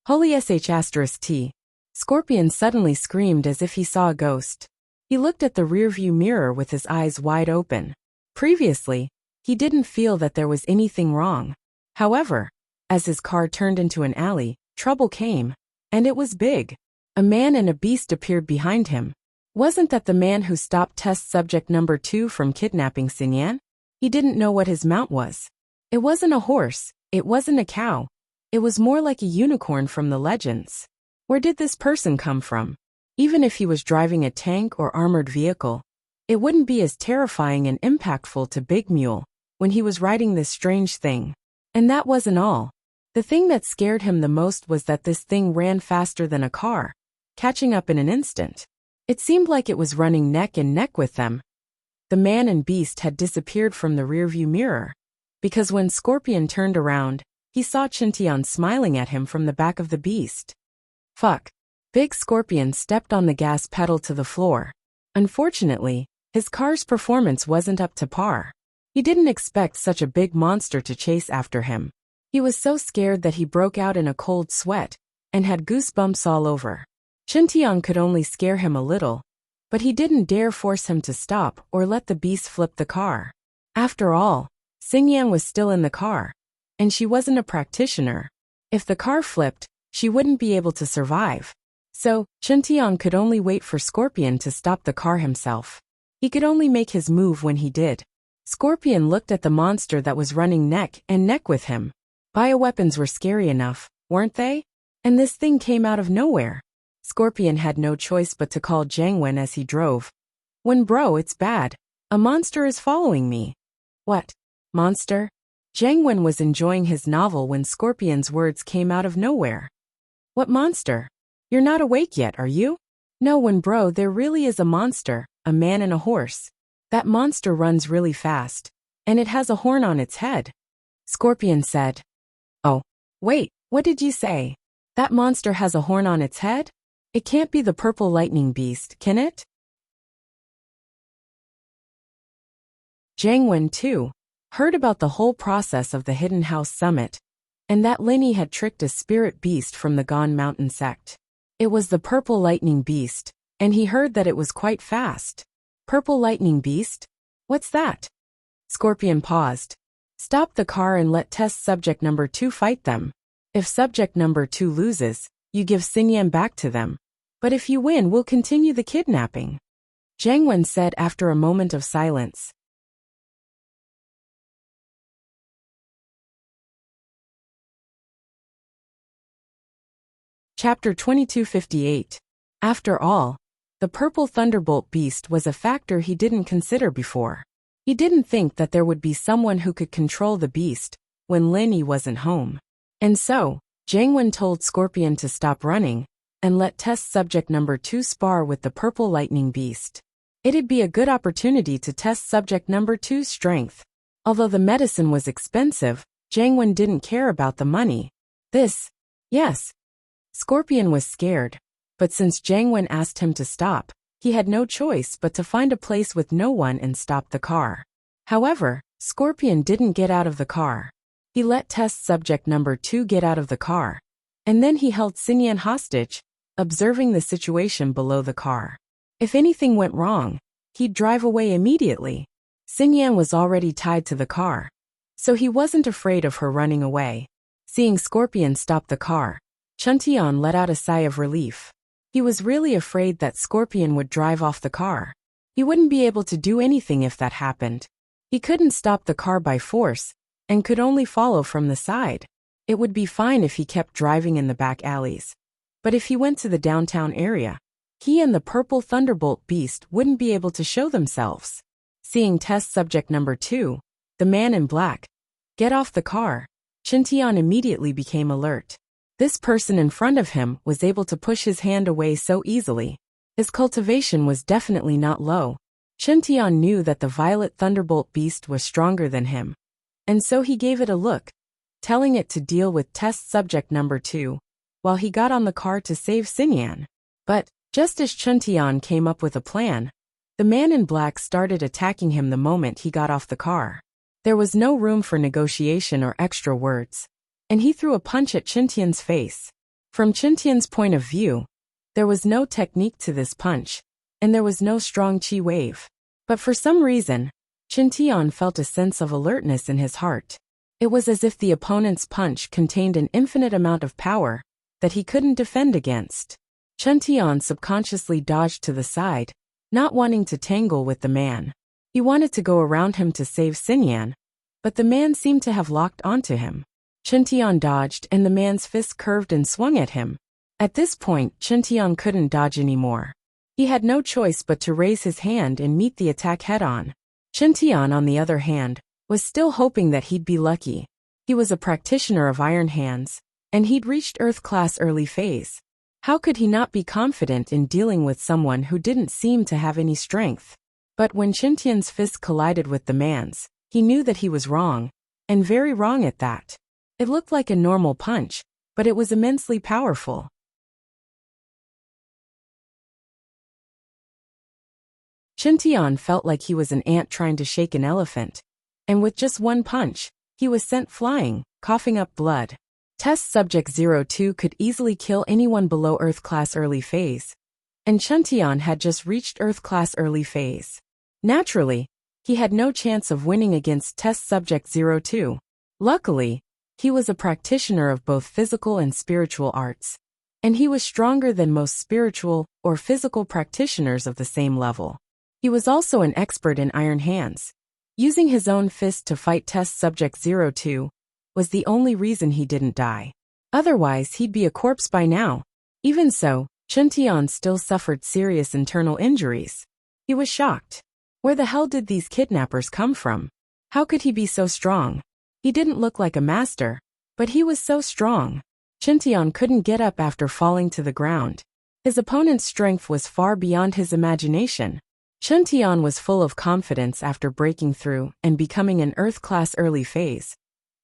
"Holy sh*t." Scorpion suddenly screamed as if he saw a ghost. He looked at the rearview mirror with his eyes wide open. Previously, he didn't feel that there was anything wrong. However, as his car turned into an alley, trouble came. And it was big. A man and a beast appeared behind him. Wasn't that the man who stopped test subject number 2 from kidnapping Xingyan? He didn't know what his mount was. It wasn't a horse, it wasn't a cow. It was more like a unicorn from the legends. Where did this person come from? Even if he was driving a tank or armored vehicle, it wouldn't be as terrifying and impactful to Big Mule when he was riding this strange thing. And that wasn't all. The thing that scared him the most was that this thing ran faster than a car, catching up in an instant. It seemed like it was running neck and neck with them. The man and beast had disappeared from the rearview mirror, because when Scorpion turned around, he saw Chen smiling at him from the back of the beast. Fuck. Big Scorpion stepped on the gas pedal to the floor. Unfortunately, his car's performance wasn't up to par. He didn't expect such a big monster to chase after him. He was so scared that he broke out in a cold sweat and had goosebumps all over. Chen could only scare him a little, but he didn't dare force him to stop or let the beast flip the car. After all, Xingyan was still in the car, and she wasn't a practitioner. If the car flipped, she wouldn't be able to survive. So, Chen could only wait for Scorpion to stop the car himself. He could only make his move when he did. Scorpion looked at the monster that was running neck and neck with him. Bioweapons were scary enough, weren't they? And this thing came out of nowhere. Scorpion had no choice but to call Jiang Wen as he drove. "When bro, it's bad. A monster is following me." "What? Monster?" Jiang Wen was enjoying his novel when Scorpion's words came out of nowhere. "What monster? You're not awake yet, are you?" "No, when bro, there really is a monster, a man and a horse. That monster runs really fast, and it has a horn on its head." Scorpion said. "Oh, wait, what did you say? That monster has a horn on its head? It can't be the purple lightning beast, can it?" Jiang Wen, too, heard about the whole process of the Hidden House Summit, and that Lin Yi had tricked a spirit beast from the Gone Mountain sect. It was the purple lightning beast, and he heard that it was quite fast. Purple lightning beast? What's that? Scorpion paused. "Stop the car and let test subject number 2 fight them. If subject number 2 loses, you give Xingyan back to them. But if you win, we'll continue the kidnapping," Jiang Wen said after a moment of silence. Chapter 2258. After all, the purple thunderbolt beast was a factor he didn't consider before. He didn't think that there would be someone who could control the beast when Lin Yi wasn't home. And so, Jiang Wen told Scorpion to stop running and let test subject number 2 spar with the purple lightning beast. It'd be a good opportunity to test subject number two's strength. Although the medicine was expensive, Jiang Wen didn't care about the money. Yes. Scorpion was scared, but since Jiang Wen asked him to stop, he had no choice but to find a place with no one and stop the car. However, Scorpion didn't get out of the car. He let test subject number 2 get out of the car, and then he held Xinyan hostage, observing the situation below the car. If anything went wrong, he'd drive away immediately. Xinyan was already tied to the car, so he wasn't afraid of her running away. Seeing Scorpion stop the car, Chuntian let out a sigh of relief. He was really afraid that Scorpion would drive off the car. He wouldn't be able to do anything if that happened. He couldn't stop the car by force, and could only follow from the side. It would be fine if he kept driving in the back alleys. But if he went to the downtown area, he and the purple thunderbolt beast wouldn't be able to show themselves. Seeing test subject number 2, the man in black, get off the car, Chuntian immediately became alert. This person in front of him was able to push his hand away so easily. His cultivation was definitely not low. Chuntian knew that the violet thunderbolt beast was stronger than him, and so he gave it a look, telling it to deal with test subject number 2, while he got on the car to save Xinyan. But, just as Chuntian came up with a plan, the man in black started attacking him the moment he got off the car. There was no room for negotiation or extra words, and he threw a punch at Chuntian's face. From Chuntian's point of view, there was no technique to this punch, and there was no strong chi wave. But for some reason, Chuntian felt a sense of alertness in his heart. It was as if the opponent's punch contained an infinite amount of power that he couldn't defend against. Chuntian subconsciously dodged to the side, not wanting to tangle with the man. He wanted to go around him to save Xinyan, but the man seemed to have locked onto him. Chuntian dodged and the man's fist curved and swung at him. At this point, Chuntian couldn't dodge anymore. He had no choice but to raise his hand and meet the attack head-on. Chuntian, on the other hand, was still hoping that he'd be lucky. He was a practitioner of Iron Hands, and he'd reached Earth Class early phase. How could he not be confident in dealing with someone who didn't seem to have any strength? But when Chuntian's fist collided with the man's, he knew that he was wrong, and very wrong at that. It looked like a normal punch, but it was immensely powerful. Chuntian felt like he was an ant trying to shake an elephant, and with just one punch, he was sent flying, coughing up blood. Test Subject 02 could easily kill anyone below Earth Class early phase, and Chuntian had just reached Earth Class early phase. Naturally, he had no chance of winning against Test Subject 02. Luckily, he was a practitioner of both physical and spiritual arts, and he was stronger than most spiritual or physical practitioners of the same level. He was also an expert in Iron Hands. Using his own fist to fight Test Subject 02 was the only reason he didn't die. Otherwise, he'd be a corpse by now. Even so, Chuntian still suffered serious internal injuries. He was shocked. Where the hell did these kidnappers come from? How could he be so strong? He didn't look like a master, but he was so strong. Chuntian couldn't get up after falling to the ground. His opponent's strength was far beyond his imagination. Chuntian was full of confidence after breaking through and becoming an Earth Class early phase.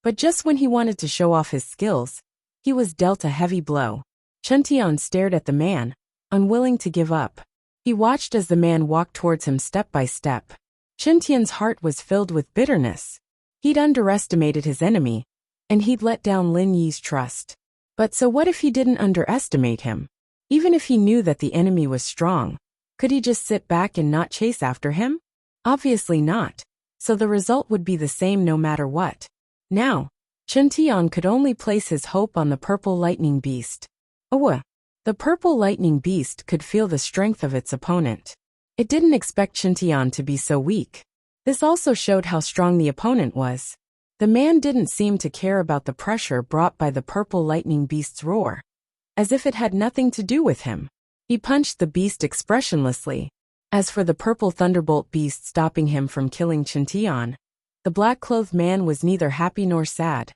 But just when he wanted to show off his skills, he was dealt a heavy blow. Chuntian stared at the man, unwilling to give up. He watched as the man walked towards him step by step. Chuntian's heart was filled with bitterness. He'd underestimated his enemy, and he'd let down Lin Yi's trust. But so what if he didn't underestimate him? Even if he knew that the enemy was strong, could he just sit back and not chase after him? Obviously not. So the result would be the same no matter what. Now, Chuntian could only place his hope on the purple lightning beast. The purple lightning beast could feel the strength of its opponent. It didn't expect Chuntian to be so weak. This also showed how strong the opponent was. The man didn't seem to care about the pressure brought by the purple lightning beast's roar, as if it had nothing to do with him. He punched the beast expressionlessly. As for the purple thunderbolt beast stopping him from killing Chuntian, the black-clothed man was neither happy nor sad.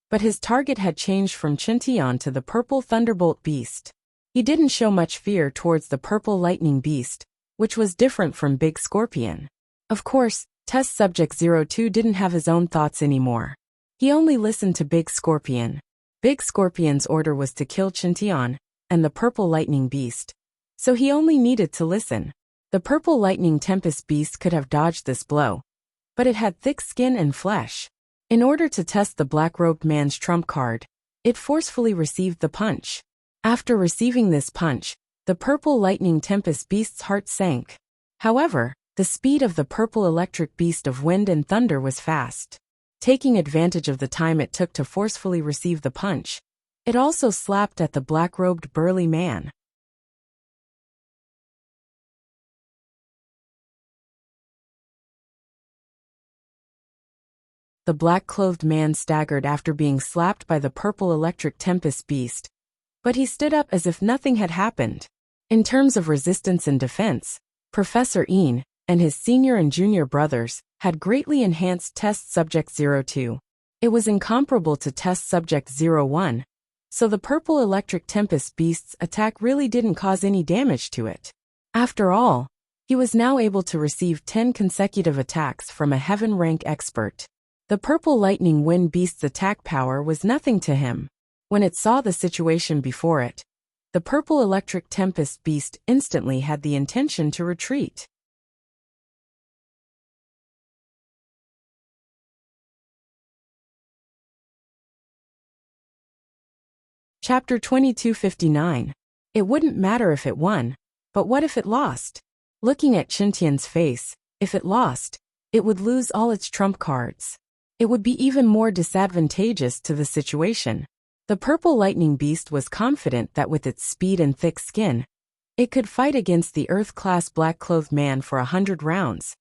But his target had changed from Chuntian to the purple thunderbolt beast. He didn't show much fear towards the purple lightning beast, which was different from Big Scorpion. Of course, Test Subject 02 didn't have his own thoughts anymore. He only listened to Big Scorpion. Big Scorpion's order was to kill Chintian and the Purple Lightning Beast. So he only needed to listen. The Purple Lightning Tempest Beast could have dodged this blow, but it had thick skin and flesh. In order to test the black-robed man's trump card, it forcefully received the punch. After receiving this punch, the Purple Lightning Tempest Beast's heart sank. However, the speed of the Purple Electric Beast of Wind and Thunder was fast. Taking advantage of the time it took to forcefully receive the punch, it also slapped at the black-robed burly man. The black-clothed man staggered after being slapped by the Purple Electric Tempest Beast, but he stood up as if nothing had happened. In terms of resistance and defense, Professor Een and his senior and junior brothers had greatly enhanced Test Subject 02. It was incomparable to Test Subject 01, so the Purple Electric Tempest Beast's attack really didn't cause any damage to it. After all, he was now able to receive 10 consecutive attacks from a heaven rank expert. The Purple Lightning Wind Beast's attack power was nothing to him. When it saw the situation before it, the Purple Electric Tempest Beast instantly had the intention to retreat. Chapter 2259. It wouldn't matter if it won, but what if it lost? Looking at Chintian's face, if it lost, it would lose all its trump cards. It would be even more disadvantageous to the situation. The Purple Lightning Beast was confident that with its speed and thick skin, it could fight against the Earth-class black-clothed man for 100 rounds.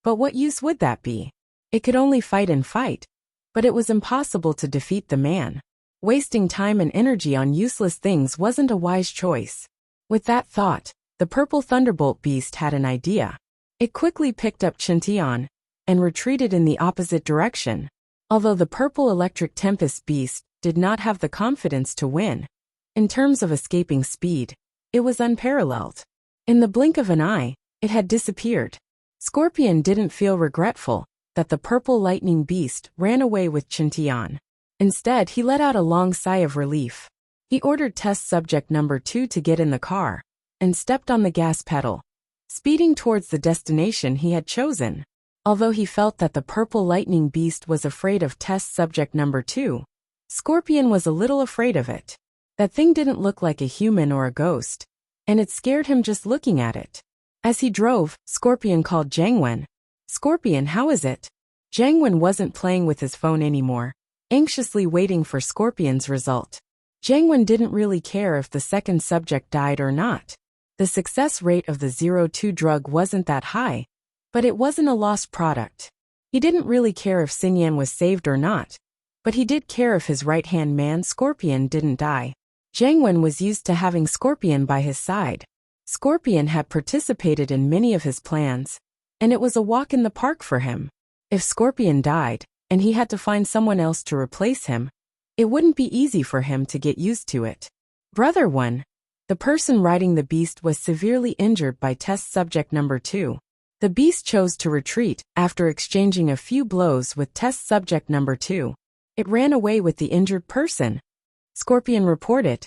But what use would that be? It could only fight and fight, but it was impossible to defeat the man. Wasting time and energy on useless things wasn't a wise choice. With that thought, the Purple Thunderbolt Beast had an idea. It quickly picked up Chintian and retreated in the opposite direction. Although the Purple Electric Tempest Beast did not have the confidence to win, in terms of escaping speed, it was unparalleled. In the blink of an eye, it had disappeared. Scorpion didn't feel regretful that the Purple Lightning Beast ran away with Chintian. Instead, he let out a long sigh of relief. He ordered Test Subject number 2 to get in the car and stepped on the gas pedal, speeding towards the destination he had chosen. Although he felt that the Purple Lightning Beast was afraid of Test Subject number 2, Scorpion was a little afraid of it. That thing didn't look like a human or a ghost, and it scared him just looking at it. As he drove, Scorpion called Jiangwen. "Scorpion, how is it?" Jiangwen wasn't playing with his phone anymore, anxiously waiting for Scorpion's result. Jiangwen didn't really care if the second subject died or not. The success rate of the 02 drug wasn't that high, but it wasn't a lost product. He didn't really care if Xinyan was saved or not, but he did care if his right-hand man Scorpion didn't die. Jiangwen was used to having Scorpion by his side. Scorpion had participated in many of his plans, and it was a walk in the park for him. If Scorpion died, and he had to find someone else to replace him, it wouldn't be easy for him to get used to it. Brother 1. The person riding the beast was severely injured by Test Subject number 2. The beast chose to retreat after exchanging a few blows with Test Subject number 2. It ran away with the injured person. Scorpion reported.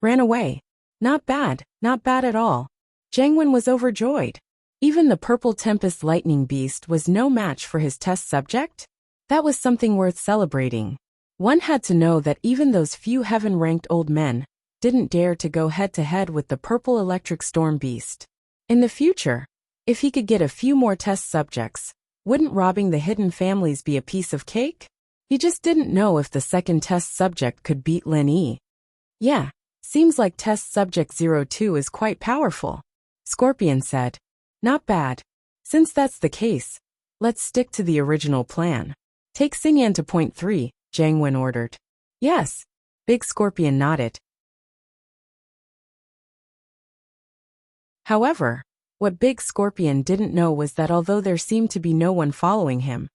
Ran away. Not bad at all. Jiangwen was overjoyed. Even the Purple Tempest Lightning Beast was no match for his test subject? That was something worth celebrating. One had to know that even those few heaven-ranked old men didn't dare to go head-to-head with the Purple Electric Storm Beast. In the future, if he could get a few more test subjects, wouldn't robbing the hidden families be a piece of cake? He just didn't know if the second test subject could beat Lin Yi. Yeah, seems like test subject 02 is quite powerful, Scorpion said. Not bad. Since that's the case, let's stick to the original plan. Take Xinyan to point 3, Jiangwen ordered. Yes. Big Scorpion nodded. However, what Big Scorpion didn't know was that although there seemed to be no one following him,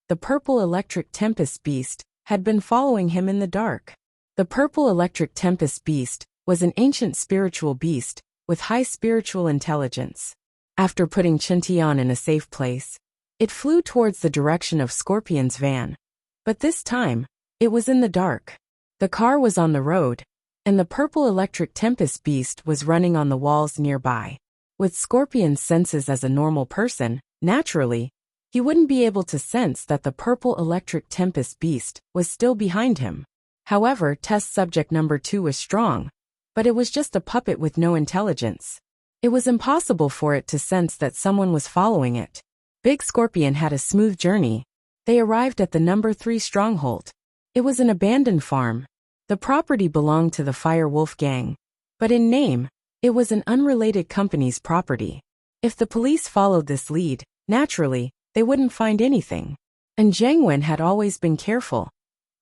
the Purple Electric Tempest Beast had been following him in the dark. The Purple Electric Tempest Beast was an ancient spiritual beast with high spiritual intelligence. After putting Chintian in a safe place, it flew towards the direction of Scorpion's van. But this time, it was in the dark. The car was on the road, and the purple electric tempest beast was running on the walls nearby. With Scorpion's senses as a normal person, naturally, he wouldn't be able to sense that the purple electric tempest beast was still behind him. However, test subject number 2 was strong, but it was just a puppet with no intelligence. It was impossible for it to sense that someone was following it. Big Scorpion had a smooth journey. They arrived at the number 3 stronghold. It was an abandoned farm. The property belonged to the Fire Wolf gang, but in name, it was an unrelated company's property. If the police followed this lead, naturally, they wouldn't find anything. And Zhang Wen had always been careful,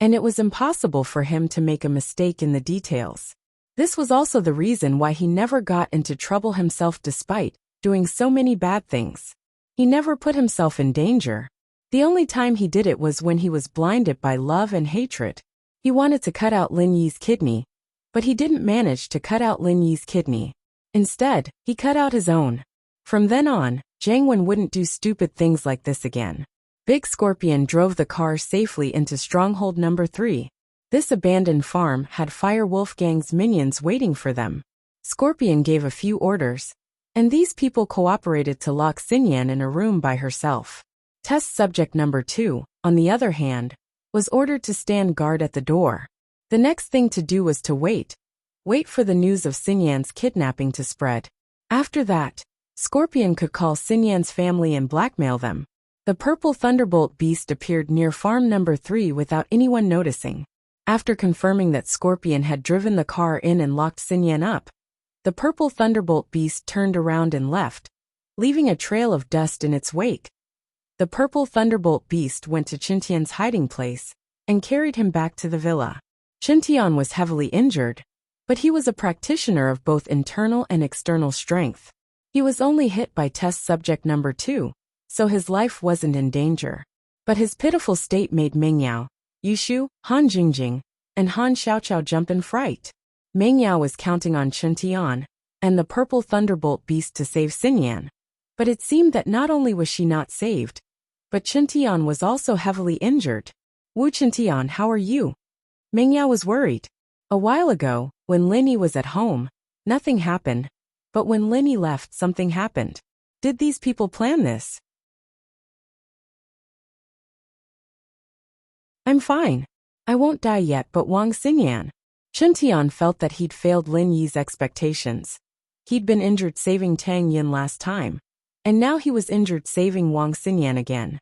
and it was impossible for him to make a mistake in the details. This was also the reason why he never got into trouble himself despite doing so many bad things. He never put himself in danger. The only time he did it was when he was blinded by love and hatred. He wanted to cut out Lin Yi's kidney, but he didn't manage to cut out Lin Yi's kidney. Instead, he cut out his own. From then on, Zhang Wen wouldn't do stupid things like this again. Big Scorpion drove the car safely into stronghold number 3. This abandoned farm had Fire Wolf gang's minions waiting for them. Scorpion gave a few orders, and these people cooperated to lock Xinyan in a room by herself. Test subject number 2, on the other hand, was ordered to stand guard at the door. The next thing to do was to wait for the news of Xinyan's kidnapping to spread. After that, Scorpion could call Xinyan's family and blackmail them. The purple thunderbolt beast appeared near farm number 3 without anyone noticing. After confirming that Scorpion had driven the car in and locked Xinyan up, the purple thunderbolt beast turned around and left, leaving a trail of dust in its wake. The purple thunderbolt beast went to Chintian's hiding place and carried him back to the villa. Chintian was heavily injured, but he was a practitioner of both internal and external strength. He was only hit by test subject number 2, so his life wasn't in danger. But his pitiful state made Mengyao, Yushu, Han Jingjing, and Han Xiaoqiao jump in fright. Mengyao was counting on Chintian and the purple thunderbolt beast to save Xinyan. But it seemed that not only was she not saved, but Chintian was also heavily injured. Wu Chintian, how are you? Mengyao was worried. A while ago, when Linny was at home, nothing happened. But when Linny left, something happened. Did these people plan this? I'm fine. I won't die yet, but Wang Xinyan. Chintian felt that he'd failed Lin Yi's expectations. He'd been injured saving Tang Yin last time, and now he was injured saving Wang Xinyan again.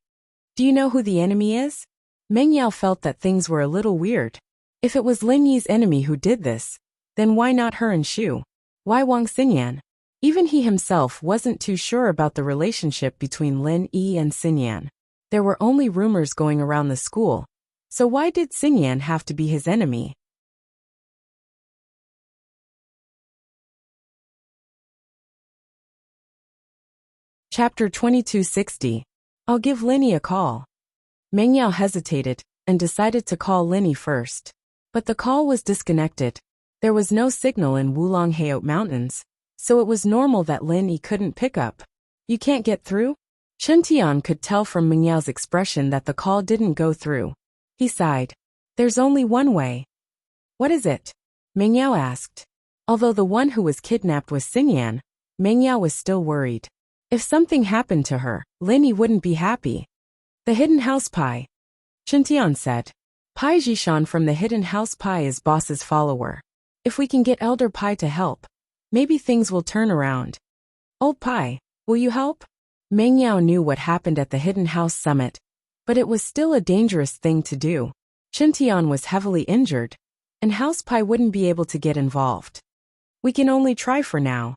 Do you know who the enemy is? Mengyao felt that things were a little weird. If it was Lin Yi's enemy who did this, then why not her and Shu? Why Wang Xinyan? Even he himself wasn't too sure about the relationship between Lin Yi and Xinyan. There were only rumors going around the school, so why did Xinyan have to be his enemy? Chapter 2260. I'll give Linny a call. Mengyao hesitated and decided to call Linny first. But the call was disconnected. There was no signal in Wulong Heot Mountains, so it was normal that Linny couldn't pick up. You can't get through? Chintian could tell from Mengyao's expression that the call didn't go through. He sighed. There's only one way. What is it? Mengyao asked. Although the one who was kidnapped was Xinyan, Mengyao was still worried. If something happened to her, Linny wouldn't be happy. The hidden house pie. Chintian said. Pai Jishan from the hidden house pie is boss's follower. If we can get Elder Pai to help, maybe things will turn around. Old Pai, will you help? Mengyao knew what happened at the hidden house summit, but it was still a dangerous thing to do. Chintian was heavily injured, and House Pai wouldn't be able to get involved. We can only try for now.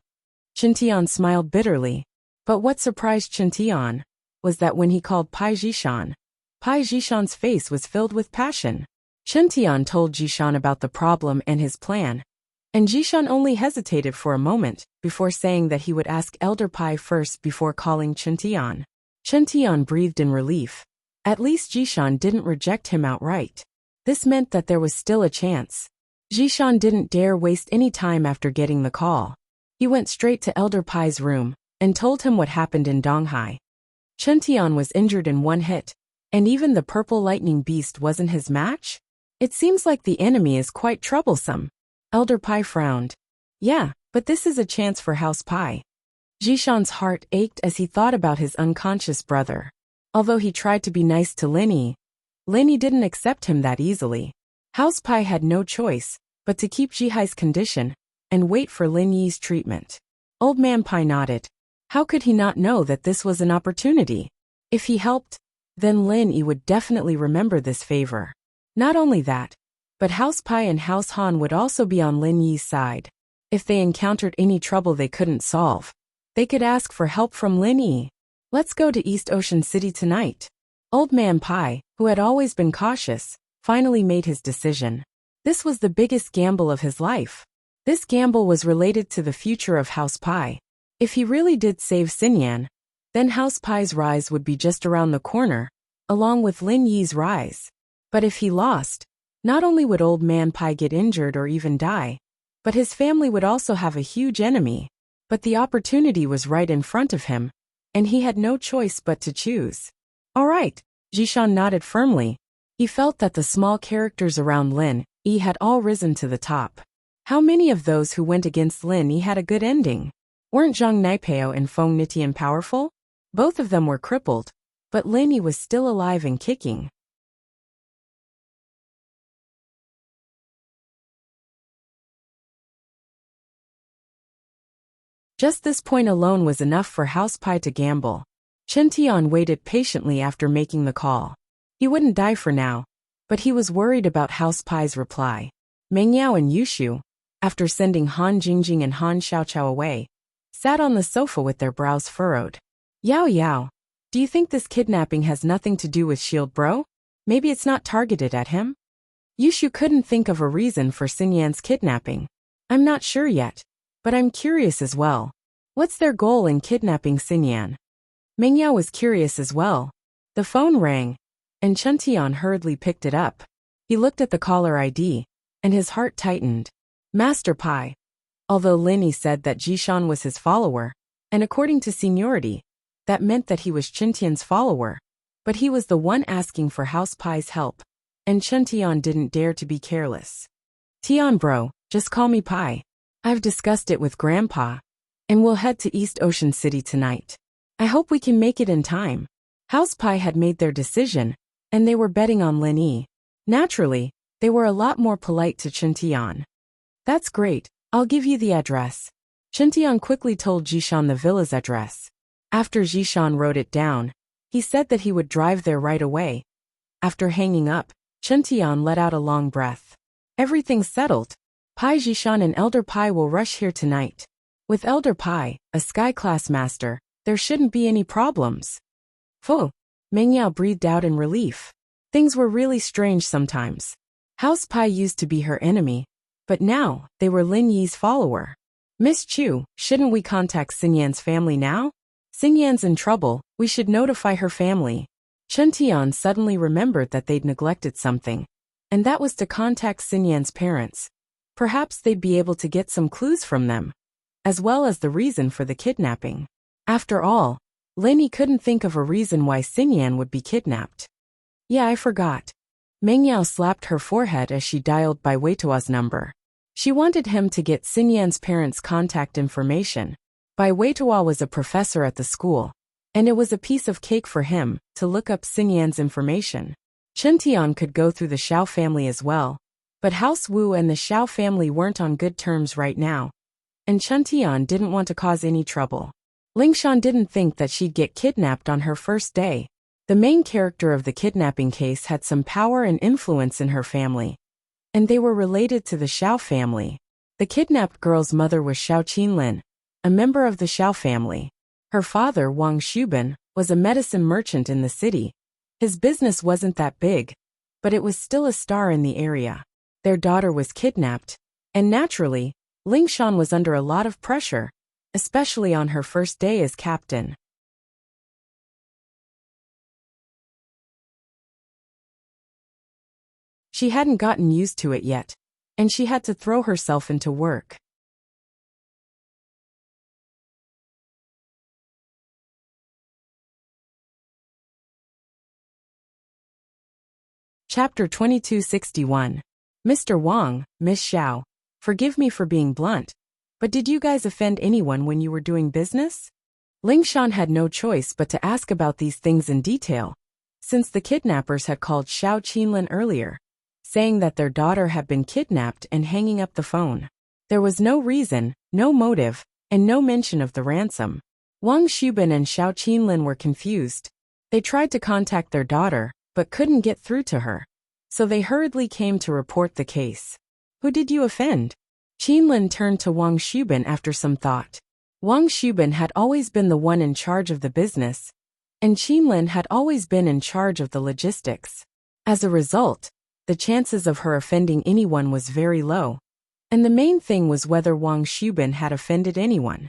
Chintian smiled bitterly, but what surprised Chintian was that when he called Pai Jishan's face was filled with passion. Chintian told Jishan about the problem and his plan, and Jishan only hesitated for a moment before saying that he would ask Elder Pai first before calling Chintian. Chintian breathed in relief. At least Jishan didn't reject him outright. This meant that there was still a chance. Jishan didn't dare waste any time after getting the call. He went straight to Elder Pai's room and told him what happened in Donghai. Chen Tian was injured in one hit, and even the purple lightning beast wasn't his match? It seems like the enemy is quite troublesome. Elder Pai frowned. Yeah, but this is a chance for House Pai. Jishan's heart ached as he thought about his unconscious brother. Although he tried to be nice to Lin Yi didn't accept him that easily. House Pai had no choice but to keep Jihai's condition and wait for Lin Yi's treatment. Old Man Pai nodded. How could he not know that this was an opportunity? If he helped, then Lin Yi would definitely remember this favor. Not only that, but House Pai and House Han would also be on Lin Yi's side. If they encountered any trouble they couldn't solve, they could ask for help from Lin Yi. Let's go to East Ocean City tonight. Old Man Pai, who had always been cautious, finally made his decision. This was the biggest gamble of his life. This gamble was related to the future of House Pai. If he really did save Xinyan, then House Pai's rise would be just around the corner, along with Lin Yi's rise. But if he lost, not only would Old Man Pai get injured or even die, but his family would also have a huge enemy. But the opportunity was right in front of him, and he had no choice but to choose. All right, Jishan nodded firmly. He felt that the small characters around Lin Yi had all risen to the top. How many of those who went against Lin Yi had a good ending? Weren't Zhang Naipeo and Feng Nitian powerful? Both of them were crippled, but Lin Yi was still alive and kicking. Just this point alone was enough for House Pai to gamble. Chen Tian waited patiently after making the call. He wouldn't die for now, but he was worried about House Pai's reply. Meng Yao and Yushu, after sending Han Jingjing and Han Xiaoqiao away, sat on the sofa with their brows furrowed. Yao, do you think this kidnapping has nothing to do with Shield Bro? Maybe it's not targeted at him? Yushu couldn't think of a reason for Xinyan's kidnapping. I'm not sure yet, but I'm curious as well. What's their goal in kidnapping Xinyan? Meng Yao was curious as well. The phone rang, and Chen Tian hurriedly picked it up. He looked at the caller ID, and his heart tightened. Master Pai. Although Lin Yi said that Jishan was his follower, and according to seniority, that meant that he was Chen Tian's follower, but he was the one asking for House Pai's help, and Chen Tian didn't dare to be careless. Tian bro, just call me Pai. I've discussed it with Grandpa, and we'll head to East Ocean City tonight. I hope we can make it in time. House Pai had made their decision, and they were betting on Lin Yi. Naturally, they were a lot more polite to Chen Tian. That's great, I'll give you the address. Chen Tian quickly told Jishan the villa's address. After Jishan wrote it down, he said that he would drive there right away. After hanging up, Chen Tian let out a long breath. Everything's settled. Pai Jishan and Elder Pai will rush here tonight. With Elder Pai, a sky-class master, there shouldn't be any problems. Phew! Meng Yao breathed out in relief. Things were really strange sometimes. House Pai used to be her enemy, but now they were Lin Yi's follower. Miss Chu, shouldn't we contact Xinyan's family now? Xinyan's in trouble, we should notify her family. Chen Tian suddenly remembered that they'd neglected something, and that was to contact Xinyan's parents. Perhaps they'd be able to get some clues from them, as well as the reason for the kidnapping. After all, Lin Yi couldn't think of a reason why Xinyan would be kidnapped. Yeah, I forgot. Meng Yao slapped her forehead as she dialed Bai Weitua's number. She wanted him to get Xinyan's parents' contact information. Bai Weitua was a professor at the school, and it was a piece of cake for him to look up Xinyan's information. Chen Tian could go through the Xiao family as well, but House Wu and the Xiao family weren't on good terms right now, and Chen Tian didn't want to cause any trouble. Lingshan didn't think that she'd get kidnapped on her first day. The main character of the kidnapping case had some power and influence in her family, and they were related to the Xiao family. The kidnapped girl's mother was Xiao Qinlin, a member of the Xiao family. Her father, Wang Shubin, was a medicine merchant in the city. His business wasn't that big, but it was still a star in the area. Their daughter was kidnapped, and naturally, Lingshan was under a lot of pressure, especially on her first day as captain. She hadn't gotten used to it yet, and she had to throw herself into work. Chapter 2261. Mr. Wang, Miss Xiao, forgive me for being blunt, but did you guys offend anyone when you were doing business? Ling Shan had no choice but to ask about these things in detail, since the kidnappers had called Xiao Qinlin earlier, saying that their daughter had been kidnapped and hanging up the phone. There was no reason, no motive, and no mention of the ransom. Wang Xubin and Xiao Qinlin were confused. They tried to contact their daughter, but couldn't get through to her. So they hurriedly came to report the case. Who did you offend? Qinlin turned to Wang Xubin after some thought. Wang Xubin had always been the one in charge of the business, and Qinlin had always been in charge of the logistics. As a result, the chances of her offending anyone was very low. And the main thing was whether Wang Xubin had offended anyone.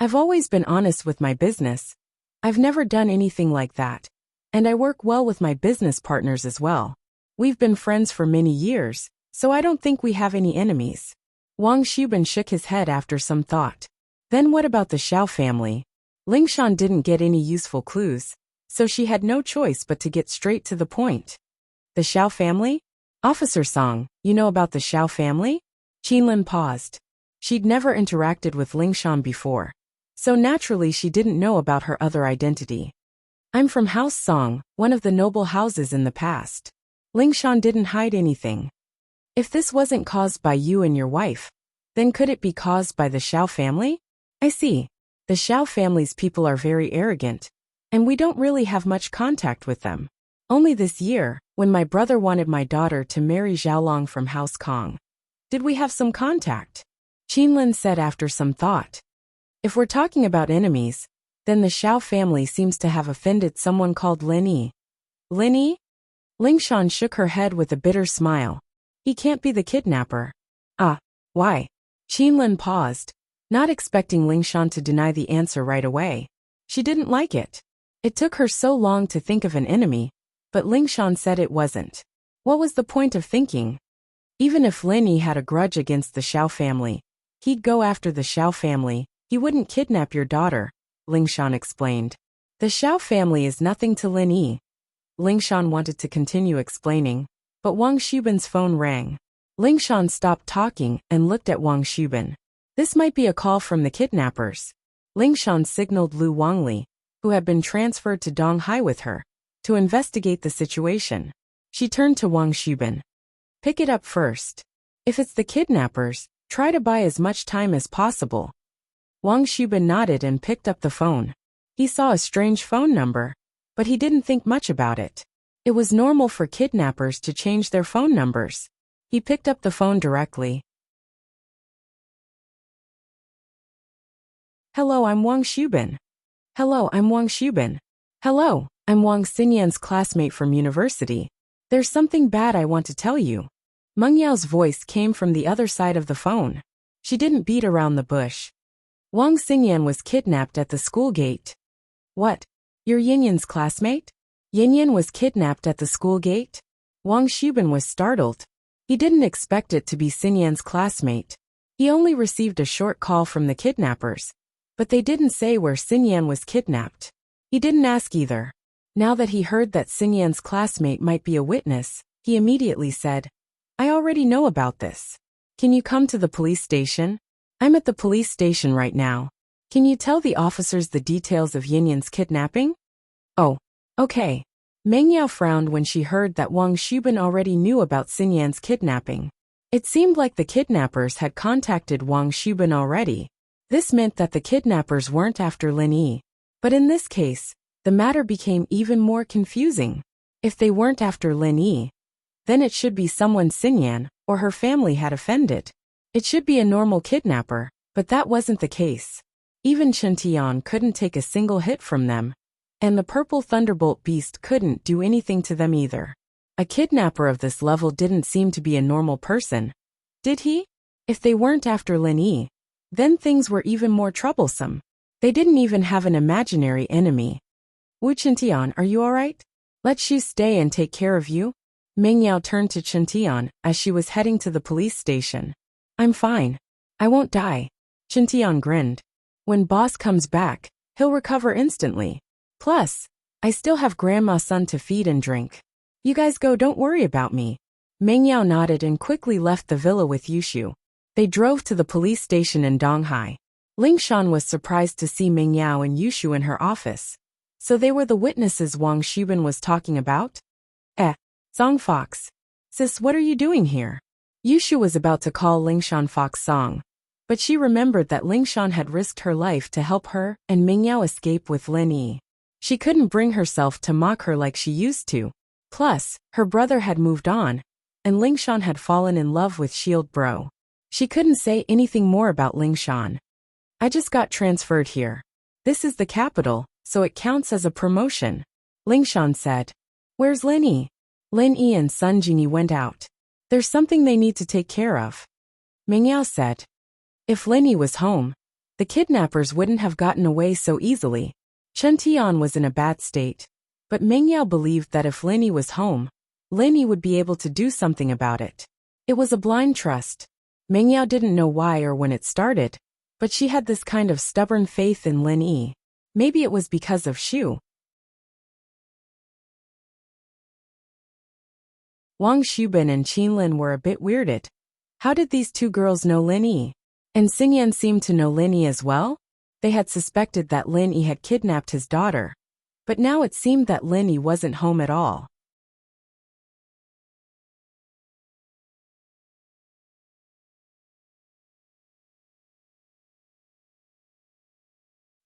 I've always been honest with my business. I've never done anything like that. And I work well with my business partners as well. We've been friends for many years, so I don't think we have any enemies. Wang Xubin shook his head after some thought. Then what about the Xiao family? Ling Shan didn't get any useful clues, so she had no choice but to get straight to the point. The Xiao family? Officer Song, you know about the Xiao family? Qinlin paused. She'd never interacted with Ling Shan before, so naturally she didn't know about her other identity. I'm from House Song, one of the noble houses in the past. Ling Shan didn't hide anything. If this wasn't caused by you and your wife, then could it be caused by the Xiao family? I see. The Xiao family's people are very arrogant, and we don't really have much contact with them. Only this year, when my brother wanted my daughter to marry Xiaolong from House Kong, did we have some contact? Qinlin said after some thought. If we're talking about enemies, then the Xiao family seems to have offended someone called Lin Yi. Lin Yi? Ling Shan shook her head with a bitter smile. He can't be the kidnapper. Ah, why? Qinlin paused, not expecting Ling Shan to deny the answer right away. She didn't like it. It took her so long to think of an enemy, but Ling Shan said it wasn't. What was the point of thinking? Even if Lin Yi had a grudge against the Xiao family, he'd go after the Xiao family. He wouldn't kidnap your daughter, Ling Shan explained. The Xiao family is nothing to Lin Yi. Ling Shan wanted to continue explaining, but Wang Xubin's phone rang. Ling Shan stopped talking and looked at Wang Xubin. This might be a call from the kidnappers. Ling Shan signaled Lu Wangli, who had been transferred to Donghai with her, to investigate the situation. She turned to Wang Xubin. Pick it up first. If it's the kidnappers, try to buy as much time as possible. Wang Xubin nodded and picked up the phone. He saw a strange phone number, but he didn't think much about it. It was normal for kidnappers to change their phone numbers. He picked up the phone directly. Hello, I'm Wang Xubin. Hello, I'm Wang Xubin. Hello, I'm Wang Xinyan's classmate from university. There's something bad I want to tell you. Meng Yao's voice came from the other side of the phone. She didn't beat around the bush. Wang Xinyan was kidnapped at the school gate. What? You're Yinyan's classmate? Yinyan was kidnapped at the school gate? Wang Xubin was startled. He didn't expect it to be Xinyan's classmate. He only received a short call from the kidnappers, but they didn't say where Xinyan was kidnapped. He didn't ask either. Now that he heard that Xinyan's classmate might be a witness, he immediately said, I already know about this. Can you come to the police station? I'm at the police station right now. Can you tell the officers the details of Yinyan's kidnapping? Oh, okay. Meng Yao frowned when she heard that Wang Xubin already knew about Xinyan's kidnapping. It seemed like the kidnappers had contacted Wang Xubin already. This meant that the kidnappers weren't after Lin Yi. But in this case, the matter became even more confusing. If they weren't after Lin Yi, then it should be someone Xinyan or her family had offended. It should be a normal kidnapper, but that wasn't the case. Even Chen Tian couldn't take a single hit from them, and the purple thunderbolt beast couldn't do anything to them either. A kidnapper of this level didn't seem to be a normal person, did he? If they weren't after Lin Yi, then things were even more troublesome. They didn't even have an imaginary enemy. Wu Chintian, are you alright? Let Xu stay and take care of you? Meng Yao turned to Chintian as she was heading to the police station. I'm fine. I won't die. Chintian grinned. When boss comes back, he'll recover instantly. Plus, I still have Grandma's son to feed and drink. You guys go, don't worry about me. Meng Yao nodded and quickly left the villa with Yushu. They drove to the police station in Donghai. Ling Shan was surprised to see Meng Yao and Yushu in her office. So they were the witnesses Wang Xubin was talking about? Song Fox. Sis, what are you doing here? Yushu was about to call Ling Shan Fox Song, but she remembered that Ling Shan had risked her life to help her and Meng Yao escape with Lin Yi. She couldn't bring herself to mock her like she used to. Plus, her brother had moved on, and Ling Shan had fallen in love with Shield Bro. She couldn't say anything more about Ling Shan. I just got transferred here. This is the capital, so it counts as a promotion, Ling Shan said. Where's Lin Yi? Lin Yi and Sun Jingyi went out. There's something they need to take care of, Meng Yao said. If Lin Yi was home, the kidnappers wouldn't have gotten away so easily. Chen Tian was in a bad state, but Meng Yao believed that if Lin Yi was home, Lin Yi would be able to do something about it. It was a blind trust. Meng Yao didn't know why or when it started, but she had this kind of stubborn faith in Lin Yi. Maybe it was because of Shu. Wang Xubin and Qinlin were a bit weirded. How did these two girls know Lin Yi? And Xingyan seemed to know Lin Yi as well? They had suspected that Lin Yi had kidnapped his daughter, but now it seemed that Lin Yi wasn't home at all.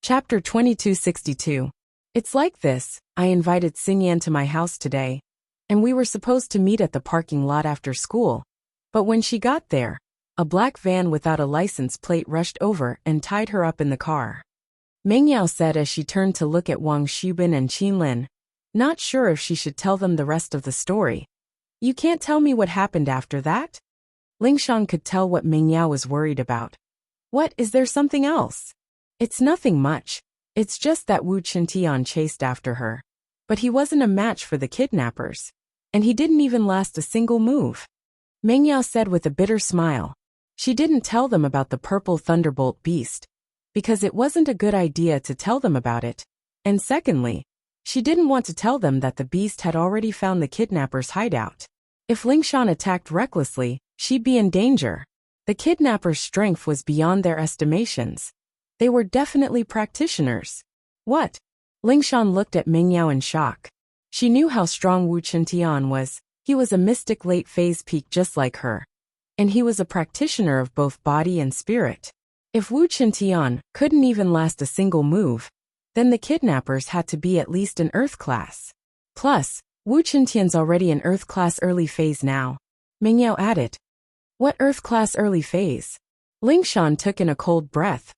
Chapter 2262. It's like this. I invited Xingyan to my house today, and we were supposed to meet at the parking lot after school. But when she got there, a black van without a license plate rushed over and tied her up in the car. Meng Yao said as she turned to look at Wang Xubin and Qinlin, not sure if she should tell them the rest of the story. You can't tell me what happened after that? Ling Shan could tell what Meng Yao was worried about. What, is there something else? It's nothing much. It's just that Wu Qintian chased after her. But he wasn't a match for the kidnappers. And he didn't even last a single move. Meng Yao said with a bitter smile. She didn't tell them about the purple thunderbolt beast, because it wasn't a good idea to tell them about it. And secondly, she didn't want to tell them that the beast had already found the kidnappers' hideout. If Ling Shan attacked recklessly, she'd be in danger. The kidnappers' strength was beyond their estimations. They were definitely practitioners. What? Ling Shan looked at Meng Yao in shock. She knew how strong Wu Qintian was. He was a mystic late-phase peak just like her. And he was a practitioner of both body and spirit. If Wu Qintian couldn't even last a single move, then the kidnappers had to be at least an Earth class. Plus, Wu Qintian's already an Earth class early phase now, Meng Yao added. What Earth class early phase? Ling Shan took in a cold breath,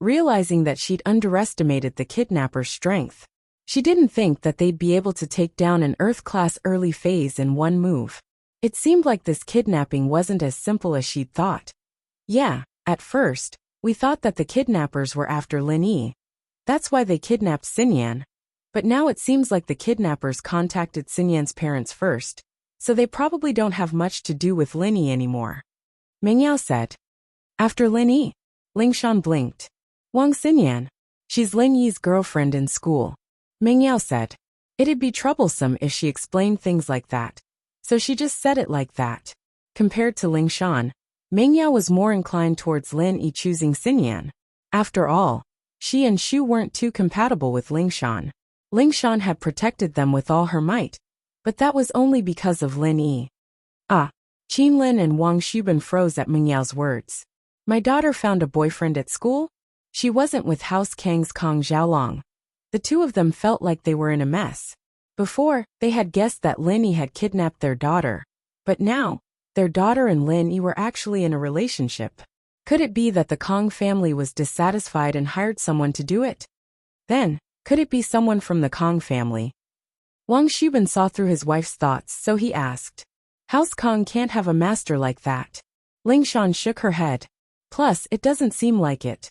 realizing that she'd underestimated the kidnappers' strength. She didn't think that they'd be able to take down an Earth-class early phase in one move. It seemed like this kidnapping wasn't as simple as she'd thought. Yeah, at first, we thought that the kidnappers were after Lin Yi. That's why they kidnapped Xingyan. But now it seems like the kidnappers contacted Xingyan's parents first, so they probably don't have much to do with Lin Yi anymore. Meng Yao said. After Lin Yi? Ling Shan blinked. Wang Xingyan. She's Lin Yi's girlfriend in school. Meng Yao said. It'd be troublesome if she explained things like that. So she just said it like that. Compared to Ling Shan, Meng Yao was more inclined towards Lin Yi choosing Xingyan. After all, she and Shu weren't too compatible with Ling Shan. Ling Shan had protected them with all her might, but that was only because of Lin Yi. Qinlin and Wang Xubin froze at Meng Yao's words. My daughter found a boyfriend at school? She wasn't with House Kang's Kong Xiaolong. The two of them felt like they were in a mess. Before, they had guessed that Lin Yi had kidnapped their daughter. But now, their daughter and Lin Yi were actually in a relationship. Could it be that the Kong family was dissatisfied and hired someone to do it? Then, could it be someone from the Kong family? Wang Xubin saw through his wife's thoughts, so he asked. House Kong can't have a master like that. Ling Shan shook her head. Plus, it doesn't seem like it.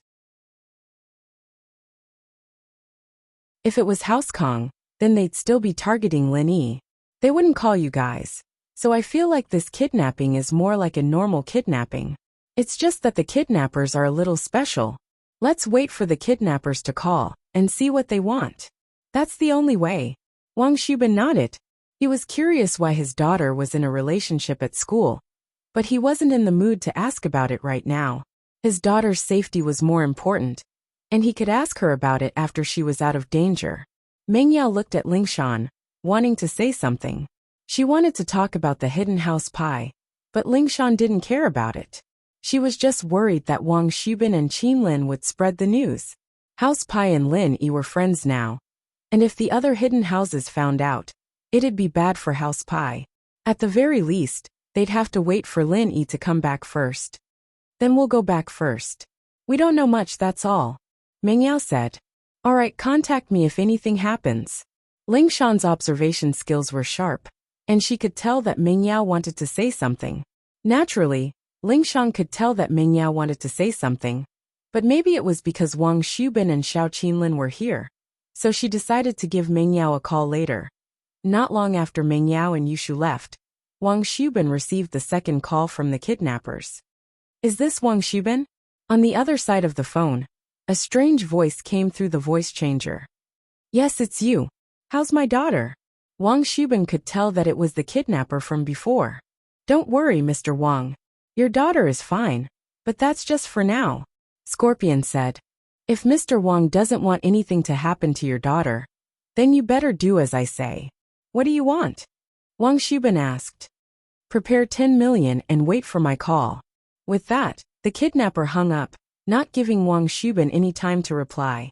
If it was House Kong, then they'd still be targeting Lin Yi. They wouldn't call you guys. So I feel like this kidnapping is more like a normal kidnapping. It's just that the kidnappers are a little special. Let's wait for the kidnappers to call and see what they want. That's the only way. Wang Xubin nodded. He was curious why his daughter was in a relationship at school, but he wasn't in the mood to ask about it right now. His daughter's safety was more important, and he could ask her about it after she was out of danger. Meng Yao looked at Lingshan, wanting to say something. She wanted to talk about the hidden house pie, but Lingshan didn't care about it. She was just worried that Wang Xubin and Qin Lin would spread the news. House Pie and Lin Yi were friends now, and if the other hidden houses found out, it'd be bad for House Pie. At the very least, they'd have to wait for Lin Yi to come back first. Then we'll go back first. We don't know much, that's all. Meng Yao said. Alright, contact me if anything happens. Lingshan's observation skills were sharp, and she could tell that Meng Yao wanted to say something. Naturally, Lingshan could tell that Meng Yao wanted to say something, but maybe it was because Wang Xubin and Xiao Qinlin were here, so she decided to give Meng Yao a call later. Not long after Meng Yao and Yushu left, Wang Xubin received the second call from the kidnappers. Is this Wang Xubin? On the other side of the phone, a strange voice came through the voice changer. Yes, it's you. How's my daughter? Wang Xubin could tell that it was the kidnapper from before. Don't worry, Mr. Wang. Your daughter is fine, but that's just for now, Scorpion said. If Mr. Wang doesn't want anything to happen to your daughter, then you better do as I say. What do you want? Wang Xubin asked. Prepare 10 million and wait for my call. With that, the kidnapper hung up, not giving Wang Xubin any time to reply.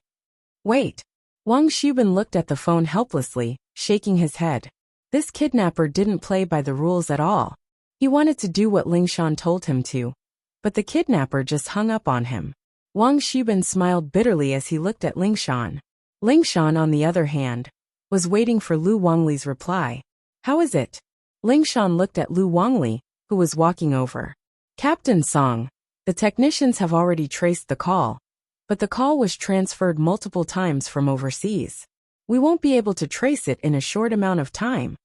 Wait. Wang Xubin looked at the phone helplessly, shaking his head. This kidnapper didn't play by the rules at all. He wanted to do what Lingshan told him to, but the kidnapper just hung up on him. Wang Xubin smiled bitterly as he looked at Lingshan. Lingshan, on the other hand, was waiting for Lu Wangli's reply. How is it? Lingshan looked at Lu Wangli, who was walking over. Captain Song, the technicians have already traced the call, but the call was transferred multiple times from overseas. We won't be able to trace it in a short amount of time,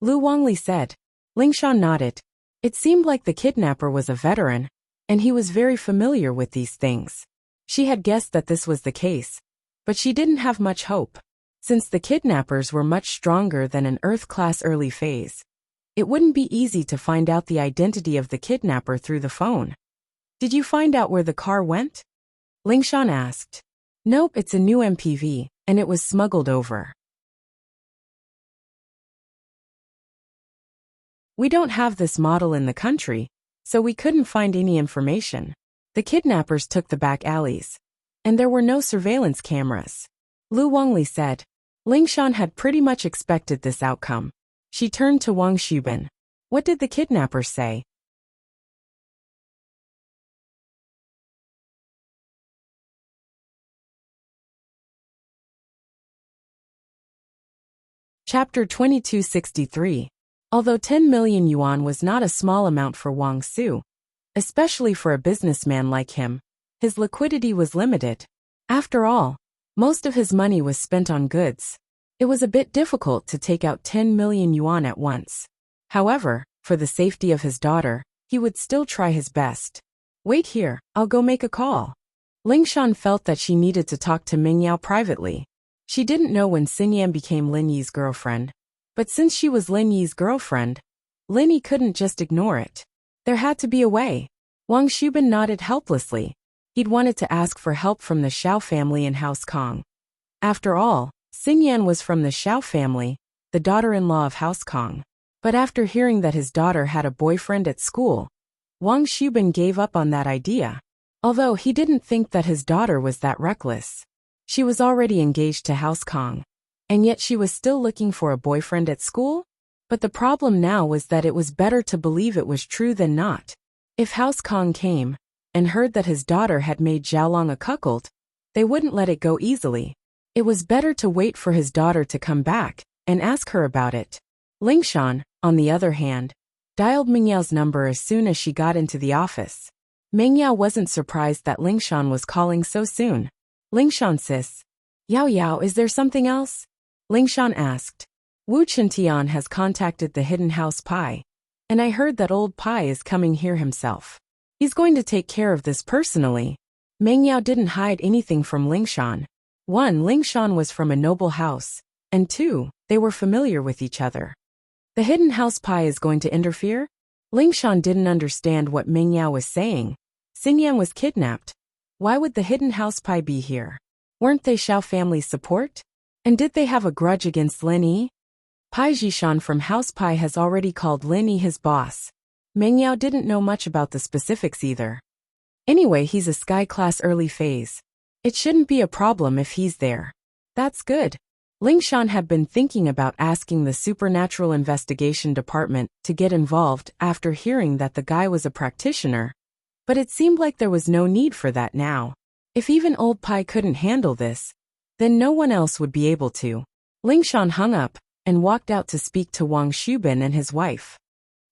Lu Wangli said. Lingshan nodded. It seemed like the kidnapper was a veteran, and he was very familiar with these things. She had guessed that this was the case, but she didn't have much hope. Since the kidnappers were much stronger than an Earth-class early phase, it wouldn't be easy to find out the identity of the kidnapper through the phone. Did you find out where the car went? Lingshan asked. Nope, it's a new MPV, and it was smuggled over. We don't have this model in the country, so we couldn't find any information. The kidnappers took the back alleys, and there were no surveillance cameras, Lu Wangli said. Lingshan had pretty much expected this outcome. She turned to Wang Xubin. What did the kidnappers say? Chapter 2263. Although 10 million yuan was not a small amount for Wang Su, especially for a businessman like him, his liquidity was limited. After all, most of his money was spent on goods. It was a bit difficult to take out 10 million yuan at once. However, for the safety of his daughter, he would still try his best. Wait here, I'll go make a call. Lingshan felt that she needed to talk to Meng Yao privately. She didn't know when Xinyan became Lin Yi's girlfriend, but since she was Lin Yi's girlfriend, Lin Yi couldn't just ignore it. There had to be a way. Wang Xubin nodded helplessly. He'd wanted to ask for help from the Xiao family in House Kong. After all, Xinyan was from the Xiao family, the daughter-in-law of House Kong. But after hearing that his daughter had a boyfriend at school, Wang Xubin gave up on that idea. Although he didn't think that his daughter was that reckless. She was already engaged to House Kong, and yet she was still looking for a boyfriend at school? But the problem now was that it was better to believe it was true than not. If House Kong came and heard that his daughter had made Xiaolong a cuckold, they wouldn't let it go easily. It was better to wait for his daughter to come back and ask her about it. Lingshan, on the other hand, dialed Meng Yao's number as soon as she got into the office. Meng Yao wasn't surprised that Lingshan was calling so soon. Lingshan sis. Yao Yao, is there something else? Lingshan asked. Wu Chintian has contacted the hidden house Pai, and I heard that old Pai is coming here himself. He's going to take care of this personally. Meng Yao didn't hide anything from Lingshan. 1. Lingshan was from a noble house, and 2. They were familiar with each other. The hidden house pie is going to interfere? Lingshan didn't understand what Mingyao was saying. Xinyan was kidnapped. Why would the hidden house pie be here? Weren't they Xiao family's support? And did they have a grudge against Lin Yi? Pai Jishan from House Pai has already called Lin Yi his boss. Mingyao didn't know much about the specifics either. Anyway, he's a sky class early phase. It shouldn't be a problem if he's there. That's good. Lingshan had been thinking about asking the Supernatural Investigation Department to get involved after hearing that the guy was a practitioner, but it seemed like there was no need for that now. If even old Pai couldn't handle this, then no one else would be able to. Lingshan hung up and walked out to speak to Wang Xubin and his wife.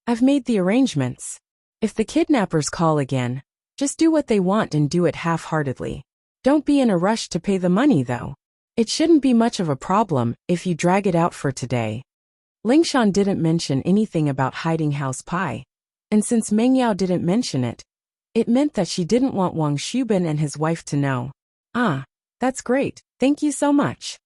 I've made the arrangements. If the kidnappers call again, just do what they want and do it half-heartedly. Don't be in a rush to pay the money though. It shouldn't be much of a problem if you drag it out for today. Lingshan didn't mention anything about hiding House Pai, and since Mingyao didn't mention it, it meant that she didn't want Wang Xubin and his wife to know. Ah, that's great, thank you so much.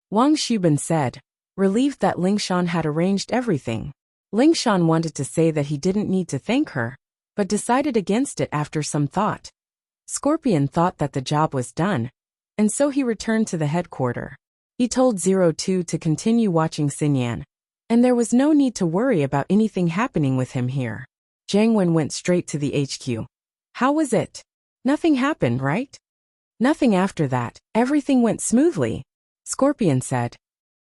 Wang Xubin said, relieved that Lingshan had arranged everything. Lingshan wanted to say that he didn't need to thank her, but decided against it after some thought. Scorpion thought that the job was done, and so he returned to the headquarters. He told 02 to continue watching Xinyan, and there was no need to worry about anything happening with him here. Jiang Wen went straight to the HQ. How was it? Nothing happened, right? Nothing after that, everything went smoothly, Scorpion said.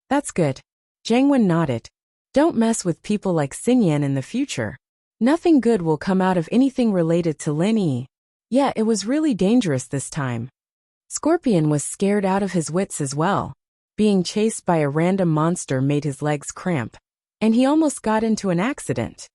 That's good. Jiang Wen nodded. Don't mess with people like Xinyan in the future. Nothing good will come out of anything related to Lin Yi. Yeah, it was really dangerous this time. Scorpion was scared out of his wits as well. Being chased by a random monster made his legs cramp, and he almost got into an accident.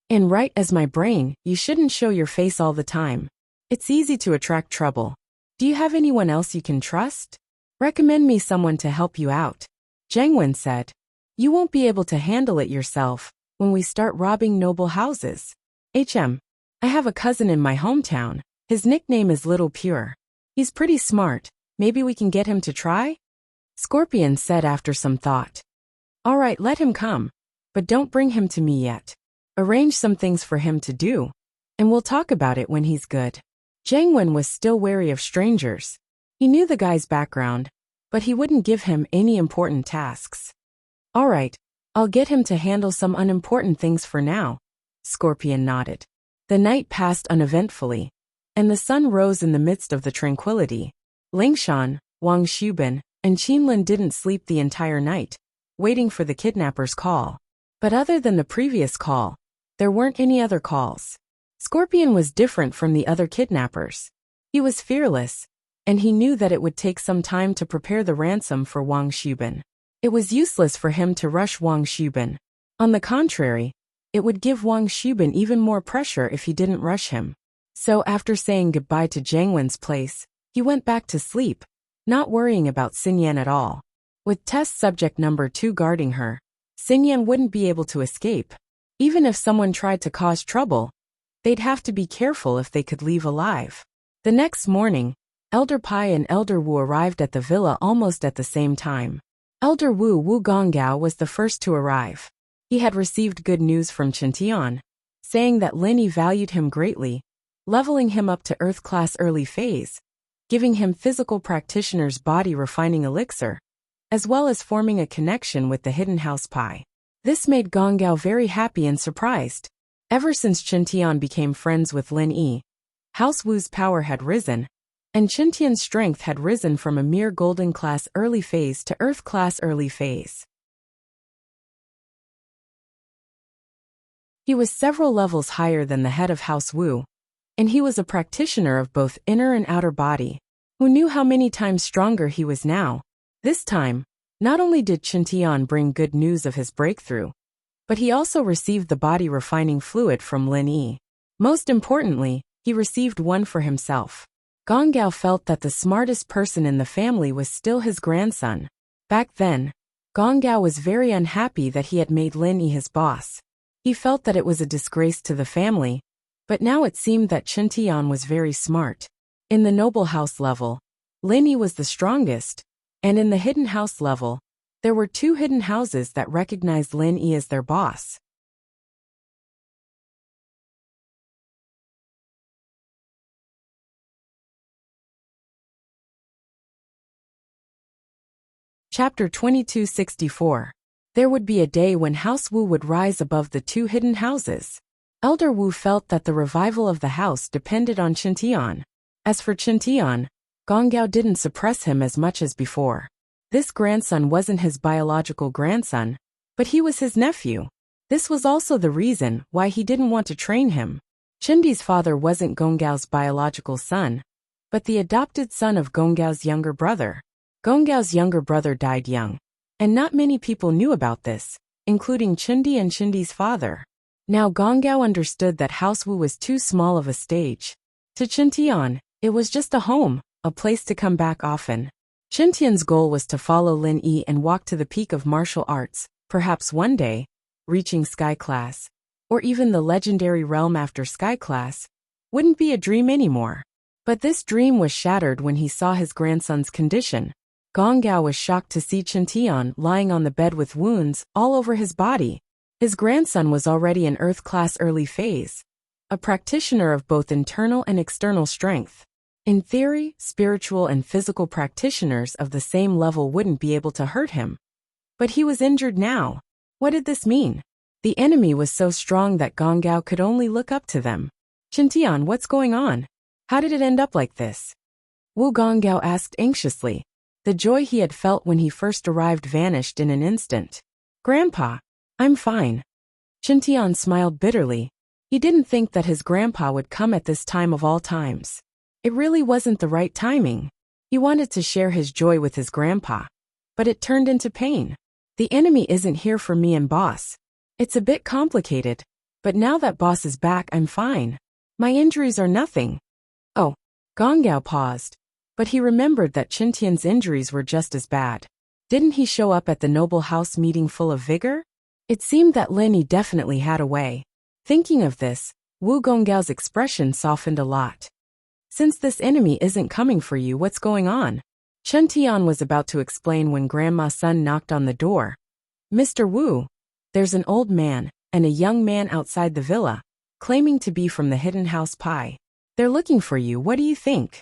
And right as my brain, you shouldn't show your face all the time. It's easy to attract trouble. Do you have anyone else you can trust? Recommend me someone to help you out. Jiang Wen said. You won't be able to handle it yourself when we start robbing noble houses. I have a cousin in my hometown. His nickname is Little Pure. He's pretty smart. Maybe we can get him to try? Scorpion said after some thought. All right, let him come. But don't bring him to me yet. Arrange some things for him to do, and we'll talk about it when he's good. Jiang Wen was still wary of strangers. He knew the guy's background, but he wouldn't give him any important tasks. All right, I'll get him to handle some unimportant things for now. Scorpion nodded. The night passed uneventfully, and the sun rose in the midst of the tranquility. Lingshan, Wang Xubin, and Qinlin didn't sleep the entire night, waiting for the kidnapper's call. But other than the previous call, there weren't any other calls. Scorpion was different from the other kidnappers. He was fearless, and he knew that it would take some time to prepare the ransom for Wang Xubin. It was useless for him to rush Wang Xubin. On the contrary, it would give Wang Xubin even more pressure if he didn't rush him. So after saying goodbye to Jiang Wen's place, he went back to sleep, not worrying about Xinyan at all. With test subject number 2 guarding her, Xinyan wouldn't be able to escape. Even if someone tried to cause trouble, they'd have to be careful if they could leave alive. The next morning, Elder Pai and Elder Wu arrived at the villa almost at the same time. Elder Wu Gonggao was the first to arrive. He had received good news from Qintian, saying that Lin Yi valued him greatly, leveling him up to Earth class early phase, giving him physical practitioner's body refining elixir, as well as forming a connection with the hidden house Pai. This made Gonggao very happy and surprised. Ever since Qintian became friends with Lin Yi, House Wu's power had risen, and Qintian's strength had risen from a mere golden class early phase to Earth class early phase. He was several levels higher than the head of House Wu, and he was a practitioner of both inner and outer body, who knew how many times stronger he was now. This time, not only did Qintian bring good news of his breakthrough, but he also received the body refining fluid from Lin Yi. Most importantly, he received one for himself. Gonggao felt that the smartest person in the family was still his grandson. Back then, Gonggao was very unhappy that he had made Lin Yi his boss. He felt that it was a disgrace to the family, but now it seemed that Qintian was very smart. In the noble house level, Lin Yi was the strongest, and in the hidden house level, There were 2 hidden houses that recognized Lin Yi as their boss. Chapter 2264. There would be a day when House Wu would rise above the 2 hidden houses. Elder Wu felt that the revival of the house depended on Qintian. As for Qintian, Gonggao didn't suppress him as much as before. This grandson wasn't his biological grandson, but he was his nephew. This was also the reason why he didn't want to train him. Chindi's father wasn't Gonggao's biological son, but the adopted son of Gonggao's younger brother. Gonggao's younger brother died young, and not many people knew about this, including Chindi and Chindi's father. Now Gonggao understood that House Wu was too small of a stage. To Qintian, it was just a home, a place to come back often. Qintian's goal was to follow Lin Yi and walk to the peak of martial arts, perhaps one day, reaching Sky Class, or even the legendary realm after Sky Class, wouldn't be a dream anymore. But this dream was shattered when he saw his grandson's condition. Gonggao was shocked to see Qintian lying on the bed with wounds all over his body. His grandson was already in Earth Class early phase, a practitioner of both internal and external strength. In theory, spiritual and physical practitioners of the same level wouldn't be able to hurt him. But he was injured now. What did this mean? The enemy was so strong that Gonggao could only look up to them. Qintian, what's going on? How did it end up like this? Wu Gonggao asked anxiously. The joy he had felt when he first arrived vanished in an instant. Grandpa, I'm fine. Qintian smiled bitterly. He didn't think that his grandpa would come at this time of all times. It really wasn't the right timing. He wanted to share his joy with his grandpa, but it turned into pain. The enemy isn't here for me and boss. It's a bit complicated, but now that boss is back, I'm fine. My injuries are nothing. Oh, Gonggao paused, but he remembered that Qintian's injuries were just as bad. Didn't he show up at the noble house meeting full of vigor? It seemed that Lin Yi definitely had a way. Thinking of this, Wu Gonggao's expression softened a lot. Since this enemy isn't coming for you, what's going on? Qintian was about to explain when Grandma's son knocked on the door. Mr. Wu, there's an old man and a young man outside the villa, claiming to be from the hidden house Pai. They're looking for you, what do you think?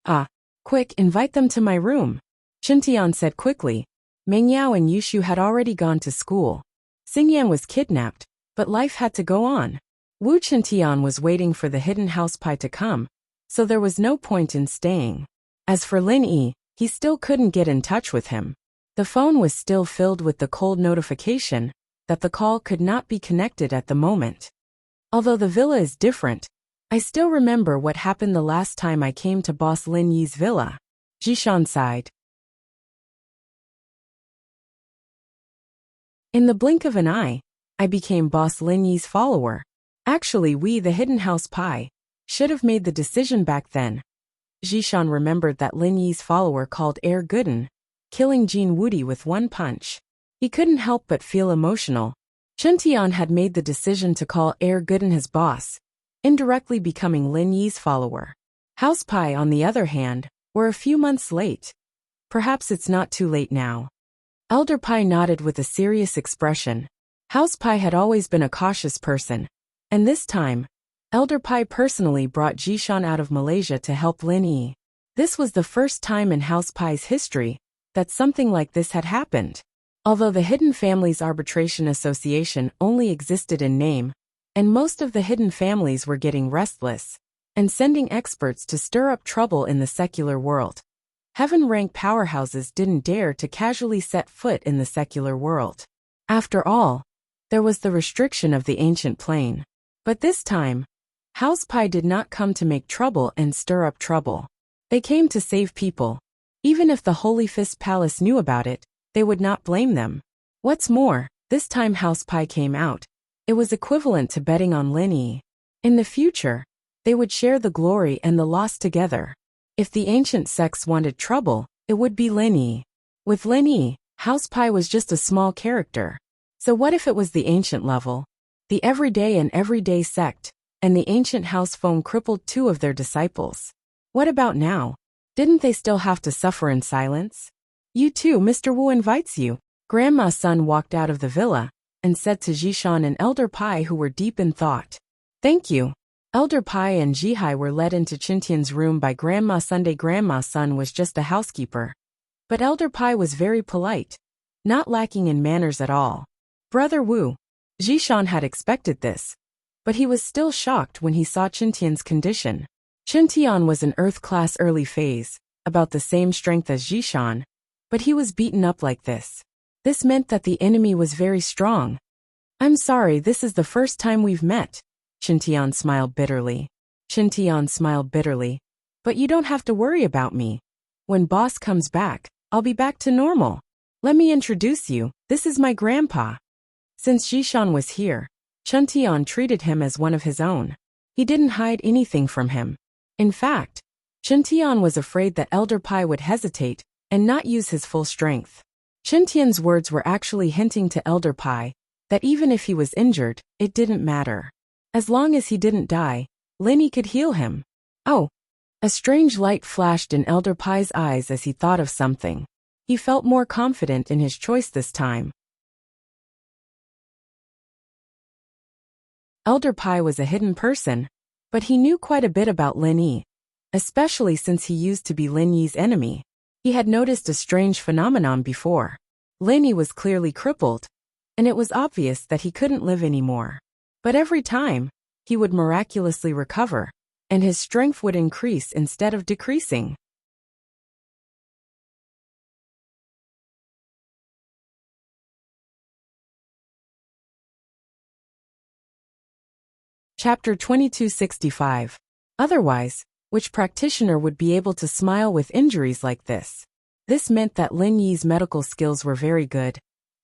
Ah, quick, invite them to my room. Qintian said quickly. Mengyao and Yushu had already gone to school. Xingyan was kidnapped, but life had to go on. Wu Qintian was waiting for the hidden house Pai to come, so there was no point in staying. As for Lin Yi, he still couldn't get in touch with him. The phone was still filled with the cold notification that the call could not be connected at the moment. Although the villa is different, I still remember what happened the last time I came to Boss Lin Yi's villa. Jishan sighed. In the blink of an eye, I became Boss Lin Yi's follower. Actually, we, the hidden house Pai, should have made the decision back then. Jishan remembered that Lin Yi's follower called Air Gooden, killing Jin Wudi with one punch. He couldn't help but feel emotional. Qintian had made the decision to call Air Gooden his boss, indirectly becoming Lin Yi's follower. House Pai, on the other hand, were a few months late. Perhaps it's not too late now. Elder Pai nodded with a serious expression. House Pai had always been a cautious person, and this time, Elder Pai personally brought Jishan out of Malaysia to help Lin Yi. This was the first time in House Pai's history that something like this had happened. Although the Hidden Families Arbitration Association only existed in name, and most of the hidden families were getting restless and sending experts to stir up trouble in the secular world. Heaven-rank powerhouses didn't dare to casually set foot in the secular world. After all, there was the restriction of the ancient plane. But this time, House Pai did not come to make trouble and stir up trouble. They came to save people. Even if the Holy Fist Palace knew about it, they would not blame them. What's more, this time House Pai came out. It was equivalent to betting on Lin Yi. In the future, they would share the glory and the loss together. If the ancient sects wanted trouble, it would be Lin Yi. With Lin Yi, House Pai was just a small character. So what if it was the ancient level? The everyday sect, and the ancient house phone crippled 2 of their disciples. What about now? Didn't they still have to suffer in silence? You too, Mr. Wu invites you. Grandma's son walked out of the villa and said to Jishan and Elder Pai, who were deep in thought. Thank you. Elder Pai and Jihai were led into Chintian's room by Grandma Sunday. Grandma's son was just a housekeeper. But Elder Pai was very polite, not lacking in manners at all. Brother Wu. Jishan had expected this, but he was still shocked when he saw Chintian's condition. Chintian was an Earth class early phase, about the same strength as Jishan, but he was beaten up like this. This meant that the enemy was very strong. I'm sorry, this is the first time we've met. Chintian smiled bitterly. But you don't have to worry about me. When boss comes back, I'll be back to normal. Let me introduce you, this is my grandpa. Since Jishan was here, Chintian treated him as one of his own. He didn't hide anything from him. In fact, Chintian was afraid that Elder Pai would hesitate and not use his full strength. Chintian's words were actually hinting to Elder Pai that even if he was injured, it didn't matter. As long as he didn't die, Linny could heal him. Oh! A strange light flashed in Elder Pai's eyes as he thought of something. He felt more confident in his choice this time. Elder Pai was a hidden person, but he knew quite a bit about Lin Yi, especially since he used to be Lin Yi's enemy. He had noticed a strange phenomenon before. Lin Yi was clearly crippled, and it was obvious that he couldn't live anymore. But every time, he would miraculously recover, and his strength would increase instead of decreasing. Chapter 2265. Otherwise, which practitioner would be able to smile with injuries like this? This meant that Lin Yi's medical skills were very good,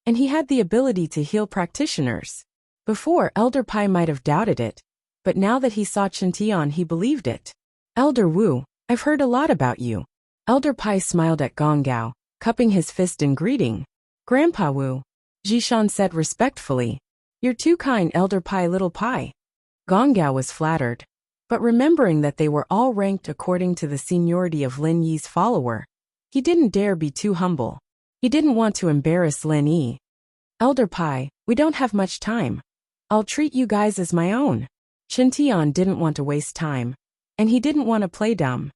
and he had the ability to heal practitioners. Before, Elder Pai might have doubted it, but now that he saw Chintian, he believed it. Elder Wu, I've heard a lot about you. Elder Pai smiled at Gong Gao, cupping his fist in greeting. Grandpa Wu, Jishan said respectfully. You're too kind, Elder Pai, little Pai. Gong Gao was flattered, but remembering that they were all ranked according to the seniority of Lin Yi's follower, he didn't dare be too humble. He didn't want to embarrass Lin Yi. Elder Pai, we don't have much time. I'll treat you guys as my own. Chintian didn't want to waste time, and he didn't want to play dumb.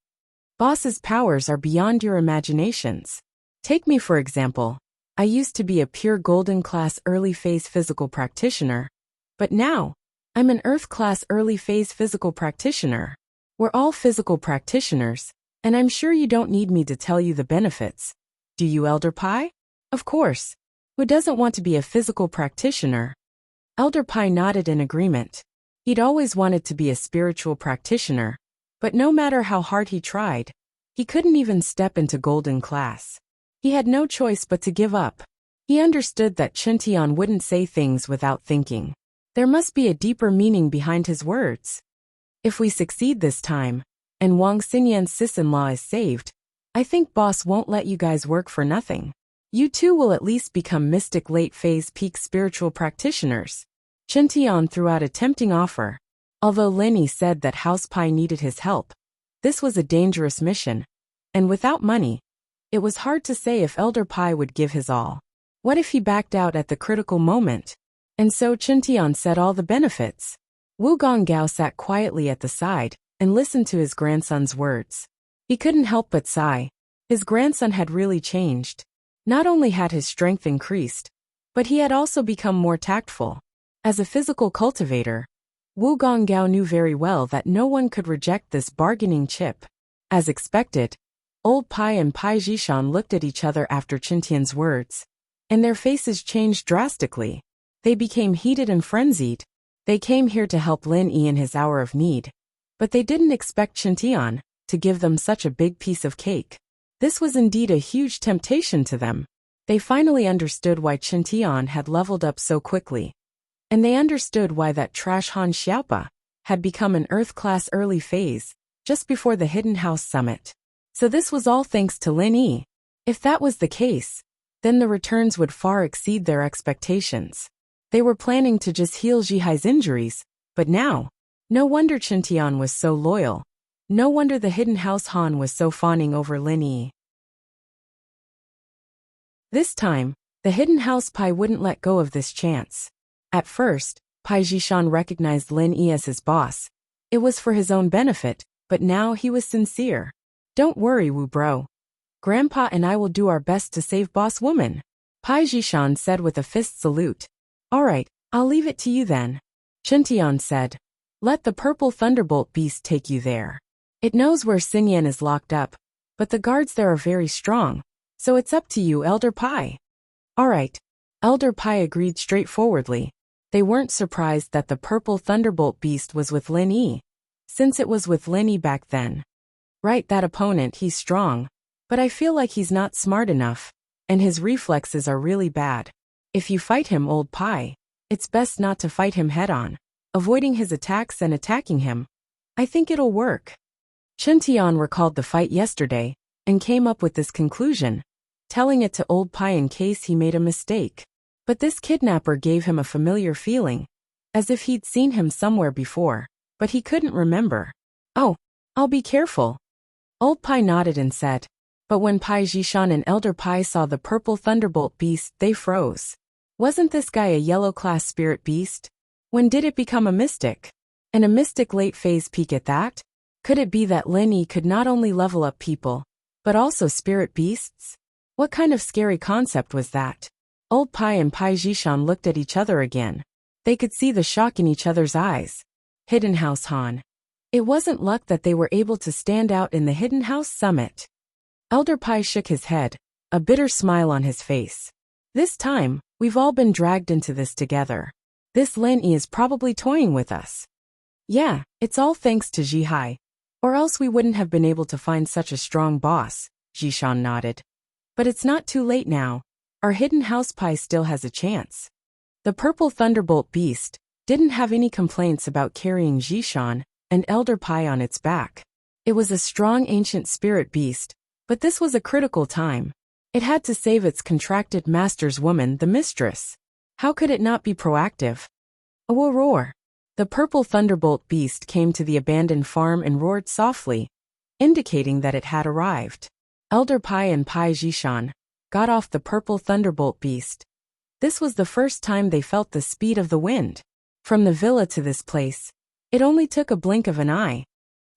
Boss's powers are beyond your imaginations. Take me for example. I used to be a pure golden class early phase physical practitioner, but now, I'm an Earth class early phase physical practitioner. We're all physical practitioners, and I'm sure you don't need me to tell you the benefits. Do you, Elder Pai? Of course. Who doesn't want to be a physical practitioner? Elder Pai nodded in agreement. He'd always wanted to be a spiritual practitioner, but no matter how hard he tried, he couldn't even step into golden class. He had no choice but to give up. He understood that Chintian wouldn't say things without thinking. There must be a deeper meaning behind his words. If we succeed this time, and Wang Xinyan's sis-in-law is saved, I think boss won't let you guys work for nothing. You two will at least become mystic late-phase peak spiritual practitioners. Chintian threw out a tempting offer. Although Lin Yi said that House Pai needed his help, this was a dangerous mission, and without money, it was hard to say if Elder Pai would give his all. What if he backed out at the critical moment? And so Chintian said all the benefits. Wu Gongao sat quietly at the side and listened to his grandson's words. He couldn't help but sigh. His grandson had really changed. Not only had his strength increased, but he had also become more tactful. As a physical cultivator, Wu Gongao knew very well that no one could reject this bargaining chip. As expected, Old Pai and Pai Jishan looked at each other after Chintian's words, and their faces changed drastically. They became heated and frenzied. They came here to help Lin Yi in his hour of need, but they didn't expect Chintian to give them such a big piece of cake. This was indeed a huge temptation to them. They finally understood why Chintian had leveled up so quickly, and they understood why that trash Han Xiaopa had become an Earth-class early phase just before the Hidden House Summit. So this was all thanks to Lin Yi. If that was the case, then the returns would far exceed their expectations. They were planning to just heal Jihai's injuries, but now, no wonder Chintian was so loyal. No wonder the Hidden House Han was so fawning over Lin Yi. This time, The hidden house Pai wouldn't let go of this chance. At first, Pai Jishan recognized Lin Yi as his boss. It was for his own benefit, but now he was sincere. Don't worry, Wu bro. Grandpa and I will do our best to save boss woman, Pai Jishan said with a fist salute. Alright, I'll leave it to you then. Tian said. Let the purple thunderbolt beast take you there. It knows where Xinyan is locked up, but the guards there are very strong, so it's up to you, Elder Pai. Alright. Elder Pai agreed straightforwardly. They weren't surprised that the purple thunderbolt beast was with Lin Yi, since it was with Lin Yi back then. Right, that opponent, he's strong, but I feel like he's not smart enough, and his reflexes are really bad. If you fight him, old Pai, it's best not to fight him head-on, avoiding his attacks and attacking him. I think it'll work. Tian recalled the fight yesterday, and came up with this conclusion, telling it to old Pai in case he made a mistake. But this kidnapper gave him a familiar feeling, as if he'd seen him somewhere before, but he couldn't remember. Oh, I'll be careful. Old Pai nodded and said. But when Pai Jishan and Elder Pai saw the purple thunderbolt beast, they froze. Wasn't this guy a yellow-class spirit beast? When did it become a mystic? And a mystic late-phase peak at that? Could it be that Lin Yi could not only level up people, but also spirit beasts? What kind of scary concept was that? Old Pai and Pai Jishan looked at each other again. They could see the shock in each other's eyes. Hidden House Han. It wasn't luck that they were able to stand out in the Hidden House Summit. Elder Pai shook his head, a bitter smile on his face. This time, we've all been dragged into this together. This Lin Yi is probably toying with us. Yeah, it's all thanks to Jihai. Or else we wouldn't have been able to find such a strong boss, Jishan nodded. But it's not too late now. Our hidden house Pai still has a chance. The purple thunderbolt beast didn't have any complaints about carrying Jishan and Elder Pai on its back. It was a strong ancient spirit beast, but this was a critical time. It had to save its contracted master's woman, the mistress. How could it not be proactive? A roar. The purple thunderbolt beast came to the abandoned farm and roared softly, indicating that it had arrived. Elder Pai and Pai Jishan got off the purple thunderbolt beast. This was the first time they felt the speed of the wind. From the villa to this place, it only took a blink of an eye.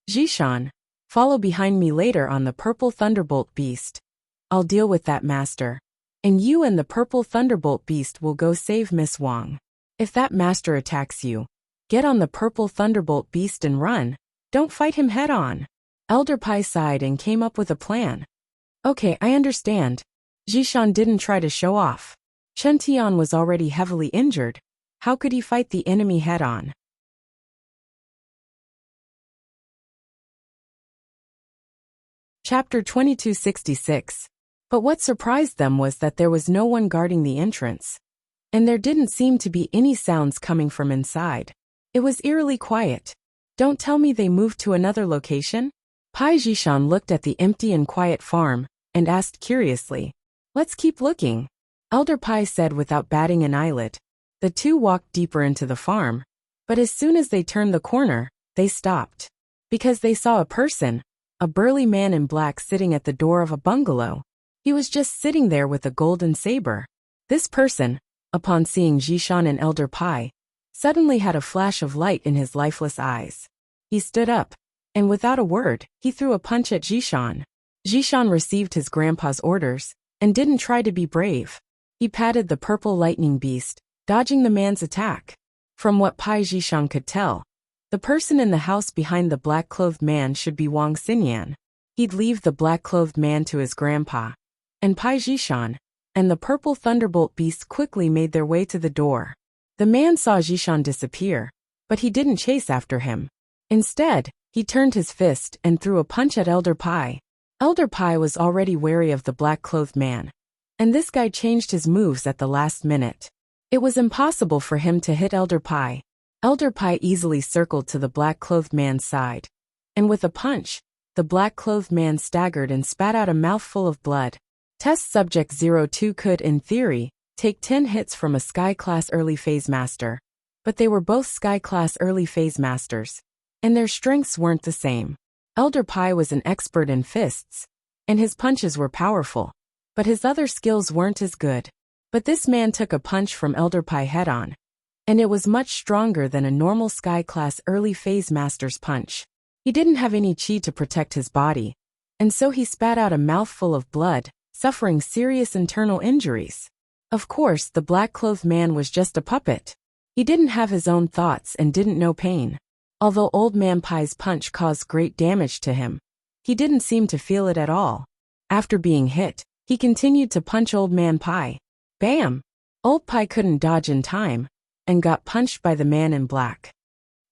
Jishan, follow behind me later on the purple thunderbolt beast. I'll deal with that master. And you and the purple thunderbolt beast will go save Miss Wang. If that master attacks you, get on the purple thunderbolt beast and run. Don't fight him head on. Elder Pai sighed and came up with a plan. Okay, I understand. Jishan didn't try to show off. Tian was already heavily injured. How could he fight the enemy head on? Chapter 2266. But what surprised them was that there was no one guarding the entrance. And there didn't seem to be any sounds coming from inside. It was eerily quiet. Don't tell me they moved to another location? Pai Jishan looked at the empty and quiet farm and asked curiously. Let's keep looking. Elder Pai said without batting an eyelid. The two walked deeper into the farm, but as soon as they turned the corner, they stopped. Because they saw a person, a burly man in black sitting at the door of a bungalow. He was just sitting there with a golden saber. This person, upon seeing Jishan and Elder Pai, suddenly had a flash of light in his lifeless eyes. He stood up, and without a word, he threw a punch at Jishan. Jishan received his grandpa's orders, and didn't try to be brave. He patted the purple lightning beast, dodging the man's attack. From what Pai Jishan could tell, the person in the house behind the black-clothed man should be Wang Xinyan. He'd leave the black-clothed man to his grandpa. And Pai Jishan and the purple thunderbolt beast quickly made their way to the door. The man saw Jishan disappear, but he didn't chase after him. Instead, he turned his fist and threw a punch at Elder Pai. Elder Pai was already wary of the black-clothed man, and this guy changed his moves at the last minute. It was impossible for him to hit Elder Pai. Elder Pai easily circled to the black-clothed man's side, and with a punch, the black-clothed man staggered and spat out a mouthful of blood. Test Subject 02 could, in theory, take 10 hits from a Sky-class early phase master, but they were both Sky-class early phase masters, and their strengths weren't the same. Elder Pai was an expert in fists, and his punches were powerful, but his other skills weren't as good. But this man took a punch from Elder Pi head-on, and it was much stronger than a normal Sky-class early phase master's punch. He didn't have any chi to protect his body, and so he spat out a mouthful of blood, suffering serious internal injuries. Of course, the black-clothed man was just a puppet. He didn't have his own thoughts and didn't know pain. Although Old Man Pai's punch caused great damage to him, he didn't seem to feel it at all. After being hit, he continued to punch Old Man Pai. Bam! Old Pai couldn't dodge in time, and got punched by the man in black.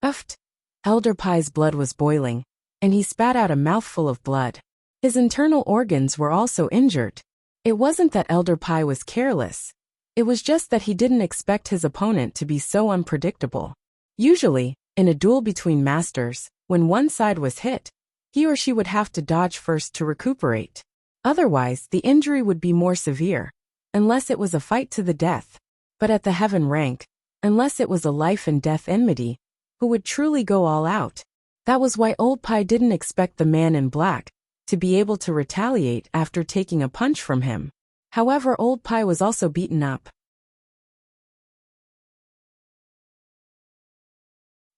Uffed! Elder Pai's blood was boiling, and he spat out a mouthful of blood. His internal organs were also injured. It wasn't that Elder Pai was careless. It was just that he didn't expect his opponent to be so unpredictable. Usually, in a duel between masters, when one side was hit, he or she would have to dodge first to recuperate. Otherwise, the injury would be more severe, unless it was a fight to the death. But at the heaven rank, unless it was a life and death enmity, who would truly go all out? That was why Old Pai didn't expect the man in black to be able to retaliate after taking a punch from him. However, Old Pai was also beaten up.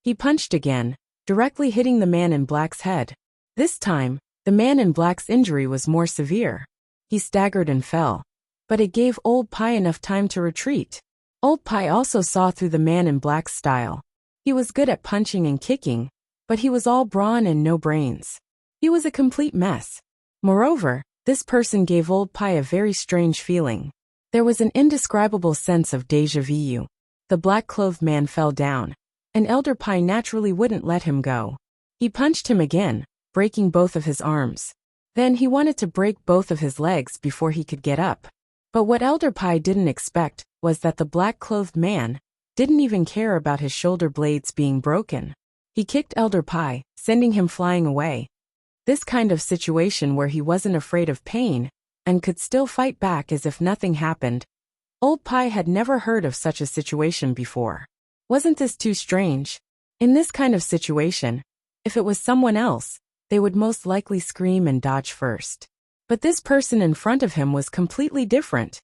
He punched again, directly hitting the man in black's head. This time, the man in black's injury was more severe. He staggered and fell, but it gave Old Pai enough time to retreat. Old Pai also saw through the man in black's style. He was good at punching and kicking, but he was all brawn and no brains. He was a complete mess. Moreover, this person gave Old Pai a very strange feeling. There was an indescribable sense of déjà vu. The black-clothed man fell down, and Elder Pai naturally wouldn't let him go. He punched him again, breaking both of his arms. Then he wanted to break both of his legs before he could get up. But what Elder Pai didn't expect was that the black-clothed man didn't even care about his shoulder blades being broken. He kicked Elder Pai, sending him flying away. This kind of situation where he wasn't afraid of pain and could still fight back as if nothing happened. Old Pai had never heard of such a situation before. Wasn't this too strange? In this kind of situation, if it was someone else, they would most likely scream and dodge first. But this person in front of him was completely different.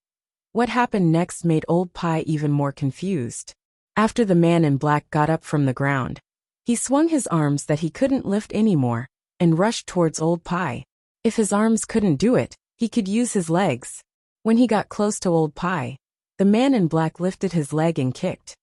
What happened next made Old Pai even more confused. After the man in black got up from the ground, he swung his arms that he couldn't lift anymore and rushed towards Old Pai. If his arms couldn't do it, he could use his legs. When he got close to Old Pai, the man in black lifted his leg and kicked.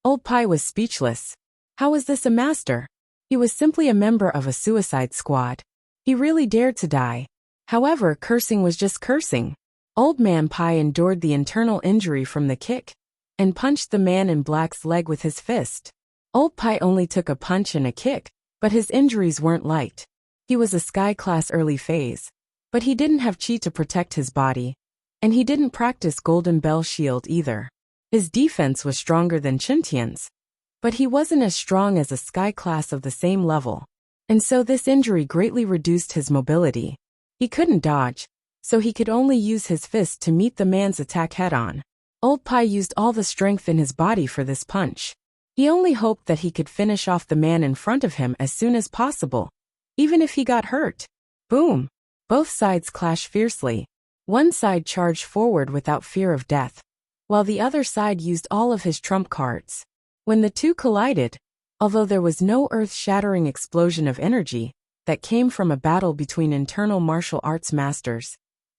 Old Pai was speechless. How was this a master? He was simply a member of a suicide squad. He really dared to die. However, cursing was just cursing. Old Man Pai endured the internal injury from the kick and punched the man in black's leg with his fist. Old Pai only took a punch and a kick, but his injuries weren't light. He was a Sky-class early phase, but he didn't have chi to protect his body, and he didn't practice Golden Bell Shield either. His defense was stronger than Chintian's, but he wasn't as strong as a Sky-class of the same level, and so this injury greatly reduced his mobility. He couldn't dodge, so he could only use his fist to meet the man's attack head-on. Old Pai used all the strength in his body for this punch. He only hoped that he could finish off the man in front of him as soon as possible, even if he got hurt. Boom! Both sides clashed fiercely. One side charged forward without fear of death, while the other side used all of his trump cards. When the two collided, although there was no earth-shattering explosion of energy that came from a battle between internal martial arts masters,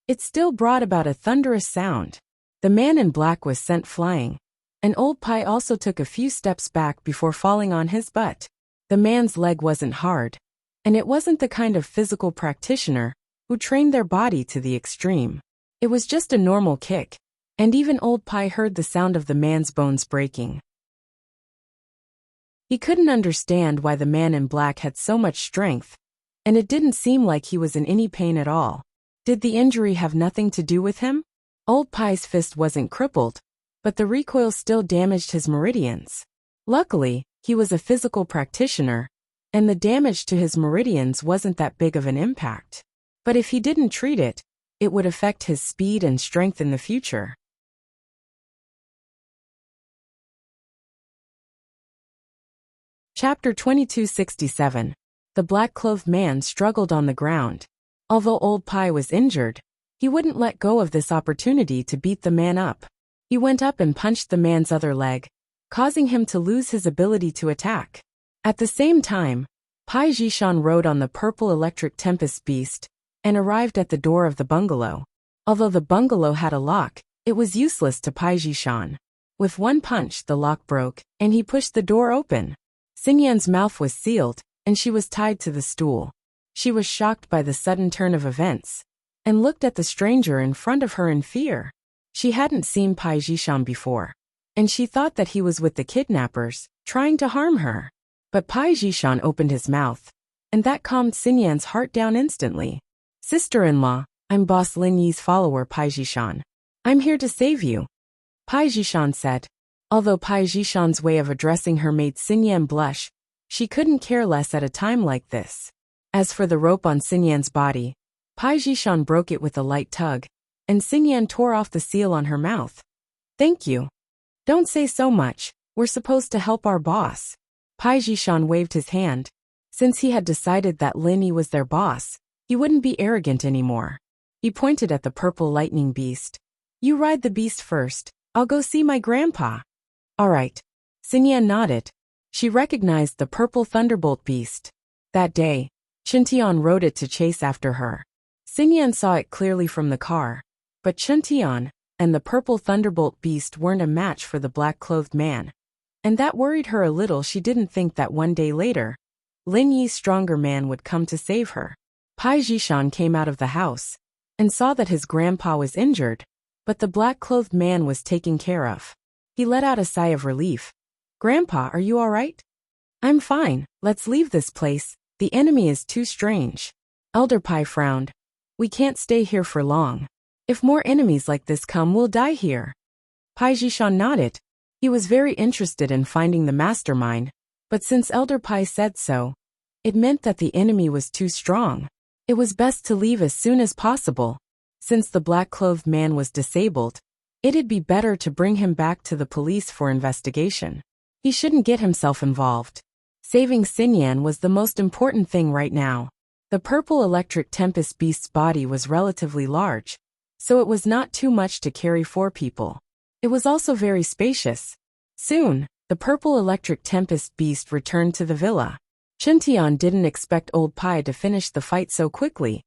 it still brought about a thunderous sound. The man in black was sent flying, and Old Pai also took a few steps back before falling on his butt. The man's leg wasn't hard, and it wasn't the kind of physical practitioner who trained their body to the extreme. It was just a normal kick, and even Old Pai heard the sound of the man's bones breaking. He couldn't understand why the man in black had so much strength, and it didn't seem like he was in any pain at all. Did the injury have nothing to do with him? Old Pai's fist wasn't crippled, but the recoil still damaged his meridians. Luckily, he was a physical practitioner, and the damage to his meridians wasn't that big of an impact. But if he didn't treat it, it would affect his speed and strength in the future. Chapter 2267. The black-clothed man struggled on the ground. Although Old Pai was injured, he wouldn't let go of this opportunity to beat the man up. He went up and punched the man's other leg, causing him to lose his ability to attack. At the same time, Pai Jishan rode on the purple electric tempest beast and arrived at the door of the bungalow. Although the bungalow had a lock, it was useless to Pai Jishan. With one punch, the lock broke, and he pushed the door open. Xinyan's mouth was sealed, and she was tied to the stool. She was shocked by the sudden turn of events, and looked at the stranger in front of her in fear. She hadn't seen Pai Jishan before, and she thought that he was with the kidnappers, trying to harm her. But Pai Jishan opened his mouth, and that calmed Xinyan's heart down instantly. "Sister-in-law, I'm Boss Lin Yi's follower Pai Jishan. I'm here to save you," Pai Jishan said. Although Pai Jishan's way of addressing her made Xinyan blush, she couldn't care less at a time like this. As for the rope on Xinyan's body, Pai Jishan broke it with a light tug, and Xinyan tore off the seal on her mouth. "Thank you. Don't say so much, we're supposed to help our boss." Pai Jishan waved his hand. Since he had decided that Lin Yi was their boss, he wouldn't be arrogant anymore. He pointed at the purple lightning beast. "You ride the beast first, I'll go see my grandpa." "All right." Xinyan nodded. She recognized the purple thunderbolt beast. That day, Chintian rode it to chase after her. Xinyan saw it clearly from the car, but Chintian and the purple thunderbolt beast weren't a match for the black-clothed man. And that worried her a little. She didn't think that one day later, Lin Yi's stronger man would come to save her. Pai Jishan came out of the house and saw that his grandpa was injured, but the black-clothed man was taken care of. He let out a sigh of relief. "Grandpa, are you all right?" "I'm fine, let's leave this place. The enemy is too strange." Elder Pai frowned. "We can't stay here for long. If more enemies like this come, we'll die here." Pai Jishan nodded. He was very interested in finding the mastermind, but since Elder Pai said so, it meant that the enemy was too strong. It was best to leave as soon as possible. Since the black-clothed man was disabled, it'd be better to bring him back to the police for investigation. He shouldn't get himself involved. Saving Xinyan was the most important thing right now. The purple electric tempest beast's body was relatively large, so it was not too much to carry 4 people. It was also very spacious. Soon, the purple electric tempest beast returned to the villa. Chintian didn't expect Old Pai to finish the fight so quickly.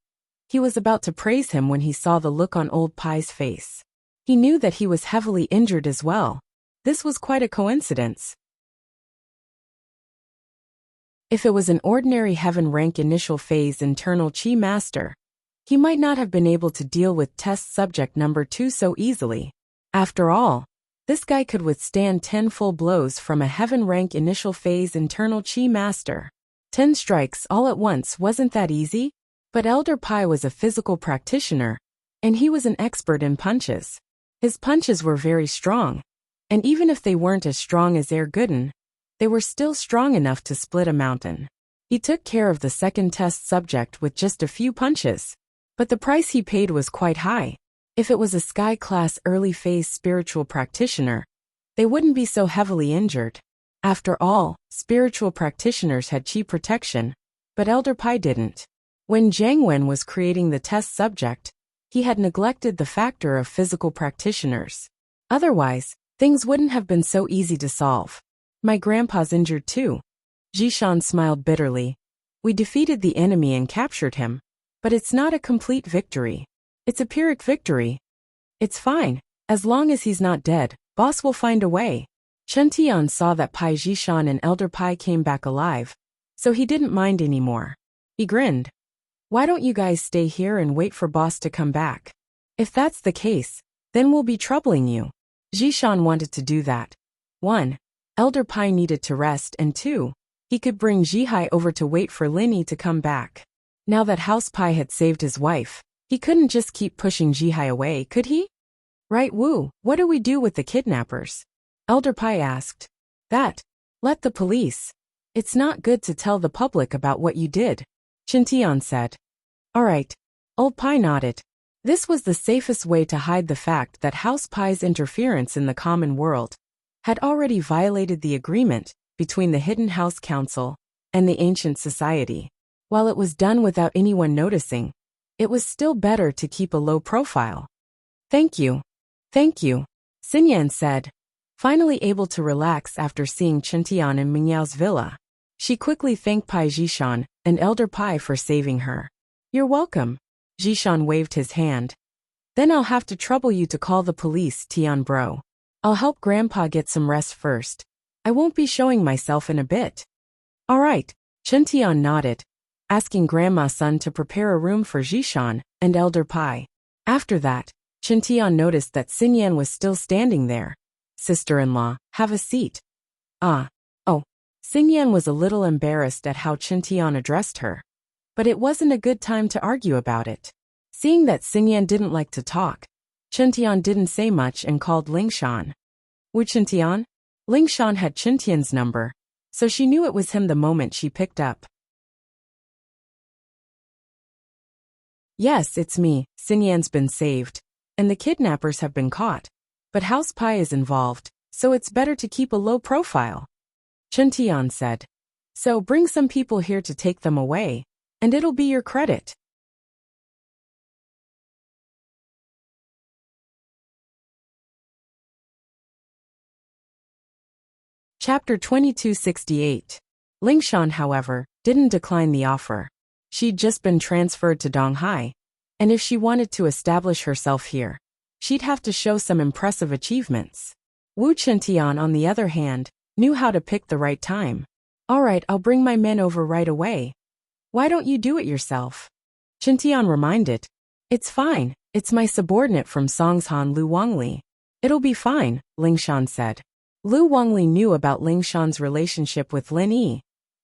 He was about to praise him when he saw the look on Old Pai's face. He knew that he was heavily injured as well. This was quite a coincidence. If it was an ordinary heaven rank initial phase internal chi master, he might not have been able to deal with test subject number 2 so easily. After all, this guy could withstand 10 full blows from a heaven rank initial phase internal chi master. 10 strikes all at once wasn't that easy, but Elder Pai was a physical practitioner, and he was an expert in punches. His punches were very strong, and even if they weren't as strong as Air Gooden, they were still strong enough to split a mountain. He took care of the second test subject with just a few punches, but the price he paid was quite high. If it was a sky-class early-phase spiritual practitioner, they wouldn't be so heavily injured. After all, spiritual practitioners had chi protection, but Elder Pai didn't. When Zhang Wen was creating the test subject, he had neglected the factor of physical practitioners. Otherwise, things wouldn't have been so easy to solve. "My grandpa's injured too." Jishan smiled bitterly. "We defeated the enemy and captured him, but it's not a complete victory. It's a Pyrrhic victory. It's fine, as long as he's not dead, boss will find a way." Chen Tian saw that Pai Jishan and Elder Pai came back alive, so he didn't mind anymore. He grinned. "Why don't you guys stay here and wait for boss to come back? If that's the case, then we'll be troubling you." Jishan wanted to do that. 1. Elder Pai needed to rest, and 2. He could bring Jihai over to wait for Lin Yi to come back. Now that House Pai had saved his wife, he couldn't just keep pushing Jihai away, could he? "Right, Wu, what do we do with the kidnappers?" Elder Pai asked. Let the police. It's not good to tell the public about what you did," Chintian said. "All right." Old Pai nodded. This was the safest way to hide the fact that House Pai's interference in the common world had already violated the agreement between the Hidden House Council and the Ancient Society. While it was done without anyone noticing, it was still better to keep a low profile. Thank you. Xinyan said, finally able to relax after seeing Qiantian in Mingyao's villa. She quickly thanked Pai Zhishan, and Elder Pai, for saving her. You're welcome. Zhishan waved his hand. Then I'll have to trouble you to call the police, Tian bro. I'll help Grandpa get some rest first. I won't be showing myself in a bit. All right, Qiantian nodded, asking Grandma Sun to prepare a room for Zhishan and Elder Pai. After that, Qiantian noticed that Xinyan was still standing there. Sister-in-law, have a seat. Oh. Xinyan was a little embarrassed at how Qiantian addressed her. But it wasn't a good time to argue about it. Seeing that Xinyan didn't like to talk, Qiantian didn't say much and called Lingshan. Wu Qiantian? Lingshan had Qiantian's number, so she knew it was him the moment she picked up. Yes, it's me. Xinyan's been saved, and the kidnappers have been caught. But House Pai is involved, so it's better to keep a low profile. Qiantian said. So bring some people here to take them away, and it'll be your credit. Chapter 2268. Lingshan, however, didn't decline the offer. She'd just been transferred to Donghai, and if she wanted to establish herself here, she'd have to show some impressive achievements. Wu Qiantian, on the other hand, knew how to pick the right time. All right, I'll bring my men over right away. Why don't you do it yourself? Qiantian reminded. It's fine, it's my subordinate from Songshan, Lu Wangli. It'll be fine, Lingshan said. Lu Wangli knew about Lingshan's relationship with Lin Yi,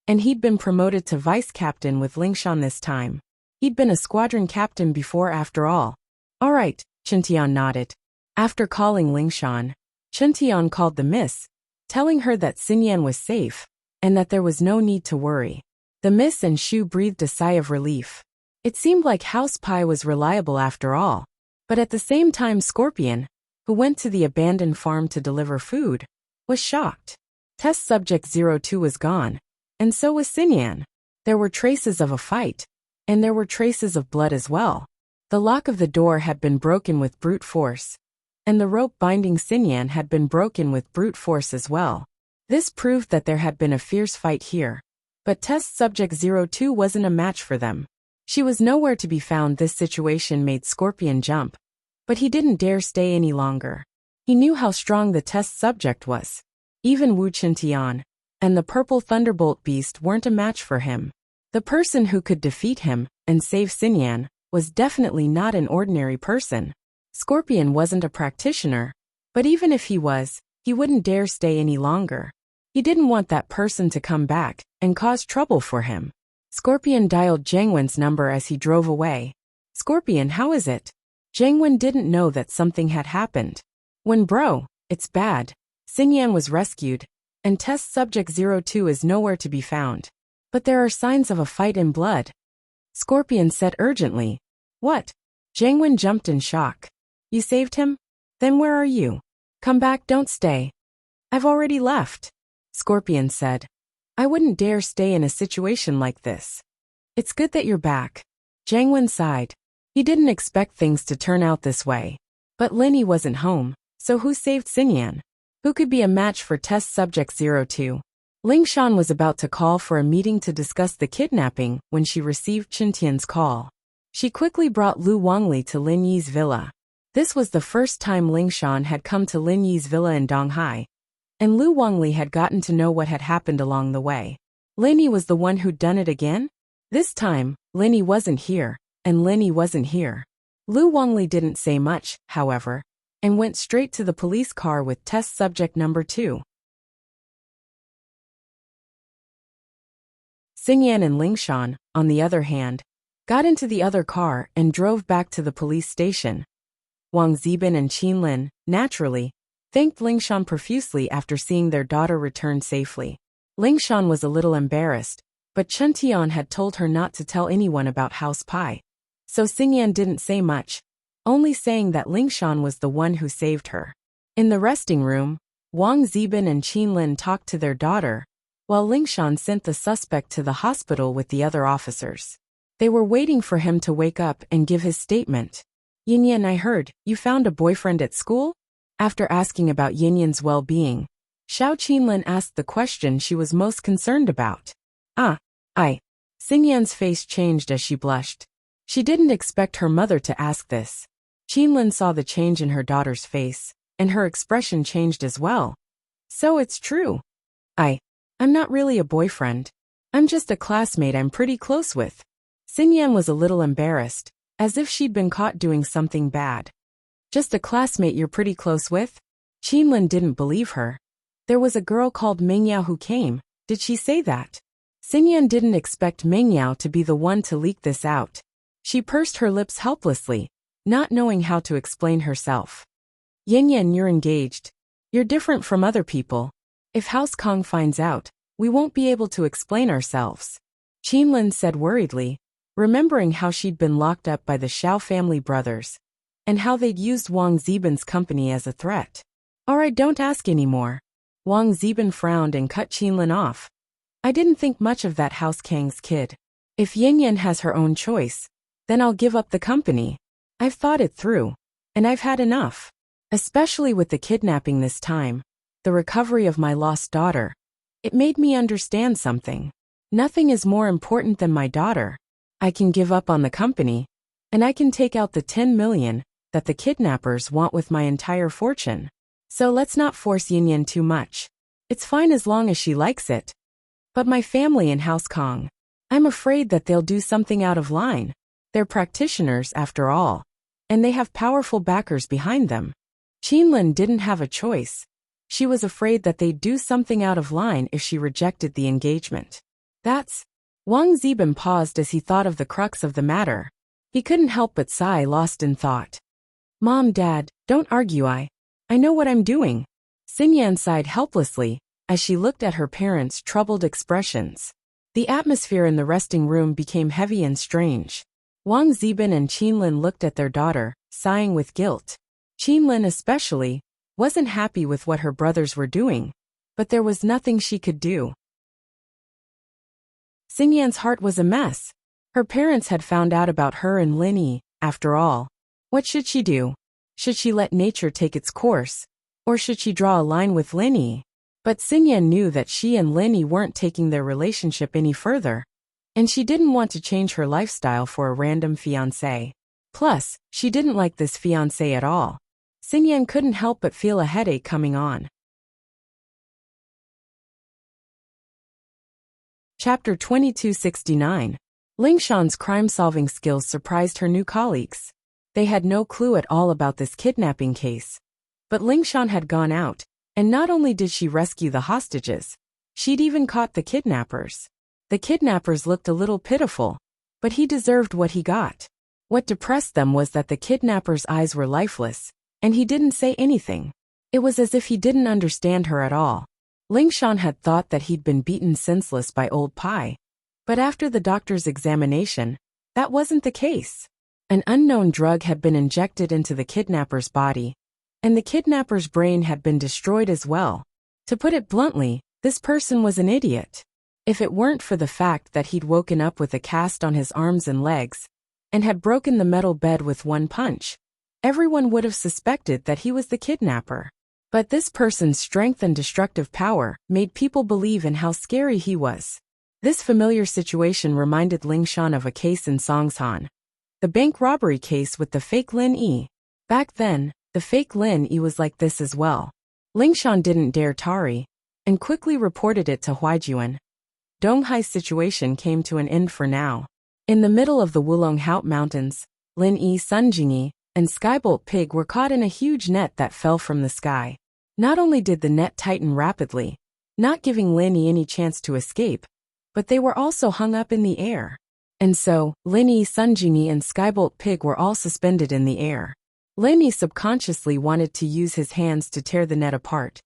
and he'd been promoted to vice captain with Lingshan this time. He'd been a squadron captain before after all. All right, Qiantian nodded. After calling Lingshan, Qiantian called the miss, telling her that Xinyan was safe, and that there was no need to worry. The miss and Shu breathed a sigh of relief. It seemed like House Pai was reliable after all. But at the same time, Scorpion, who went to the abandoned farm to deliver food, was shocked. Test subject 02 was gone, and so was Xinyan. There were traces of a fight, and there were traces of blood as well. The lock of the door had been broken with brute force, and the rope binding Xinyan had been broken with brute force as well. This proved that there had been a fierce fight here. But test subject 02 wasn't a match for them. She was nowhere to be found. This situation made Scorpion jump, but he didn't dare stay any longer. He knew how strong the test subject was. Even Wu Qiantian and the purple thunderbolt beast weren't a match for him. The person who could defeat him and save Xinyan was definitely not an ordinary person. Scorpion wasn't a practitioner, but even if he was, he wouldn't dare stay any longer. He didn't want that person to come back and cause trouble for him. Scorpion dialed Jiangwen's number as he drove away. Scorpion, how is it? Jiangwen didn't know that something had happened. When bro, it's bad. Xinyan was rescued, and test subject 02 is nowhere to be found. But there are signs of a fight in blood. Scorpion said urgently. What? Jiangwen jumped in shock. You saved him? Then where are you? Come back, don't stay. I've already left. Scorpion said. I wouldn't dare stay in a situation like this. It's good that you're back. Jiangwen sighed. He didn't expect things to turn out this way. But Lin Yi wasn't home, so who saved Xinyan? Who could be a match for test subject 02? Lingshan was about to call for a meeting to discuss the kidnapping when she received Qiantian's call. She quickly brought Lu Wangli to Lin Yi's villa. This was the first time Lingshan had come to Lin Yi's villa in Donghai, and Lu Wangli had gotten to know what had happened along the way. Lin Yi was the one who'd done it again? This time, Lin Yi wasn't here, and Lin Yi wasn't here. Lu Wangli didn't say much, however, and went straight to the police car with test subject number 2. Xinyan and Lingshan, on the other hand, got into the other car and drove back to the police station. Wang Zibin and Qinlin, naturally, thanked Lingshan profusely after seeing their daughter return safely. Lingshan was a little embarrassed, but Qiantian had told her not to tell anyone about House Pai. So Xinyan didn't say much, only saying that Lingshan was the one who saved her. In the resting room, Wang Zibin and Qinlin talked to their daughter, while Lingshan sent the suspect to the hospital with the other officers. They were waiting for him to wake up and give his statement. Yin, I heard, you found a boyfriend at school? After asking about Yin Yan's well-being, Xiao Qinlin asked the question she was most concerned about. I. Xing Yan's face changed as she blushed. She didn't expect her mother to ask this. Qinlin saw the change in her daughter's face, and her expression changed as well. So it's true. I'm not really a boyfriend. I'm just a classmate I'm pretty close with. Xing Yan was a little embarrassed, as if she'd been caught doing something bad. Just a classmate you're pretty close with? Qinlin didn't believe her. There was a girl called Mingyao who came. Did she say that? Xing Yan didn't expect Mingyao to be the one to leak this out. She pursed her lips helplessly, not knowing how to explain herself. Yin Yan, you're engaged. You're different from other people. If House Kong finds out, we won't be able to explain ourselves. Qinlin said worriedly, remembering how she'd been locked up by the Xiao family brothers, and how they'd used Wang Zibin's company as a threat. Alright, don't ask anymore. Wang Zibin frowned and cut Qinlin off. I didn't think much of that House Kang's kid. If Yin Yan has her own choice, then I'll give up the company. I've thought it through, and I've had enough. Especially with the kidnapping this time, the recovery of my lost daughter. It made me understand something. Nothing is more important than my daughter. I can give up on the company, and I can take out the 10 million that the kidnappers want with my entire fortune. So let's not force Yin Yan too much. It's fine as long as she likes it. But my family in House Kong, I'm afraid that they'll do something out of line. They're practitioners after all, and they have powerful backers behind them. Qinlin didn't have a choice. She was afraid that they'd do something out of line if she rejected the engagement. That's... Wang Zibin paused as he thought of the crux of the matter. He couldn't help but sigh, lost in thought. Mom, Dad, don't argue. I know what I'm doing. Xing Yan sighed helplessly as she looked at her parents' troubled expressions. The atmosphere in the resting room became heavy and strange. Wang Zibin and Qinlin looked at their daughter, sighing with guilt. Qinlin especially wasn't happy with what her brothers were doing, but there was nothing she could do. Xing Yan's heart was a mess. Her parents had found out about her and Lin Yi, after all. What should she do? Should she let nature take its course? Or should she draw a line with Lin Yi? But Xing Yan knew that she and Lin Yi weren't taking their relationship any further, and she didn't want to change her lifestyle for a random fiancé. Plus, she didn't like this fiancé at all. Xing Yan couldn't help but feel a headache coming on. Chapter 2269. Lingshan's crime-solving skills surprised her new colleagues. They had no clue at all about this kidnapping case. But Lingshan had gone out, and not only did she rescue the hostages, she'd even caught the kidnappers. The kidnappers looked a little pitiful, but he deserved what he got. What depressed them was that the kidnappers' eyes were lifeless, and he didn't say anything. It was as if he didn't understand her at all. Lingshan had thought that he'd been beaten senseless by Old Pai. But after the doctor's examination, that wasn't the case. An unknown drug had been injected into the kidnapper's body, and the kidnapper's brain had been destroyed as well. To put it bluntly, this person was an idiot. If it weren't for the fact that he'd woken up with a cast on his arms and legs, and had broken the metal bed with one punch, everyone would have suspected that he was the kidnapper. But this person's strength and destructive power made people believe in how scary he was. This familiar situation reminded Lingshan of a case in Songshan, the bank robbery case with the fake Lin Yi. Back then, the fake Lin Yi was like this as well. Lingshan didn't dare tarry, and quickly reported it to Huaijuan. Donghai's situation came to an end for now. In the middle of the Wulonghout Mountains, Lin Yi, Sun Jingyi, and Skybolt Pig were caught in a huge net that fell from the sky. Not only did the net tighten rapidly, not giving Lin Yi any chance to escape, but they were also hung up in the air. And so, Lin Yi, Sun Jingyi, and Skybolt Pig were all suspended in the air. Lin Yi subconsciously wanted to use his hands to tear the net apart,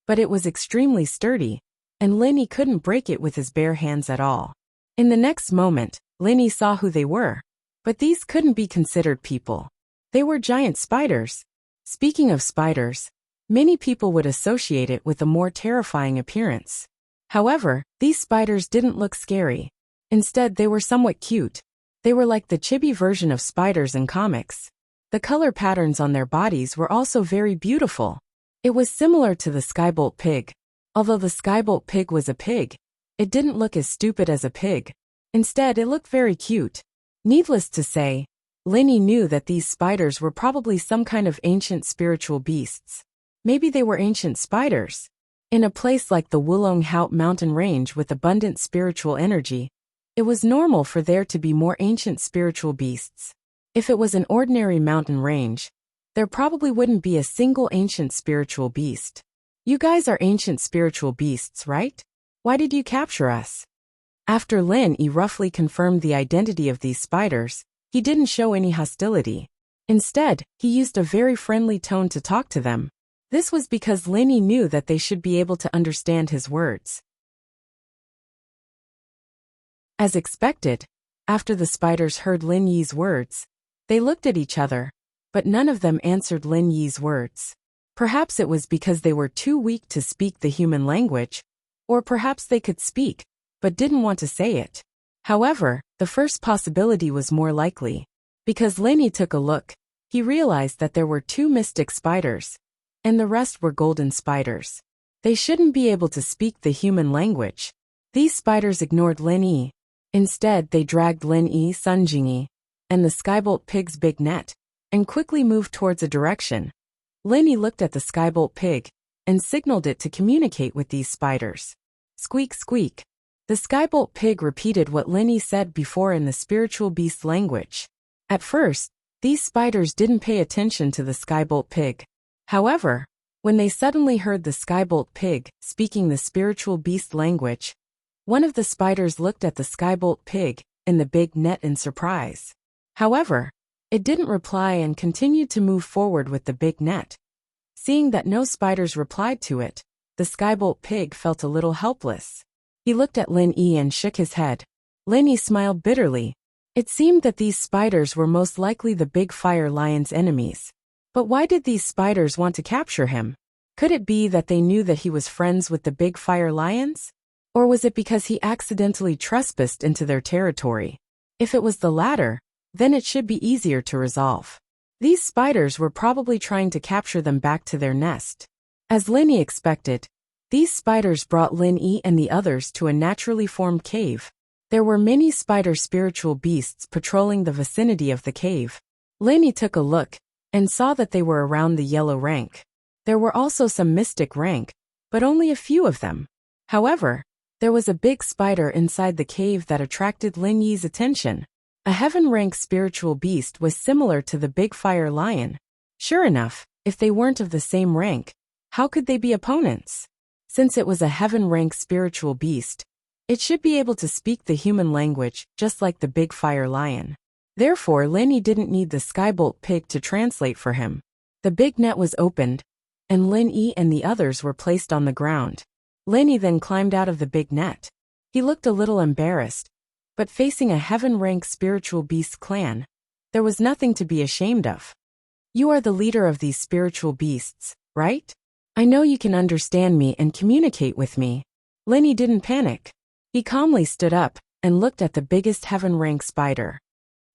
but it was extremely sturdy, and Lin Yi couldn't break it with his bare hands at all. In the next moment, Lin Yi saw who they were, but these couldn't be considered people. They were giant spiders. Speaking of spiders, many people would associate it with a more terrifying appearance. However, these spiders didn't look scary. Instead, they were somewhat cute. They were like the chibi version of spiders in comics. The color patterns on their bodies were also very beautiful. It was similar to the skybolt pig. Although the skybolt pig was a pig, it didn't look as stupid as a pig. Instead, it looked very cute. Needless to say, Linny knew that these spiders were probably some kind of ancient spiritual beasts. Maybe they were ancient spiders. In a place like the Wulong Hout mountain range with abundant spiritual energy, it was normal for there to be more ancient spiritual beasts. If it was an ordinary mountain range, there probably wouldn't be a single ancient spiritual beast. You guys are ancient spiritual beasts, right? Why did you capture us? After Lin Yi roughly confirmed the identity of these spiders, he didn't show any hostility. Instead, he used a very friendly tone to talk to them. This was because Lin Yi knew that they should be able to understand his words. As expected, after the spiders heard Lin Yi's words, they looked at each other, but none of them answered Lin Yi's words. Perhaps it was because they were too weak to speak the human language, or perhaps they could speak, but didn't want to say it. However, the first possibility was more likely. Because Lin Yi took a look, he realized that there were 2 mystic spiders, and the rest were golden spiders. They shouldn't be able to speak the human language. These spiders ignored Lin Yi. Instead, they dragged Lin Yi, Sun Jingyi, and the skybolt pig's big net, and quickly moved towards a direction. Lin Yi looked at the skybolt pig, and signaled it to communicate with these spiders. Squeak, squeak. The skybolt pig repeated what Lin Yi said before in the spiritual beast language. At first, these spiders didn't pay attention to the skybolt pig. However, when they suddenly heard the skybolt pig speaking the spiritual beast language, one of the spiders looked at the skybolt pig in the big net in surprise. However, it didn't reply and continued to move forward with the big net. Seeing that no spiders replied to it, the skybolt pig felt a little helpless. He looked at Lin Yi and shook his head. Lin Yi smiled bitterly. It seemed that these spiders were most likely the big fire lion's enemies. But why did these spiders want to capture him? Could it be that they knew that he was friends with the big fire lions? Or was it because he accidentally trespassed into their territory? If it was the latter, then it should be easier to resolve. These spiders were probably trying to capture them back to their nest. As Lin Yi expected, these spiders brought Lin Yi and the others to a naturally formed cave. There were many spider spiritual beasts patrolling the vicinity of the cave. Lin Yi took a look, and saw that they were around the yellow rank. There were also some mystic rank, but only a few of them. However, there was a big spider inside the cave that attracted Lin Yi's attention. A heaven rank spiritual beast was similar to the big fire lion. Sure enough, if they weren't of the same rank, how could they be opponents? Since it was a heaven rank spiritual beast, it should be able to speak the human language just like the big fire lion. Therefore, Lin Yi didn't need the skybolt pig to translate for him. The big net was opened, and Lin Yi and the others were placed on the ground. Lin Yi then climbed out of the big net. He looked a little embarrassed, but facing a heaven-rank spiritual beast clan, there was nothing to be ashamed of. You are the leader of these spiritual beasts, right? I know you can understand me and communicate with me. Lin Yi didn't panic. He calmly stood up and looked at the biggest heaven-rank spider.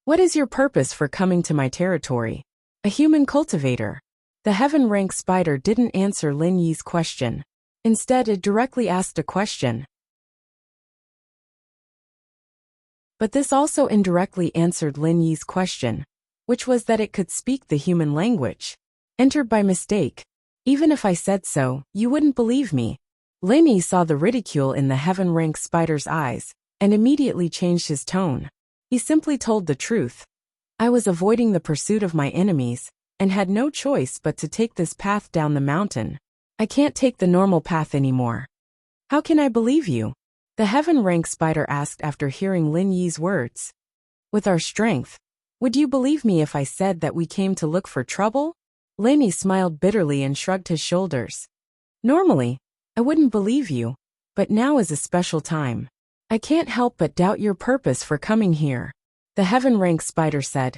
What is your purpose for coming to my territory? A human cultivator. The heaven-rank spider didn't answer Lin Yi's question. Instead, it directly asked a question. But this also indirectly answered Lin Yi's question, which was that it could speak the human language. Entered by mistake. Even if I said so, you wouldn't believe me. Lin Yi saw the ridicule in the heaven-rank spider's eyes, and immediately changed his tone. He simply told the truth. I was avoiding the pursuit of my enemies, and had no choice but to take this path down the mountain. I can't take the normal path anymore. How can I believe you? The heaven-rank spider asked after hearing Lin Yi's words. With our strength, would you believe me if I said that we came to look for trouble? Lin Yi smiled bitterly and shrugged his shoulders. Normally, I wouldn't believe you, but now is a special time. I can't help but doubt your purpose for coming here. The heaven-rank spider said.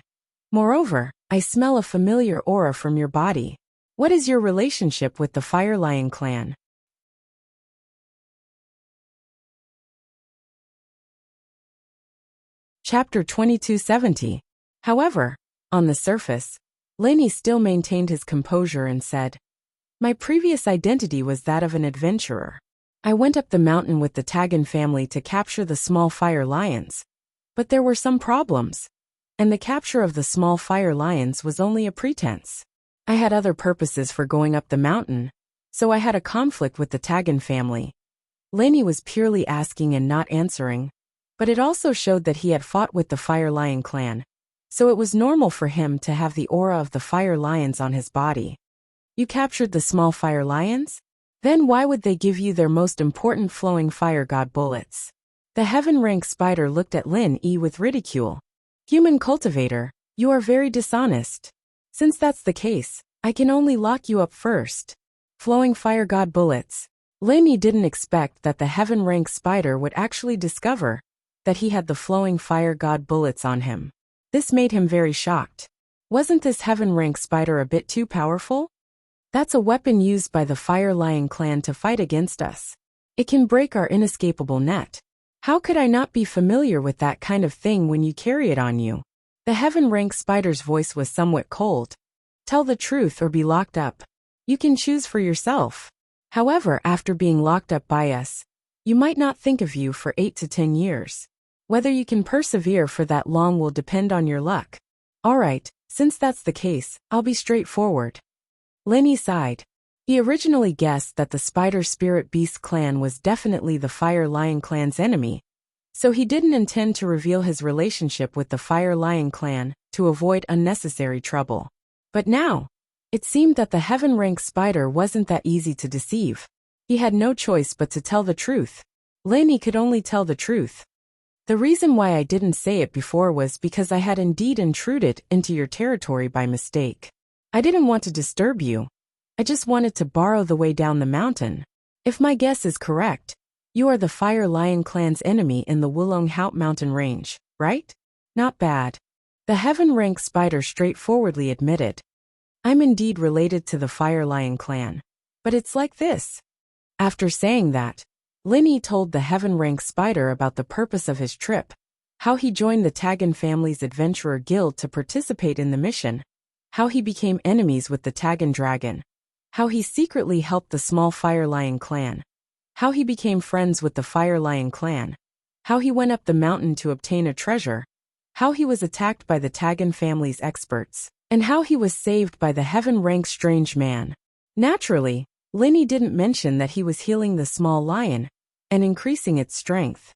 Moreover, I smell a familiar aura from your body. What is your relationship with the Fire Lion clan? Chapter 2270. However, on the surface, Lin Yi still maintained his composure and said, My previous identity was that of an adventurer. I went up the mountain with the Tagan family to capture the small fire lions. But there were some problems. And the capture of the small fire lions was only a pretense. I had other purposes for going up the mountain, so I had a conflict with the Tagan family. Lenny was purely asking and not answering, but it also showed that he had fought with the Fire Lion clan, so it was normal for him to have the aura of the fire lions on his body. You captured the small fire lions? Then why would they give you their most important flowing fire god bullets? The heaven rank spider looked at Lin E with ridicule. Human cultivator, you are very dishonest. Since that's the case, I can only lock you up first. Flowing fire god bullets. Lin E didn't expect that the heaven rank spider would actually discover that he had the flowing fire god bullets on him. This made him very shocked. Wasn't this heaven rank spider a bit too powerful? That's a weapon used by the Fire Lion clan to fight against us. It can break our inescapable net. How could I not be familiar with that kind of thing when you carry it on you? The heaven rank spider's voice was somewhat cold. Tell the truth or be locked up. You can choose for yourself. However, after being locked up by us, you might not think of you for 8 to 10 years. Whether you can persevere for that long will depend on your luck. Alright, since that's the case, I'll be straightforward. Lenny sighed. He originally guessed that the Spider Spirit Beast clan was definitely the Fire Lion clan's enemy, so he didn't intend to reveal his relationship with the Fire Lion clan to avoid unnecessary trouble. But now, it seemed that the heaven rank spider wasn't that easy to deceive. He had no choice but to tell the truth. Lenny could only tell the truth. The reason why I didn't say it before was because I had indeed intruded into your territory by mistake. I didn't want to disturb you. I just wanted to borrow the way down the mountain. If my guess is correct, you are the Fire Lion clan's enemy in the Wulong Haut mountain range, right? Not bad. The heaven rank spider straightforwardly admitted. I'm indeed related to the Fire Lion clan. But it's like this. After saying that, Lenny told the heaven rank spider about the purpose of his trip, how he joined the Tagan family's adventurer guild to participate in the mission, how he became enemies with the Tagan dragon, how he secretly helped the small Fire Lion clan, how he became friends with the Fire Lion clan, how he went up the mountain to obtain a treasure, how he was attacked by the Tagan family's experts, and how he was saved by the heaven rank strange man. Naturally, Lenny didn't mention that he was healing the small lion and increasing its strength.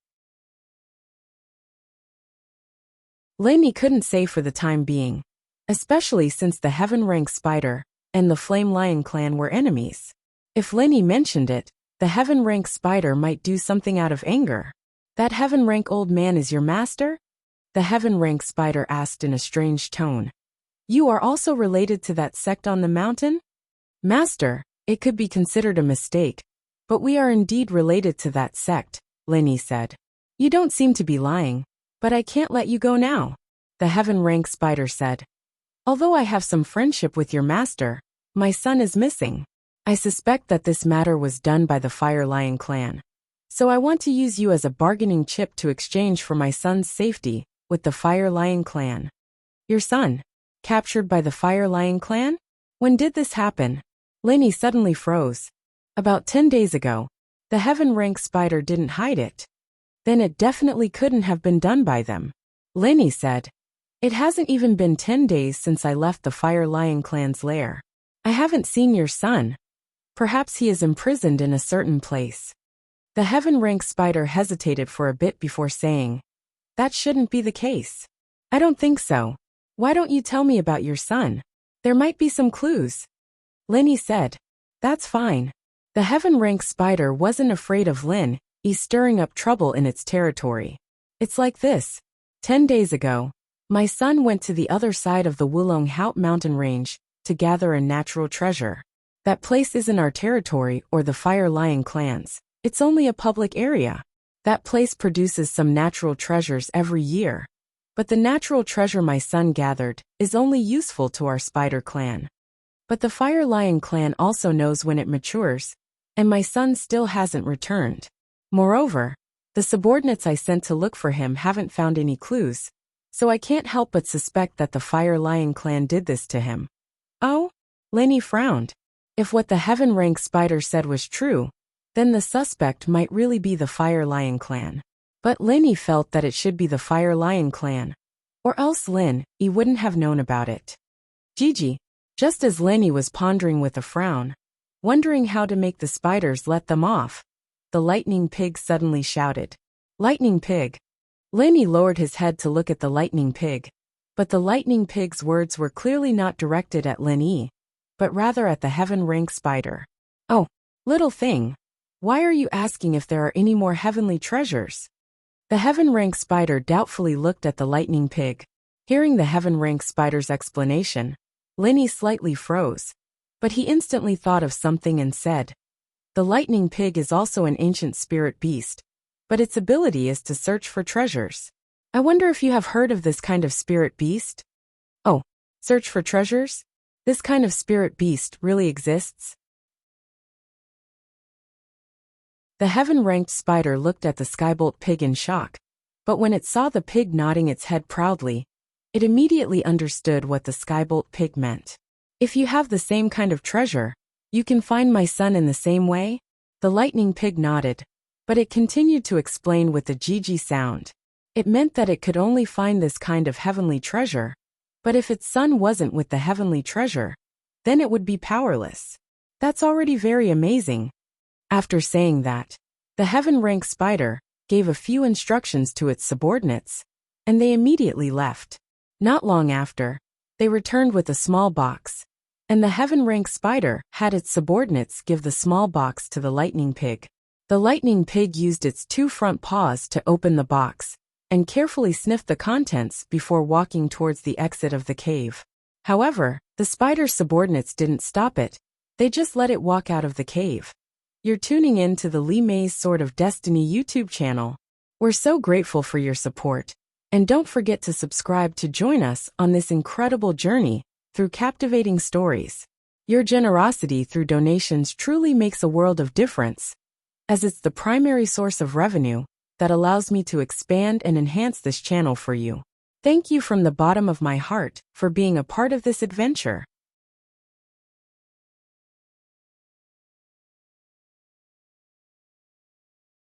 Lenny couldn't say for the time being, especially since the heaven rank spider and the Flame Lion clan were enemies. If Lenny mentioned it, the heaven rank spider might do something out of anger. That heaven rank old man is your master? The heaven rank spider asked in a strange tone. You are also related to that sect on the mountain? Master, it could be considered a mistake, but we are indeed related to that sect, Lenny said. You don't seem to be lying, but I can't let you go now, the heaven rank spider said. Although I have some friendship with your master, my son is missing. I suspect that this matter was done by the Fire Lion clan. So I want to use you as a bargaining chip to exchange for my son's safety with the Fire Lion clan. Your son? Captured by the Fire Lion clan? When did this happen? Lenny suddenly froze. About 10 days ago. The heaven rank spider didn't hide it. Then it definitely couldn't have been done by them. Lenny said. It hasn't even been 10 days since I left the Fire Lion clan's lair. I haven't seen your son. Perhaps he is imprisoned in a certain place. The heaven rank spider hesitated for a bit before saying, that shouldn't be the case. I don't think so. Why don't you tell me about your son? There might be some clues. Lenny said, that's fine. The heaven rank spider wasn't afraid of Lin E stirring up trouble in its territory. It's like this. 10 days ago, my son went to the other side of the Wulong Haut mountain range to gather a natural treasure. That place isn't our territory or the Fire Lion clan's. It's only a public area. That place produces some natural treasures every year. But the natural treasure my son gathered is only useful to our spider clan. But the Fire Lion clan also knows when it matures, and my son still hasn't returned. Moreover, the subordinates I sent to look for him haven't found any clues, so I can't help but suspect that the Fire Lion clan did this to him. Oh? Lenny frowned. If what the Heaven Rank Spider said was true, then the suspect might really be the Fire Lion clan. But Linny felt that it should be the Fire Lion clan, or else He wouldn't have known about it. Gigi, just as Linny was pondering with a frown, wondering how to make the spiders let them off, the Lightning Pig suddenly shouted, "Lightning Pig!" Linny lowered his head to look at the Lightning Pig, but the Lightning Pig's words were clearly not directed at Linny, but rather at the Heaven Rank Spider. "Oh, little thing, why are you asking if there are any more heavenly treasures?" The Heaven Rank Spider doubtfully looked at the Lightning Pig. Hearing the Heaven Rank Spider's explanation, Linny slightly froze, but he instantly thought of something and said, "The Lightning Pig is also an ancient spirit beast, but its ability is to search for treasures. I wonder if you have heard of this kind of spirit beast?" "Oh, search for treasures? This kind of spirit beast really exists?" The Heaven-ranked spider looked at the Skybolt Pig in shock, but when it saw the pig nodding its head proudly, it immediately understood what the Skybolt Pig meant. "If you have the same kind of treasure, you can find my son in the same way?" The Lightning Pig nodded, but it continued to explain with the Gigi sound. It meant that it could only find this kind of heavenly treasure, but if its son wasn't with the heavenly treasure, then it would be powerless. That's already very amazing. After saying that, the Heaven-ranked spider gave a few instructions to its subordinates, and they immediately left. Not long after, they returned with a small box, and the Heaven-ranked spider had its subordinates give the small box to the Lightning Pig. The Lightning Pig used its 2 front paws to open the box, and carefully sniffed the contents before walking towards the exit of the cave. However, the spider's subordinates didn't stop it, they just let it walk out of the cave. You're tuning in to the Lee May's Sword of Destiny YouTube channel. We're so grateful for your support, and don't forget to subscribe to join us on this incredible journey through captivating stories. Your generosity through donations truly makes a world of difference, as it's the primary source of revenue that allows me to expand and enhance this channel for you. Thank you from the bottom of my heart for being a part of this adventure.